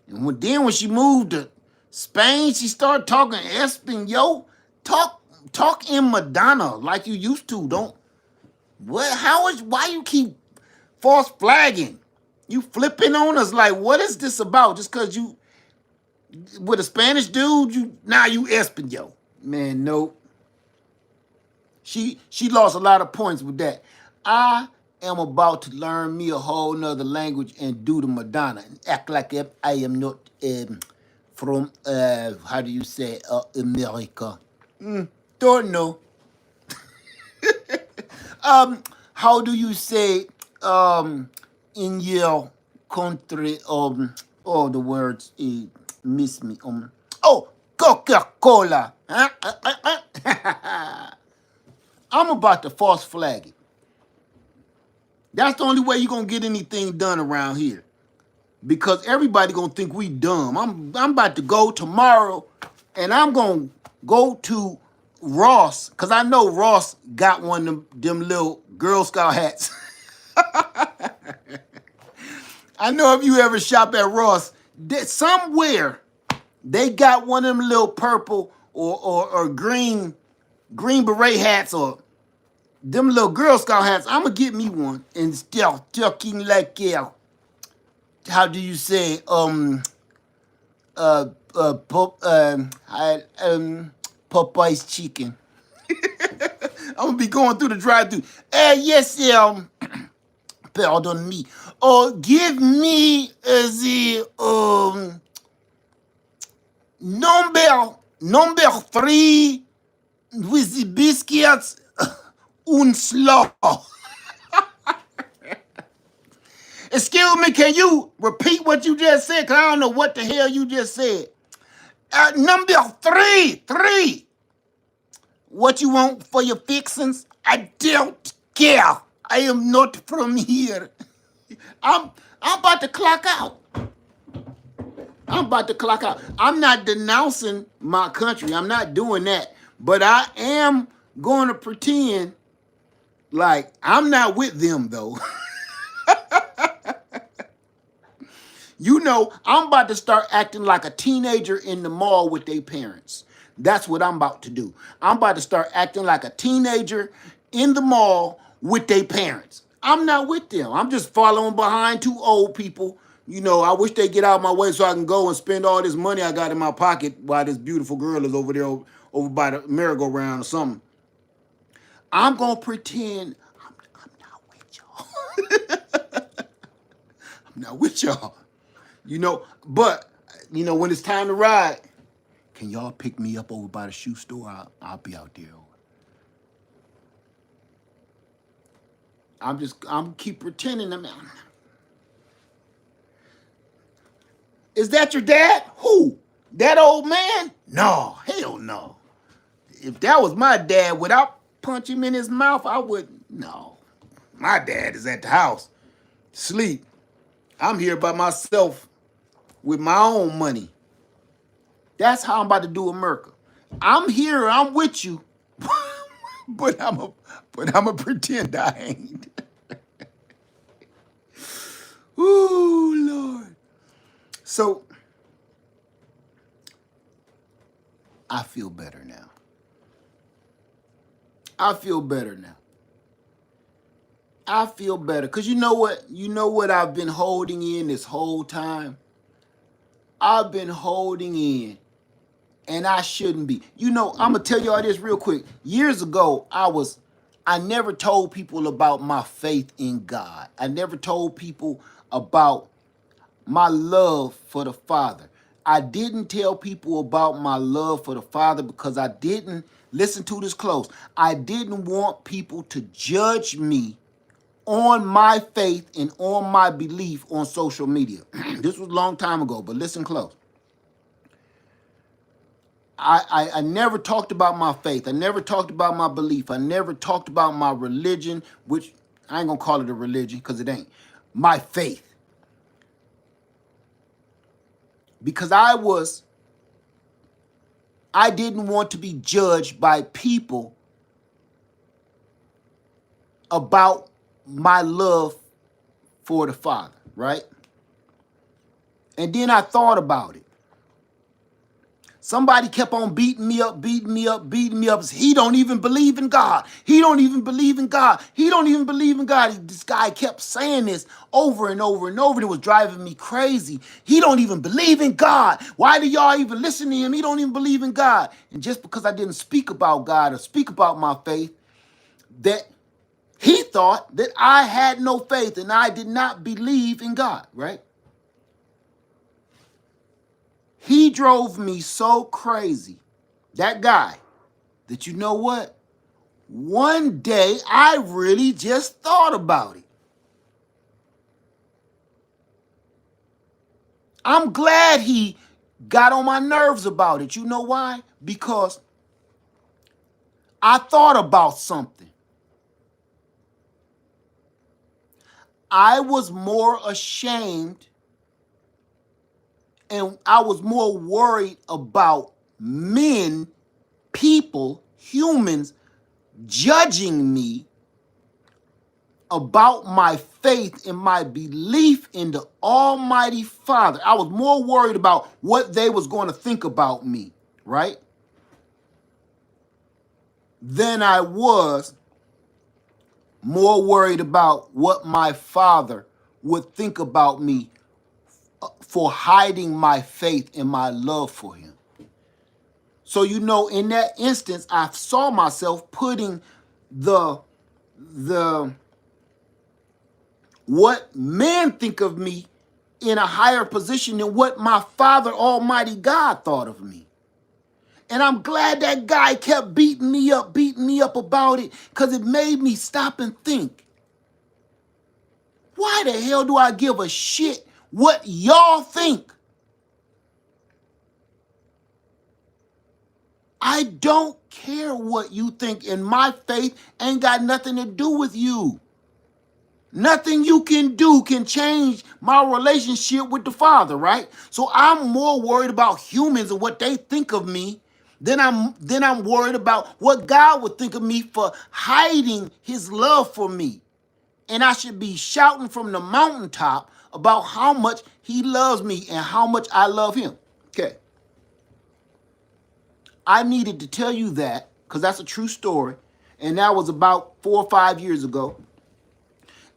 And when she moved to Spain, she started talking Espanol. Talk in Madonna like you used to. Don't why you keep false flagging? You flipping on us like, what is this about? Just because you with a Spanish dude, now you Espanol. Man, nope. She lost a lot of points with that. I am about to learn me a whole nother language and do the Madonna and act like I am not from how do you say America? Don't know. How do you say in your country? The words miss me. Coca-Cola. Huh? I'm about to false flag it. That's the only way you're gonna get anything done around here. Because everybody gonna think we dumb. I'm about to go tomorrow and I'm gonna go to Ross, because I know Ross got one of them little Girl Scout hats. I know if you ever shop at Ross, somewhere They got one of them little purple or green beret hats or them little Girl Scout hats. I'm gonna get me one and start talking like how do you say Popeye's chicken. I'm gonna be going through the drive-thru. Yes, pardon me. Give me the number 3 with the biscuits and slaw. Excuse me, can you repeat what you just said? Because I don't know what the hell you just said. Number 3. What you want for your fixings? I don't care. I am not from here. I'm about to clock out. I'm not denouncing my country. I'm not doing that. But I am going to pretend like I'm not with them, though. You know, I'm about to start acting like a teenager in the mall with their parents. That's what I'm about to do. I'm about to start acting like a teenager in the mall with their parents. I'm not with them. I'm just following behind 2 old people. You know, I wish they get out of my way so I can go and spend all this money I got in my pocket while this beautiful girl is over there over by the merry-go-round or something. I'm going to pretend I'm not with y'all. I'm not with y'all. You know, but, you know, when it's time to ride, can y'all pick me up over by the shoe store? I'll be out there. I'm keep pretending. Is that your dad? Who? That old man? No, hell no. If that was my dad, would I punch him in his mouth? I wouldn't. No. My dad is at the house, sleep. I'm here by myself with my own money. That's how I'm about to do America. I'm here, I'm with you, but I'm a pretend I ain't. Ooh, Lord. So I feel better now. I feel better because you know what? You know what I've been holding in this whole time? I've been holding in, and I shouldn't be. You know, I'm gonna tell y'all this real quick. Years ago, I never told people about my faith in God. I never told people about my love for the Father. I didn't tell people about my love for the Father because I didn't, listen to this close, I didn't want people to judge me on my faith and on my belief on social media. This was a long time ago, but listen close. I never talked about my faith. I never talked about my belief. I never talked about my religion, which I ain't gonna call it a religion because it ain't. My faith. Because I didn't want to be judged by people about my love for the Father, right? And then I thought about it. Somebody kept on beating me up. He don't even believe in God. He don't even believe in God. This guy kept saying this over and over and over. And it was driving me crazy. He don't even believe in God. Why do y'all even listen to him? He don't even believe in God. And just because I didn't speak about God or speak about my faith, that he thought that I had no faith and I did not believe in God, right? He drove me so crazy, that guy, that you know what? One day I really just thought about it. I'm glad he got on my nerves about it. You know why? Because I thought about something. I was more ashamed and I was more worried about men, people, humans judging me about my faith and my belief in the Almighty Father. I was more worried about what they was going to think about me, right? Than I was more worried about what my Father would think about me for hiding my faith and my love for him. So, you know, in that instance, I saw myself putting the what men think of me in a higher position than what my Father Almighty God thought of me. And I'm glad that guy kept beating me up about it, because it made me stop and think, why the hell do I give a shit what y'all think? I don't care what you think, and my faith ain't got nothing to do with you. Nothing you can do can change my relationship with the Father, right? So I'm more worried about humans and what they think of me than I'm worried about what God would think of me for hiding his love for me. And I should be shouting from the mountaintop about how much he loves me and how much I love him. Okay. I needed to tell you that because that's a true story. And that was about 4 or 5 years ago.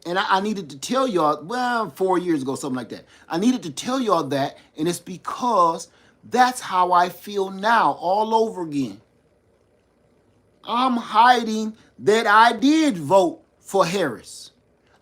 And I needed to tell y'all, well, 4 years ago, something like that. I needed to tell y'all that, and it's because that's how I feel now, all over again. I'm hiding that I did vote for Harris.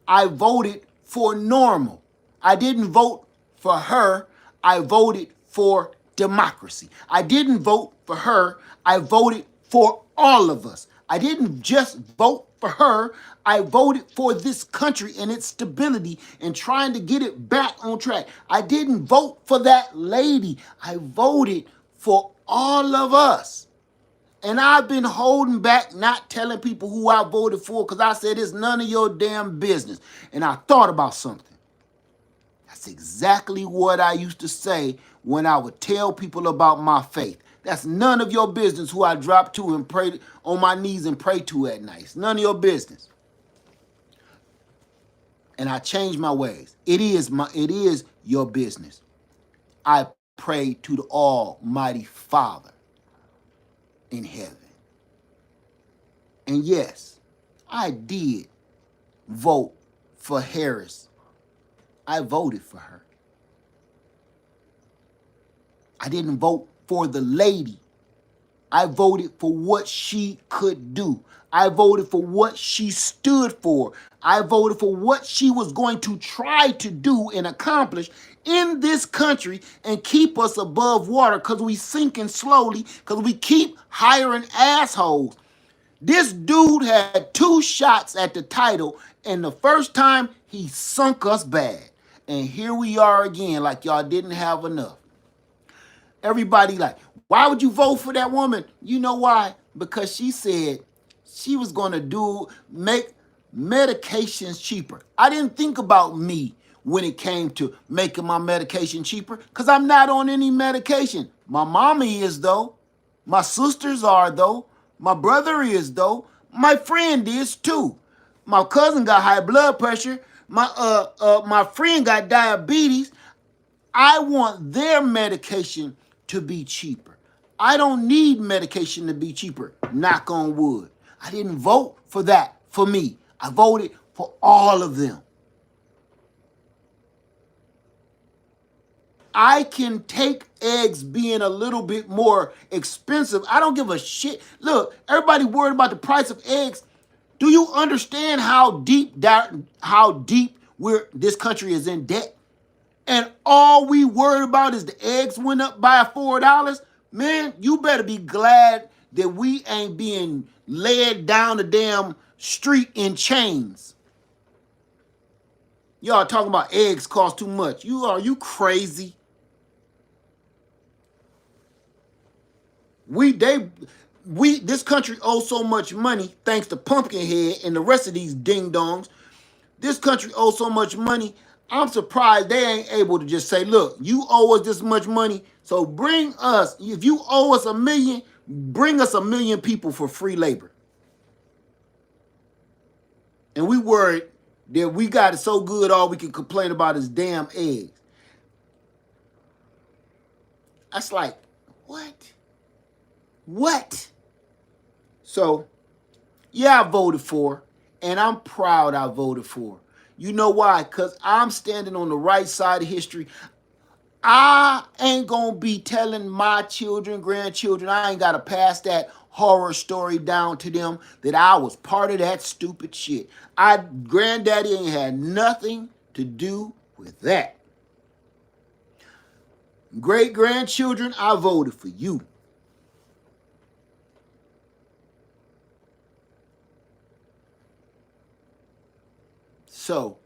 I voted for Normal. I didn't vote for her. I voted for democracy. I didn't vote for her. I voted for all of us. I didn't just vote for her. I voted for this country and its stability and trying to get it back on track. I didn't vote for that lady. I voted for all of us. And I've been holding back, not telling people who I voted for, because I said it's none of your damn business. And I thought about something. That's exactly what I used to say when I would tell people about my faith. That's none of your business who I drop to and pray on my knees and pray to at night. It's none of your business. And I changed my ways. It is your business. I pray to the Almighty Father in heaven. And yes, I did vote for Harris. I voted for her. I didn't vote for the lady. I voted for what she could do. I voted for what she stood for. I voted for what she was going to try to do and accomplish in this country and keep us above water, because we sinking slowly, because we keep hiring assholes. This dude had 2 shots at the title, and the first time he sunk us bad. And here we are again, like y'all didn't have enough. Everybody like, why would you vote for that woman? You know why? Because she said she was going to make medications cheaper. I didn't think about me when it came to making my medication cheaper, because I'm not on any medication. My mama is, though. My sisters are, though. My brother is, though. My friend is, too. My cousin got high blood pressure. My friend got diabetes. I want their medication to be cheaper. I don't need medication to be cheaper, knock on wood. I didn't vote for that for me. I voted for all of them. I can take eggs being a little bit more expensive. I don't give a shit. Look, everybody worried about the price of eggs. Do you understand how deep this country is in debt? And all we worried about is the eggs went up by $4. Man, you better be glad that we ain't being led down the damn street in chains. Y'all talking about eggs cost too much. You crazy? This country owes so much money thanks to Pumpkinhead and the rest of these ding dongs. This country owes so much money. I'm surprised they ain't able to just say, look, you owe us this much money, so bring us, if you owe us $1 million, bring us 1 million people for free labor. And we worried that we got it so good all we can complain about is damn eggs. That's like, what? What? So, yeah, I voted for her, and I'm proud I voted for her. You know why? Because I'm standing on the right side of history. I ain't gonna be telling my children, grandchildren, I ain't gotta pass that horror story down to them that I was part of that stupid shit. Granddaddy ain't had nothing to do with that. Great grandchildren, I voted for you. So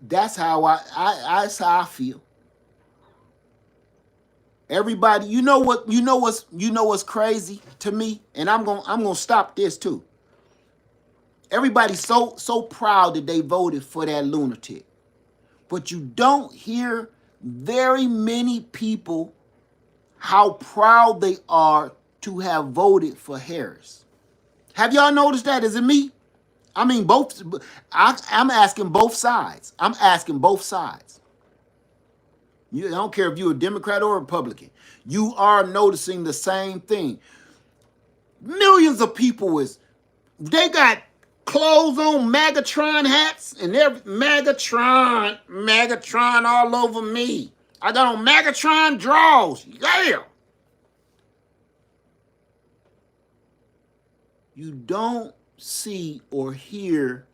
that's how that's how I feel. Everybody, what's crazy to me, and I'm gonna stop this too. Everybody's so proud that they voted for that lunatic, but you don't hear very many people how proud they are to have voted for Harris. Have y'all noticed that? Is it me? I mean, both. I'm asking both sides. I'm asking both sides. I don't care if you're a Democrat or a Republican. You are noticing the same thing. Millions of people they got clothes on, Megatron hats, and every Megatron all over me. I got on Megatron drawers. Yeah. You don't see or hear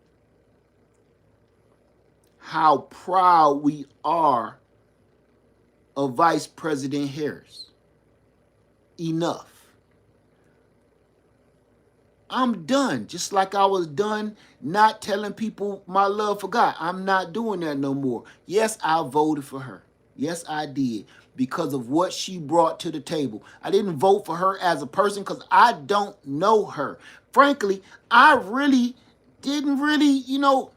how proud we are of Vice President Harris. Enough. I'm done. Just like I was done not telling people my love for God. I'm not doing that no more. Yes, I voted for her. Yes, I did. Because of what she brought to the table. I didn't vote for her as a person because I don't know her. Frankly, I really didn't I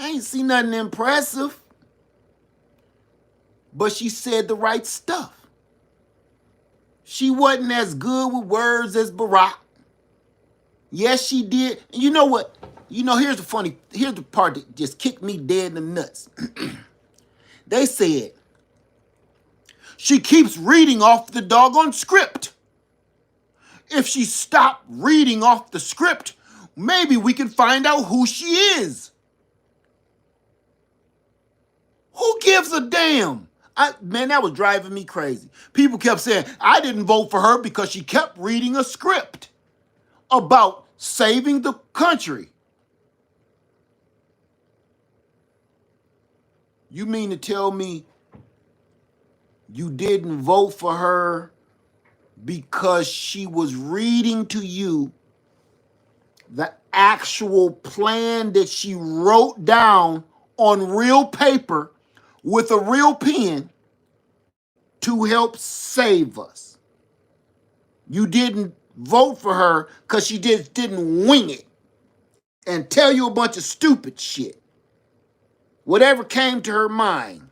ain't see nothing impressive. But she said the right stuff. She wasn't as good with words as Barack. Yes, she did. And you know what? Here's the part that just kicked me dead in the nuts. They said, she keeps reading off the doggone script. If she stopped reading off the script, maybe we can find out who she is. Who gives a damn? Man, that was driving me crazy. People kept saying, I didn't vote for her because she kept reading a script about saving the country. You mean to tell me you didn't vote for her because she was reading to you the actual plan that she wrote down on real paper with a real pen to help save us? You didn't vote for her because she just didn't wing it and tell you a bunch of stupid shit. Whatever came to her mind.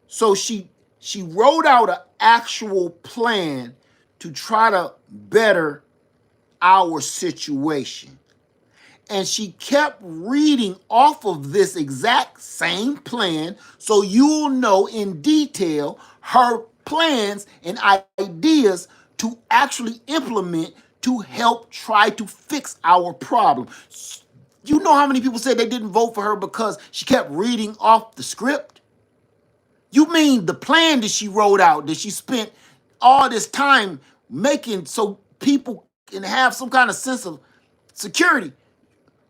So she wrote out an actual plan to try to better our situation. And she kept reading off of this exact same plan so you'll know in detail her plans and ideas to actually implement to help try to fix our problem. You know how many people said they didn't vote for her because she kept reading off the script? You mean the plan that she wrote out, that she spent all this time making so people can have some kind of sense of security?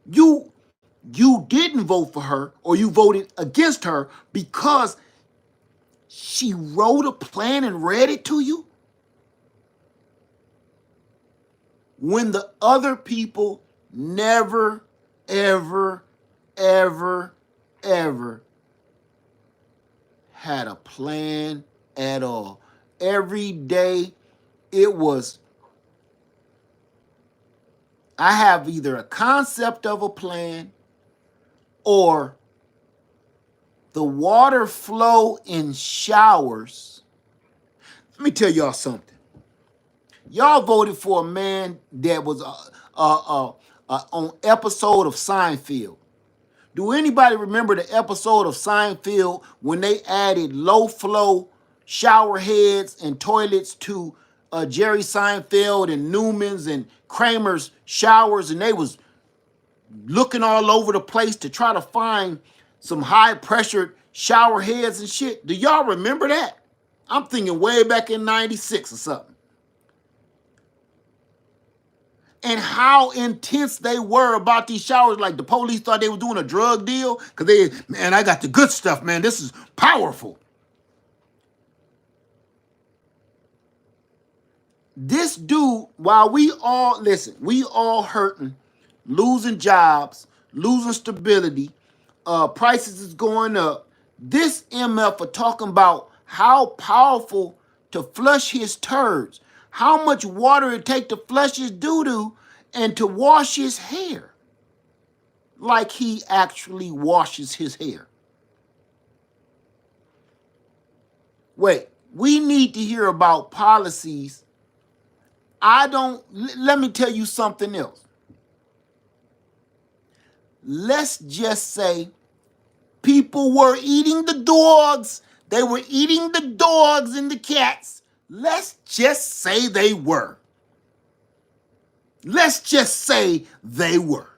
You didn't vote for her, or you voted against her because she wrote a plan and read it to you when the other people never, ever, ever, ever had a plan at all. Every day it was, I have either a concept of a plan or the water flow in showers Let me tell y'all something. Y'all voted for a man that was on episode of Seinfeld. Do anybody remember the episode of Seinfeld when they added low flow shower heads and toilets to Jerry Seinfeld and Newman's and Kramer's showers, and they was looking all over the place to try to find some high pressured shower heads and shit? Do y'all remember that? I'm thinking way back in 96 or something. And how intense they were about these showers. Like the police thought they were doing a drug deal. Because man, I got the good stuff, man. This is powerful. This dude, while we all hurting, losing jobs, losing stability, prices is going up. This MF are talking about how powerful to flush his turds, how much water it take to flush his doo-doo and to wash his hair. Like he actually washes his hair. Wait, we need to hear about policies. Let me tell you something else. Let's just say people were eating the dogs. They were eating the dogs and the cats. Let's just say they were. Let's just say they were.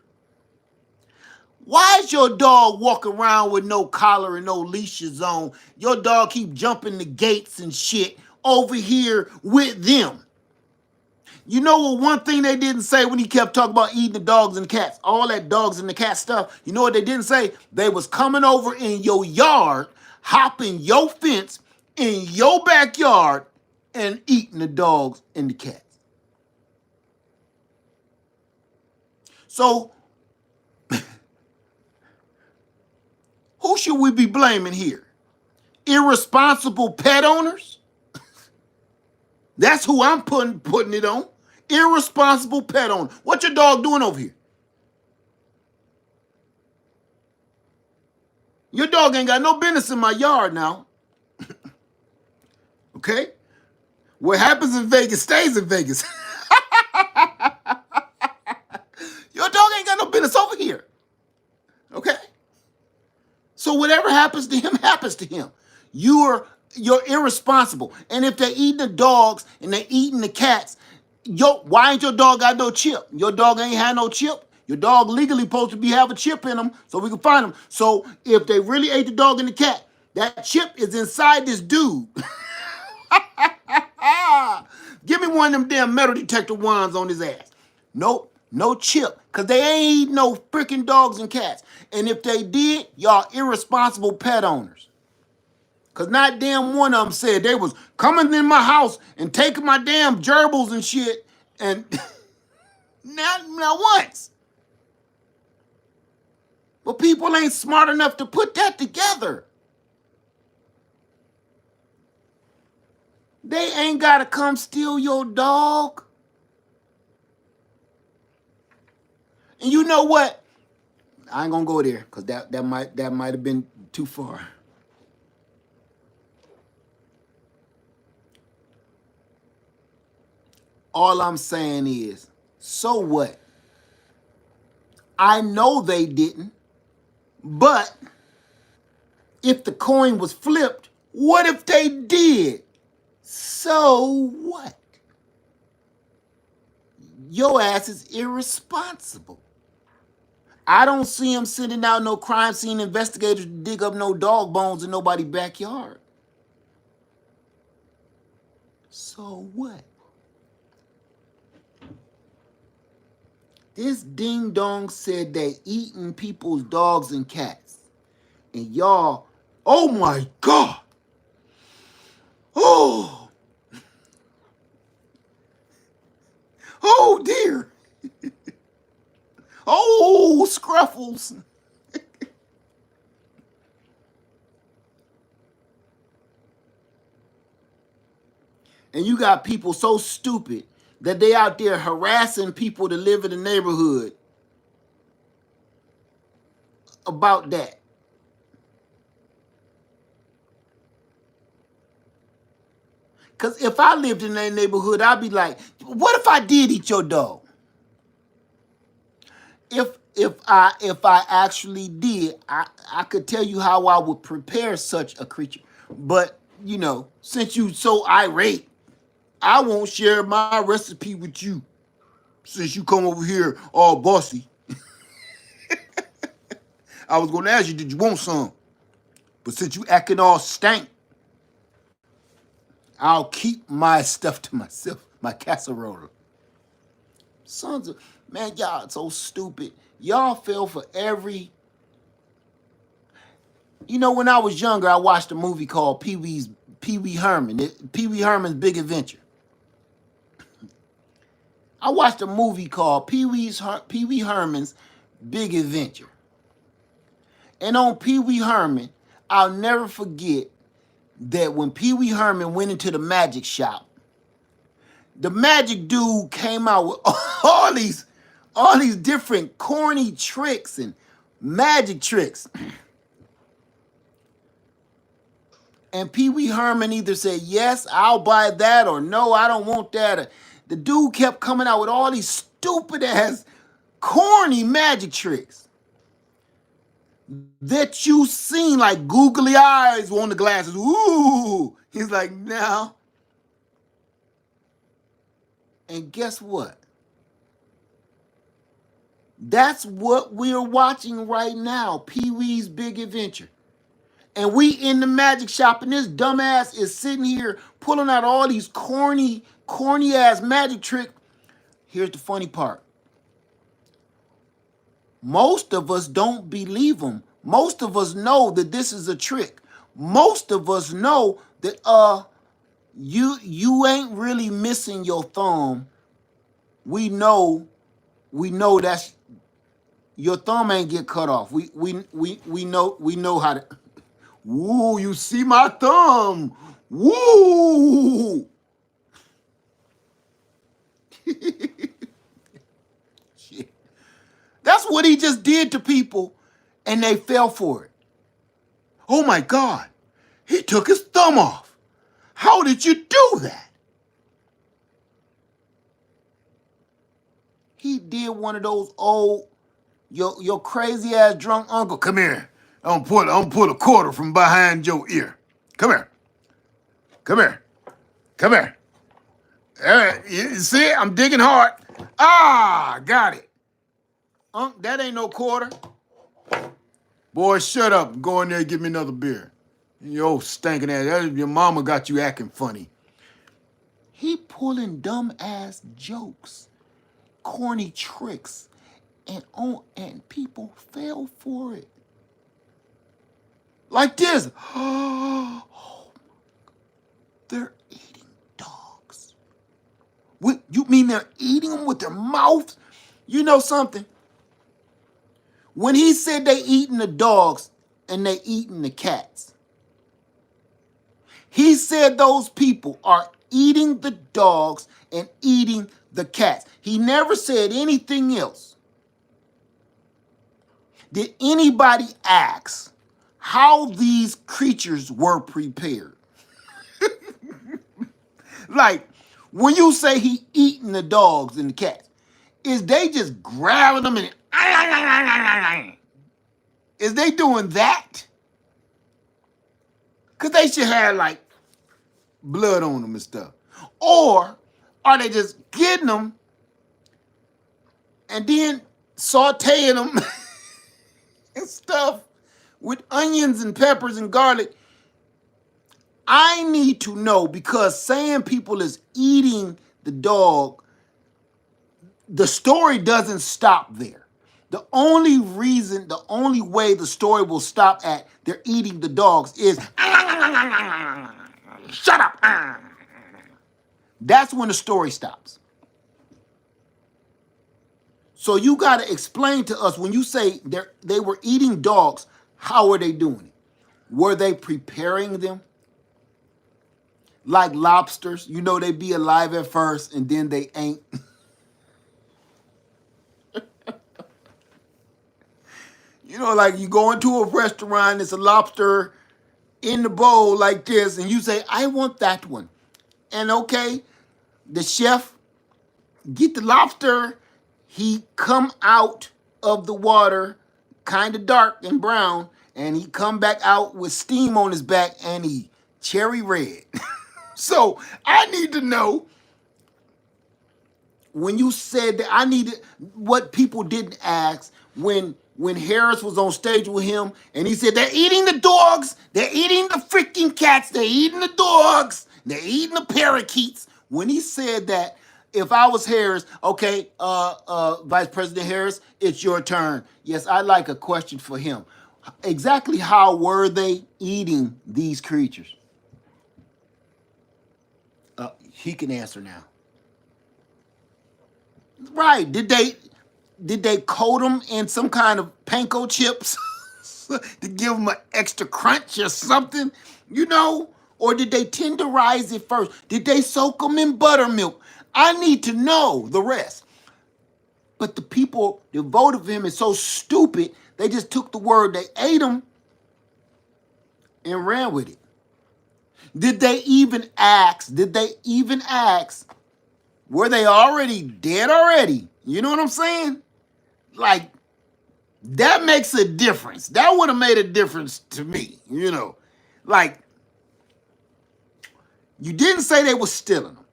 Why is your dog walking around with no collar and no leashes on? Your dog keep jumping the gates and shit over here with them. You know what one thing they didn't say when he kept talking about eating the dogs and cats? All that dogs and the cat stuff. You know what they didn't say? They was coming over in your yard, hopping your fence in your backyard and eating the dogs and the cats. So, who should we be blaming here? Irresponsible pet owners? That's who I'm putting it on. Irresponsible pet owner. What your dog doing over here? Your dog ain't got no business in my yard now. Okay? What happens in Vegas stays in Vegas. Your dog ain't got no business over here. Okay? So whatever happens to him, happens to him. You're irresponsible. And if they're eating the dogs and they're eating the cats, why ain't your dog got no chip? Your dog ain't had no chip. Your dog legally supposed to have a chip in them so we can find them. So if they really ate the dog and the cat, that chip is inside this dude. Give me one of them damn metal detector wands on his ass. Nope, no chip. Because they ain't eating no freaking dogs and cats. And if they did, y'all irresponsible pet owners. Because not damn one of them said they was coming in my house and taking my damn gerbils and shit. And not once. But people ain't smart enough to put that together. They ain't got to come steal your dog. And you know what? I ain't gonna go there because that might have been too far. All I'm saying is, so what? I know they didn't, but if the coin was flipped, what if they did? So what? Your ass is irresponsible. I don't see him sending out no crime scene investigators to dig up no dog bones in nobody's backyard. So what? This ding dong said they eating people's dogs and cats. And y'all, oh my God. Oh. Oh dear. Oh, Scruffles. And you got people so stupid that they out there harassing people to live in the neighborhood about that. Because if I lived in that neighborhood, I'd be like, what if I did eat your dog? If I actually did, I could tell you how I would prepare such a creature. But, since you so irate, I won't share my recipe with you. Since you come over here all bossy. I was going to ask you, did you want some? But since you acting all stank, I'll keep my stuff to myself, my casserole. Sons of, man, y'all so stupid. Y'all fell for every. When I was younger, I watched a movie called Pee Wee Herman, Pee Wee Herman's Big Adventure. I watched a movie called Pee Wee Herman's Big Adventure. And on Pee Wee Herman, I'll never forget that when Pee Wee Herman went into the magic shop, the magic dude came out with all these different corny tricks and magic tricks. And Pee Wee Herman either said, yes, I'll buy that, or no, I don't want that. The dude kept coming out with all these stupid ass, corny magic tricks that you seen, like googly eyes on the glasses. Ooh. He's like, now. And guess what? That's what we're watching right now, Pee Wee's Big Adventure. And we in the magic shop, and this dumbass is sitting here pulling out all these corny ass magic tricks. Here's the funny part. Most of us don't believe them. Most of us know that this is a trick. Most of us know that you ain't really missing your thumb. We know that's your thumb ain't get cut off. We know how to. Woo, you see my thumb. Woo. Shit. That's what he just did to people, and they fell for it. Oh my God, he took his thumb off. How did you do that? He did one of those old, your crazy ass drunk uncle. Come here. I'm pull a quarter from behind your ear. Come here. Come here. Come here. You see, I'm digging hard. Ah, got it. That ain't no quarter. Boy, shut up. Go in there and get me another beer. You old stinking ass. Your mama got you acting funny. He pulling dumb ass jokes, corny tricks, and people fell for it. Like this. Oh, they're eating dogs. What, you mean they're eating them with their mouths? You know something? When he said they eating the dogs and they eating the cats, he said those people are eating the dogs and eating the cats. He never said anything else. Did anybody ask how these creatures were prepared? Like, when you say he eating the dogs and the cats, is they just grabbing them and is they doing that? Because they should have like blood on them and stuff. Or are they just getting them and then sauteing them and stuff with onions and peppers and garlic? I need to know, because saying people is eating the dog, the story doesn't stop there. The only way the story will stop at they're eating the dogs is shut up. That's when the story stops. So you got to explain to us, when you say they were eating dogs, how are they doing it? Were they preparing them? Like lobsters, they be alive at first and then they ain't. Like you go into a restaurant, it's a lobster in the bowl like this, and you say, I want that one. And okay, the chef get the lobster. He come out of the water, kind of dark and brown, and he come back out with steam on his back, and he cherry red. So I need to know, when you said that, I needed what people didn't ask when Harris was on stage with him and he said they're eating the dogs, they're eating the freaking cats, they're eating the dogs, they're eating the parakeets. When he said that, if I was Harris, okay, Vice President Harris, it's your turn. Yes, I'd like a question for him. Exactly how were they eating these creatures? He can answer now. Right. Did they coat them in some kind of panko chips to give them an extra crunch or something? You know? Or did they tenderize it first? Did they soak them in buttermilk? I need to know the rest. But the people that voted for him is so stupid, they just took the word, they ate them, and ran with it. Did they even ask? Were they already dead already? You know what I'm saying? Like, that makes a difference. That would have made a difference to me, you know. Like, you didn't say they were stealing them.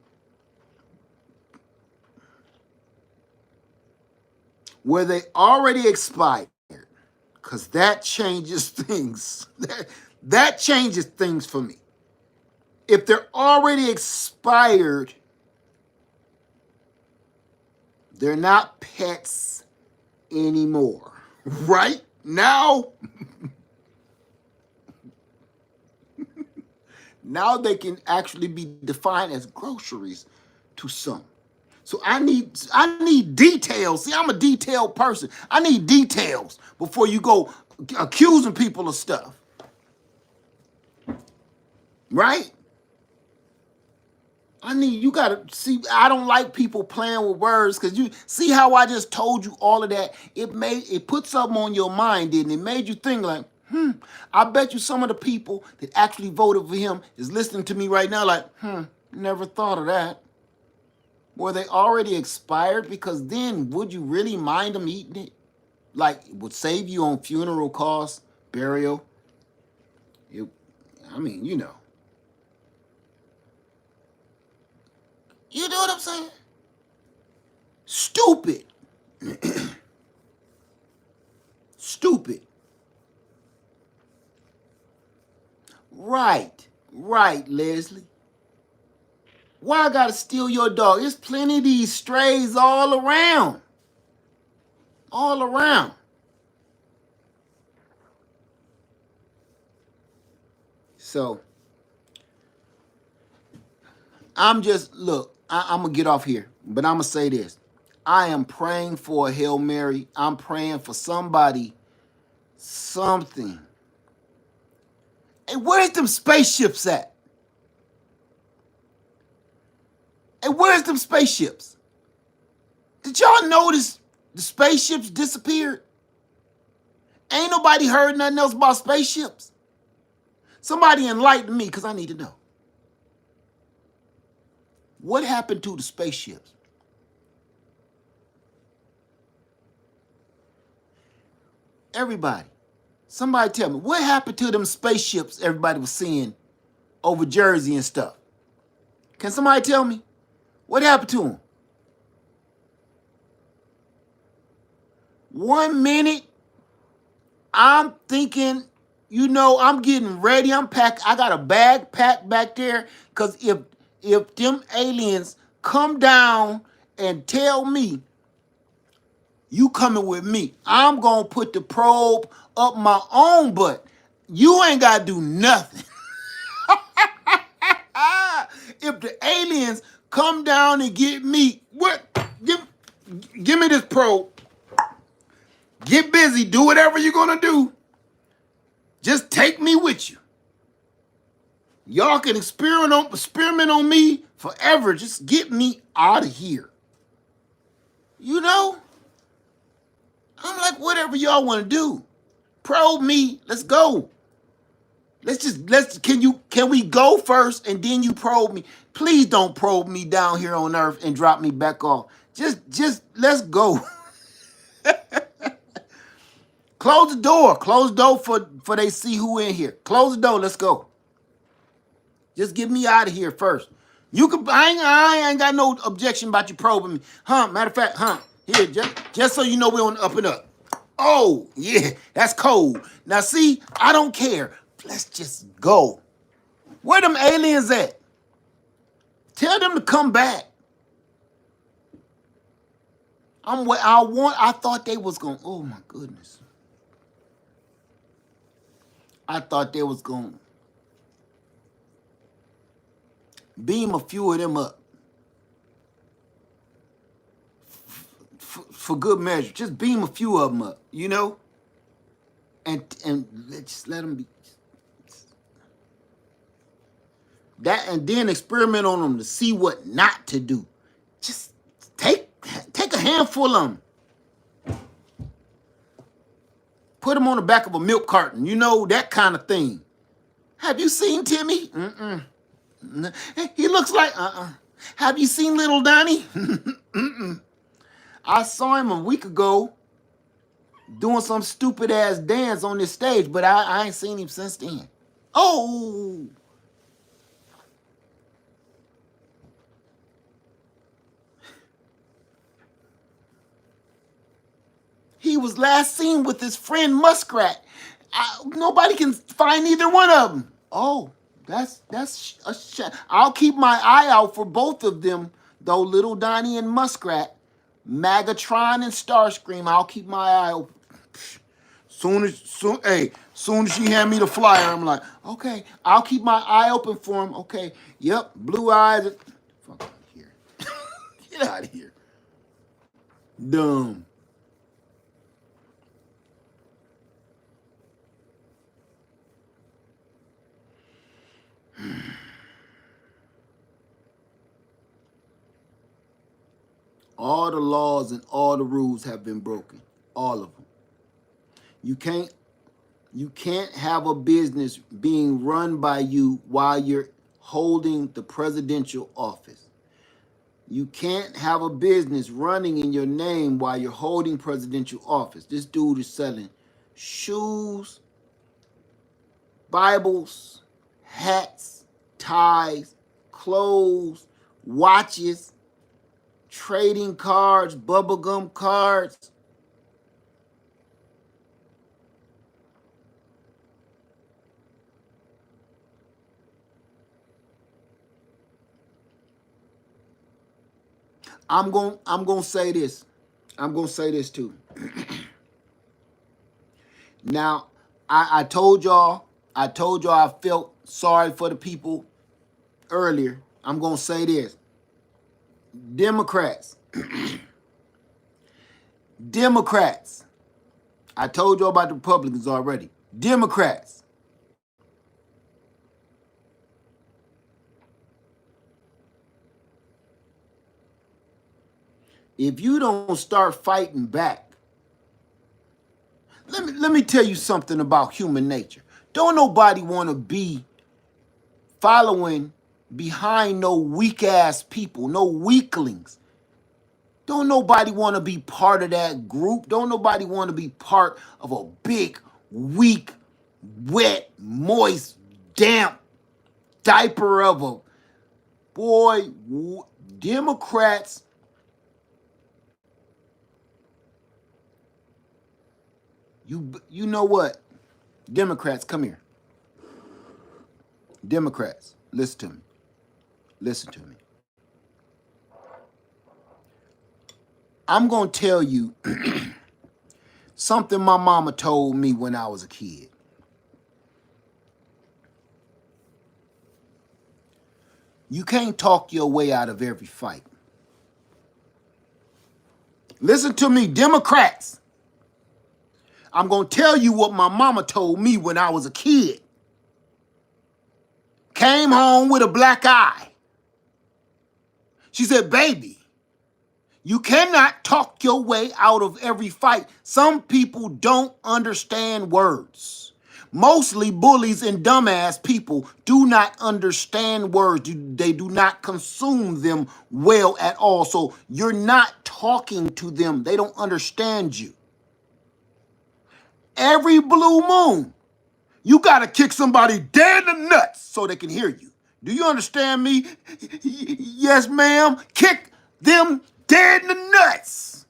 Were they already expired? Because that changes things. That changes things for me. If they're already expired, they're not pets anymore. Right? Now, now they can actually be defined as groceries to some. So I need details. See, I'm a detailed person. I need details before you go accusing people of stuff. Right? You gotta see, I don't like people playing with words, because you see how I just told you all of that. It put something on your mind, didn't it? It made you think like, I bet you some of the people that actually voted for him is listening to me right now like, never thought of that. Were they already expired? Because then would you really mind them eating it? Like, it would save you on funeral costs, burial. You know. You know what I'm saying? Stupid. Stupid. Right, Leslie. Why I gotta steal your dog? There's plenty of these strays all around. All around. So, I'm gonna get off here, but I'm gonna say this. I am praying for a Hail Mary. I'm praying for somebody, something. Hey, where's them spaceships at? Hey, where's them spaceships? Did y'all notice the spaceships disappeared? Ain't nobody heard nothing else about spaceships. Somebody enlighten me, because I need to know. What happened to the spaceships? Everybody. Somebody tell me, what happened to them spaceships everybody was seeing over Jersey and stuff? Can somebody tell me? What happened to them? 1 minute, I'm thinking, I'm getting ready. I got a bag packed back there, because if them aliens come down and tell me you coming with me, I'm gonna put the probe up my own butt. You ain't gotta do nothing. If the aliens come down and get me, give me this probe. Get busy, do whatever you're gonna do. Just take me with you. Y'all can experiment on me forever. Just get me out of here. I'm like, whatever y'all want to do. Probe me. Let's go. Can we go first and then you probe me? Please don't probe me down here on earth and drop me back off. Just let's go. Close the door. Close the door for they see who in here. Close the door. Let's go. Just get me out of here first. You can. I ain't got no objection about you probing me, huh? Matter of fact, huh? Here, just so you know, we're on the up and up. Oh yeah, that's cold. Now see, I don't care. Let's just go. Where them aliens at? Tell them to come back. I thought they was going. Oh my goodness. I thought they was going to beam a few of them up. For good measure. Just beam a few of them up, you know? And just let them be. That, and then experiment on them to see what not to do. Just take a handful of them. Put them on the back of a milk carton, you know, that kind of thing. Have you seen Timmy? He looks like, Have you seen little Donnie? I saw him a week ago doing some stupid ass dance on this stage, but I ain't seen him since then. Oh! He was last seen with his friend Muskrat. Nobody can find either one of them. Oh, that's a shame. I'll keep my eye out for both of them, though. Little Donnie and Muskrat, Magatron and Starscream. I'll keep my eye open. Soon as she hand me the flyer, I'm like, okay, I'll keep my eye open for him. Okay, yep, blue eyes. Fuck out of here. Get out of here. Dumb. All the laws and all the rules have been broken. All of them. You can't have a business being run by you while you're holding the presidential office. You can't have a business running in your name while you're holding presidential office. This dude is selling shoes, Bibles, hats, ties, clothes, watches, trading cards, bubblegum cards. I'm gonna say this. I'm gonna say this too. Now, I told y'all I felt sorry for the people earlier. I'm gonna say this. Democrats. Democrats. I told you about the Republicans already. Democrats. If you don't start fighting back, let me tell you something about human nature. Don't nobody want to be following behind no weak ass people, no weaklings. Don't nobody want to be part of that group. Don't nobody want to be part of a big, weak, wet, moist, damp diaper of a boy. Democrats. You know what? Democrats, come here. Democrats, listen to me. Listen to me. I'm going to tell you something my mama told me when I was a kid. You can't talk your way out of every fight. Listen to me, Democrats. I'm going to tell you what my mama told me when I was a kid. Came home with a black eye. She said, baby, you cannot talk your way out of every fight. Some people don't understand words. Mostly bullies and dumbass people do not understand words. They do not consume them well at all. So you're not talking to them. They don't understand you. Every blue moon, you got to kick somebody dead in the nuts so they can hear you. Do you understand me? Yes, ma'am. Kick them dead in the nuts.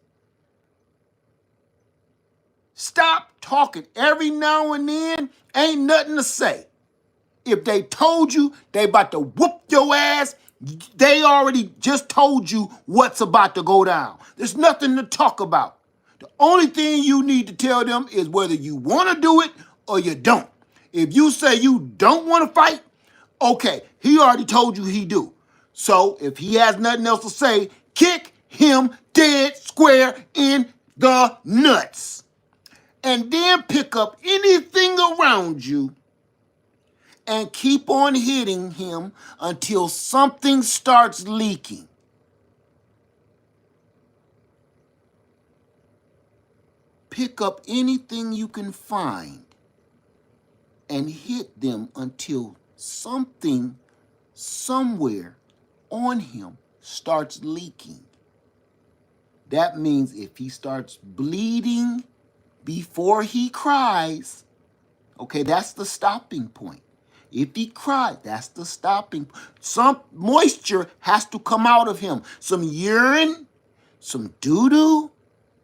Stop talking. Every now and then, ain't nothing to say. If they told you they about to whoop your ass, they already just told you what's about to go down. There's nothing to talk about. The only thing you need to tell them is whether you want to do it or you don't. If you say you don't want to fight, okay, he already told you he do. So if he has nothing else to say, kick him dead square in the nuts. And then pick up anything around you and keep on hitting him until something starts leaking. Pick up anything you can find and hit them until something somewhere on him starts leaking. That means if he starts bleeding before he cries, okay, that's the stopping point. If he cries, that's the stopping point. Some moisture has to come out of him. Some urine, some doo-doo,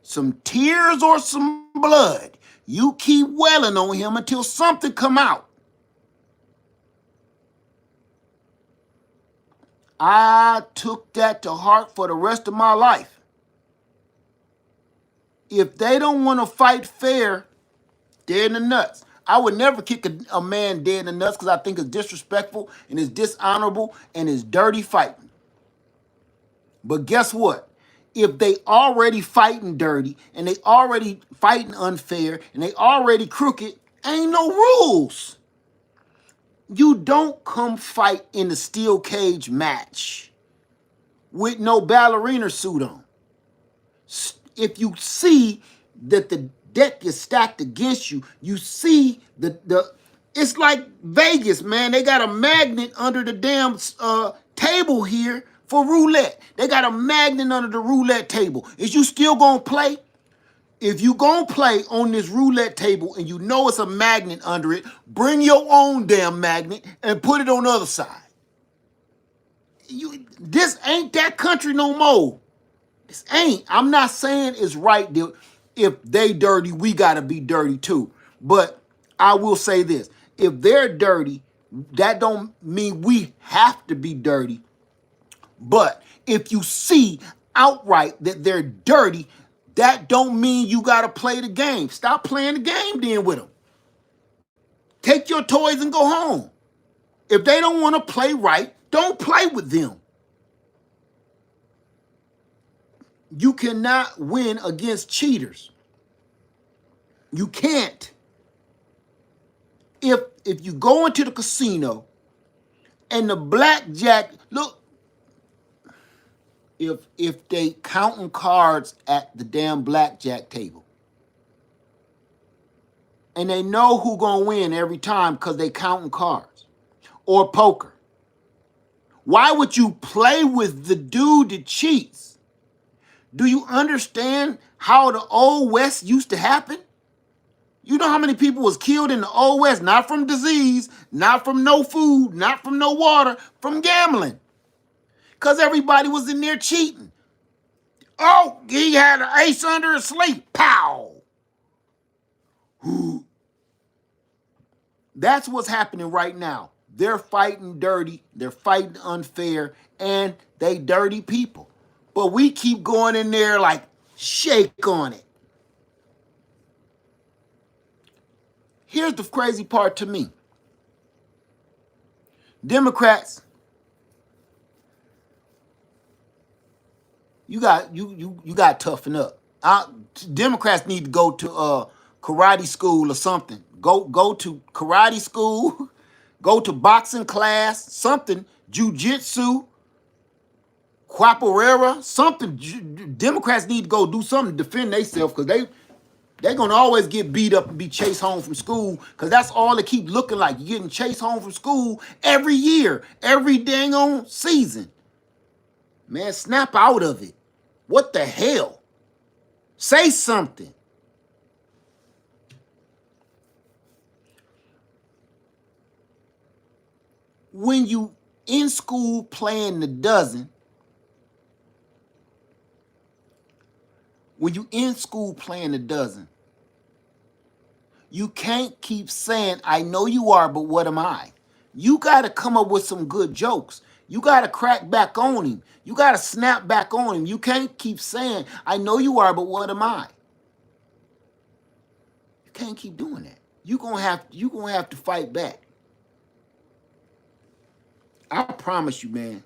some tears, or some blood. You keep welling on him until something come out. I took that to heart for the rest of my life. If they don't want to fight fair, they're in the nuts. I would never kick a man dead in the nuts because I think it's disrespectful and it's dishonorable and it's dirty fighting. But guess what? If they already fighting dirty and they already fighting unfair and they already crooked, ain't no rules. You don't come fight in a steel cage match with no ballerina suit on. If you see that the deck is stacked against you, you see it's like Vegas, man. They got a magnet under the damn table here for roulette. They got a magnet under the roulette table. Is you still gonna play? If you gonna play on this roulette table and you know it's a magnet under it, bring your own damn magnet and put it on the other side. This ain't that country no more. This ain't. I'm not saying it's right. If they dirty, we gotta be dirty too. But I will say this. If they're dirty, that don't mean we have to be dirty. But if you see outright that they're dirty, that don't mean you got to play the game. Stop playing the game then with them. Take your toys and go home. If they don't want to play right, don't play with them. You cannot win against cheaters. You can't. If you go into the casino and the blackjack, look, if they counting cards at the damn blackjack table and they know who gonna win every time because they counting cards or poker, why would you play with the dude that cheats? Do you understand how the Old West used to happen? You know how many people was killed in the Old West, not from disease, not from no food, not from no water, from gambling. Because everybody was in there cheating. Oh, he had an ace under his sleeve. Pow! That's what's happening right now. They're fighting dirty, they're fighting unfair, and they dirty people. But we keep going in there like, shake on it. Here's the crazy part to me. Democrats, you got to toughen up. Democrats need to go to karate school or something. Go to karate school, go to boxing class, something, jiu-jitsu, capoeira, something. Democrats need to go do something to defend themselves because They're gonna always get beat up and be chased home from school because that's all they keep looking like. You're getting chased home from school every year, every dang on season. Man, snap out of it. What the hell? Say something. When you in school playing the dozen, when you in school playing the dozen, you can't keep saying, I know you are, but what am I? You got to come up with some good jokes. You got to crack back on him. You got to snap back on him. You can't keep saying, I know you are, but what am I? You can't keep doing that. You're gonna have to fight back. I promise you, man.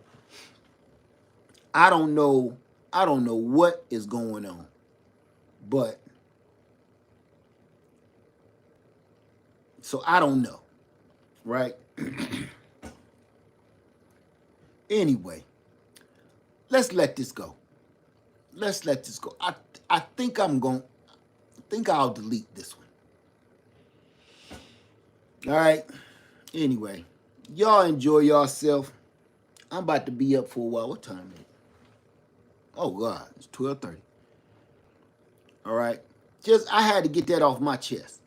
I don't know what is going on. But so I don't know, right? Anyway, let's let this go. Let's let this go. I think I'll delete this one. All right. Anyway, y'all enjoy yourself. I'm about to be up for a while. What time is it? Oh God, it's 12:30. All right. Just I had to get that off my chest.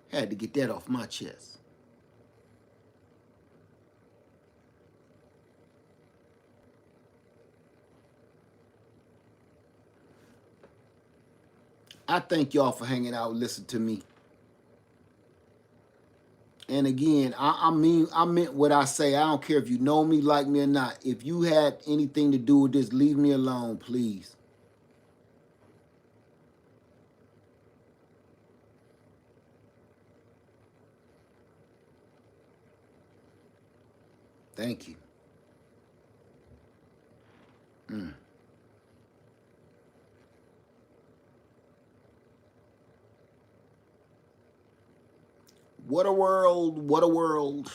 Had to get that off my chest. I thank y'all for hanging out, listening to me. And again, I meant what I say. I don't care if you know me, like me or not. If you had anything to do with this, leave me alone, please. Thank you. Mm. What a world, what a world.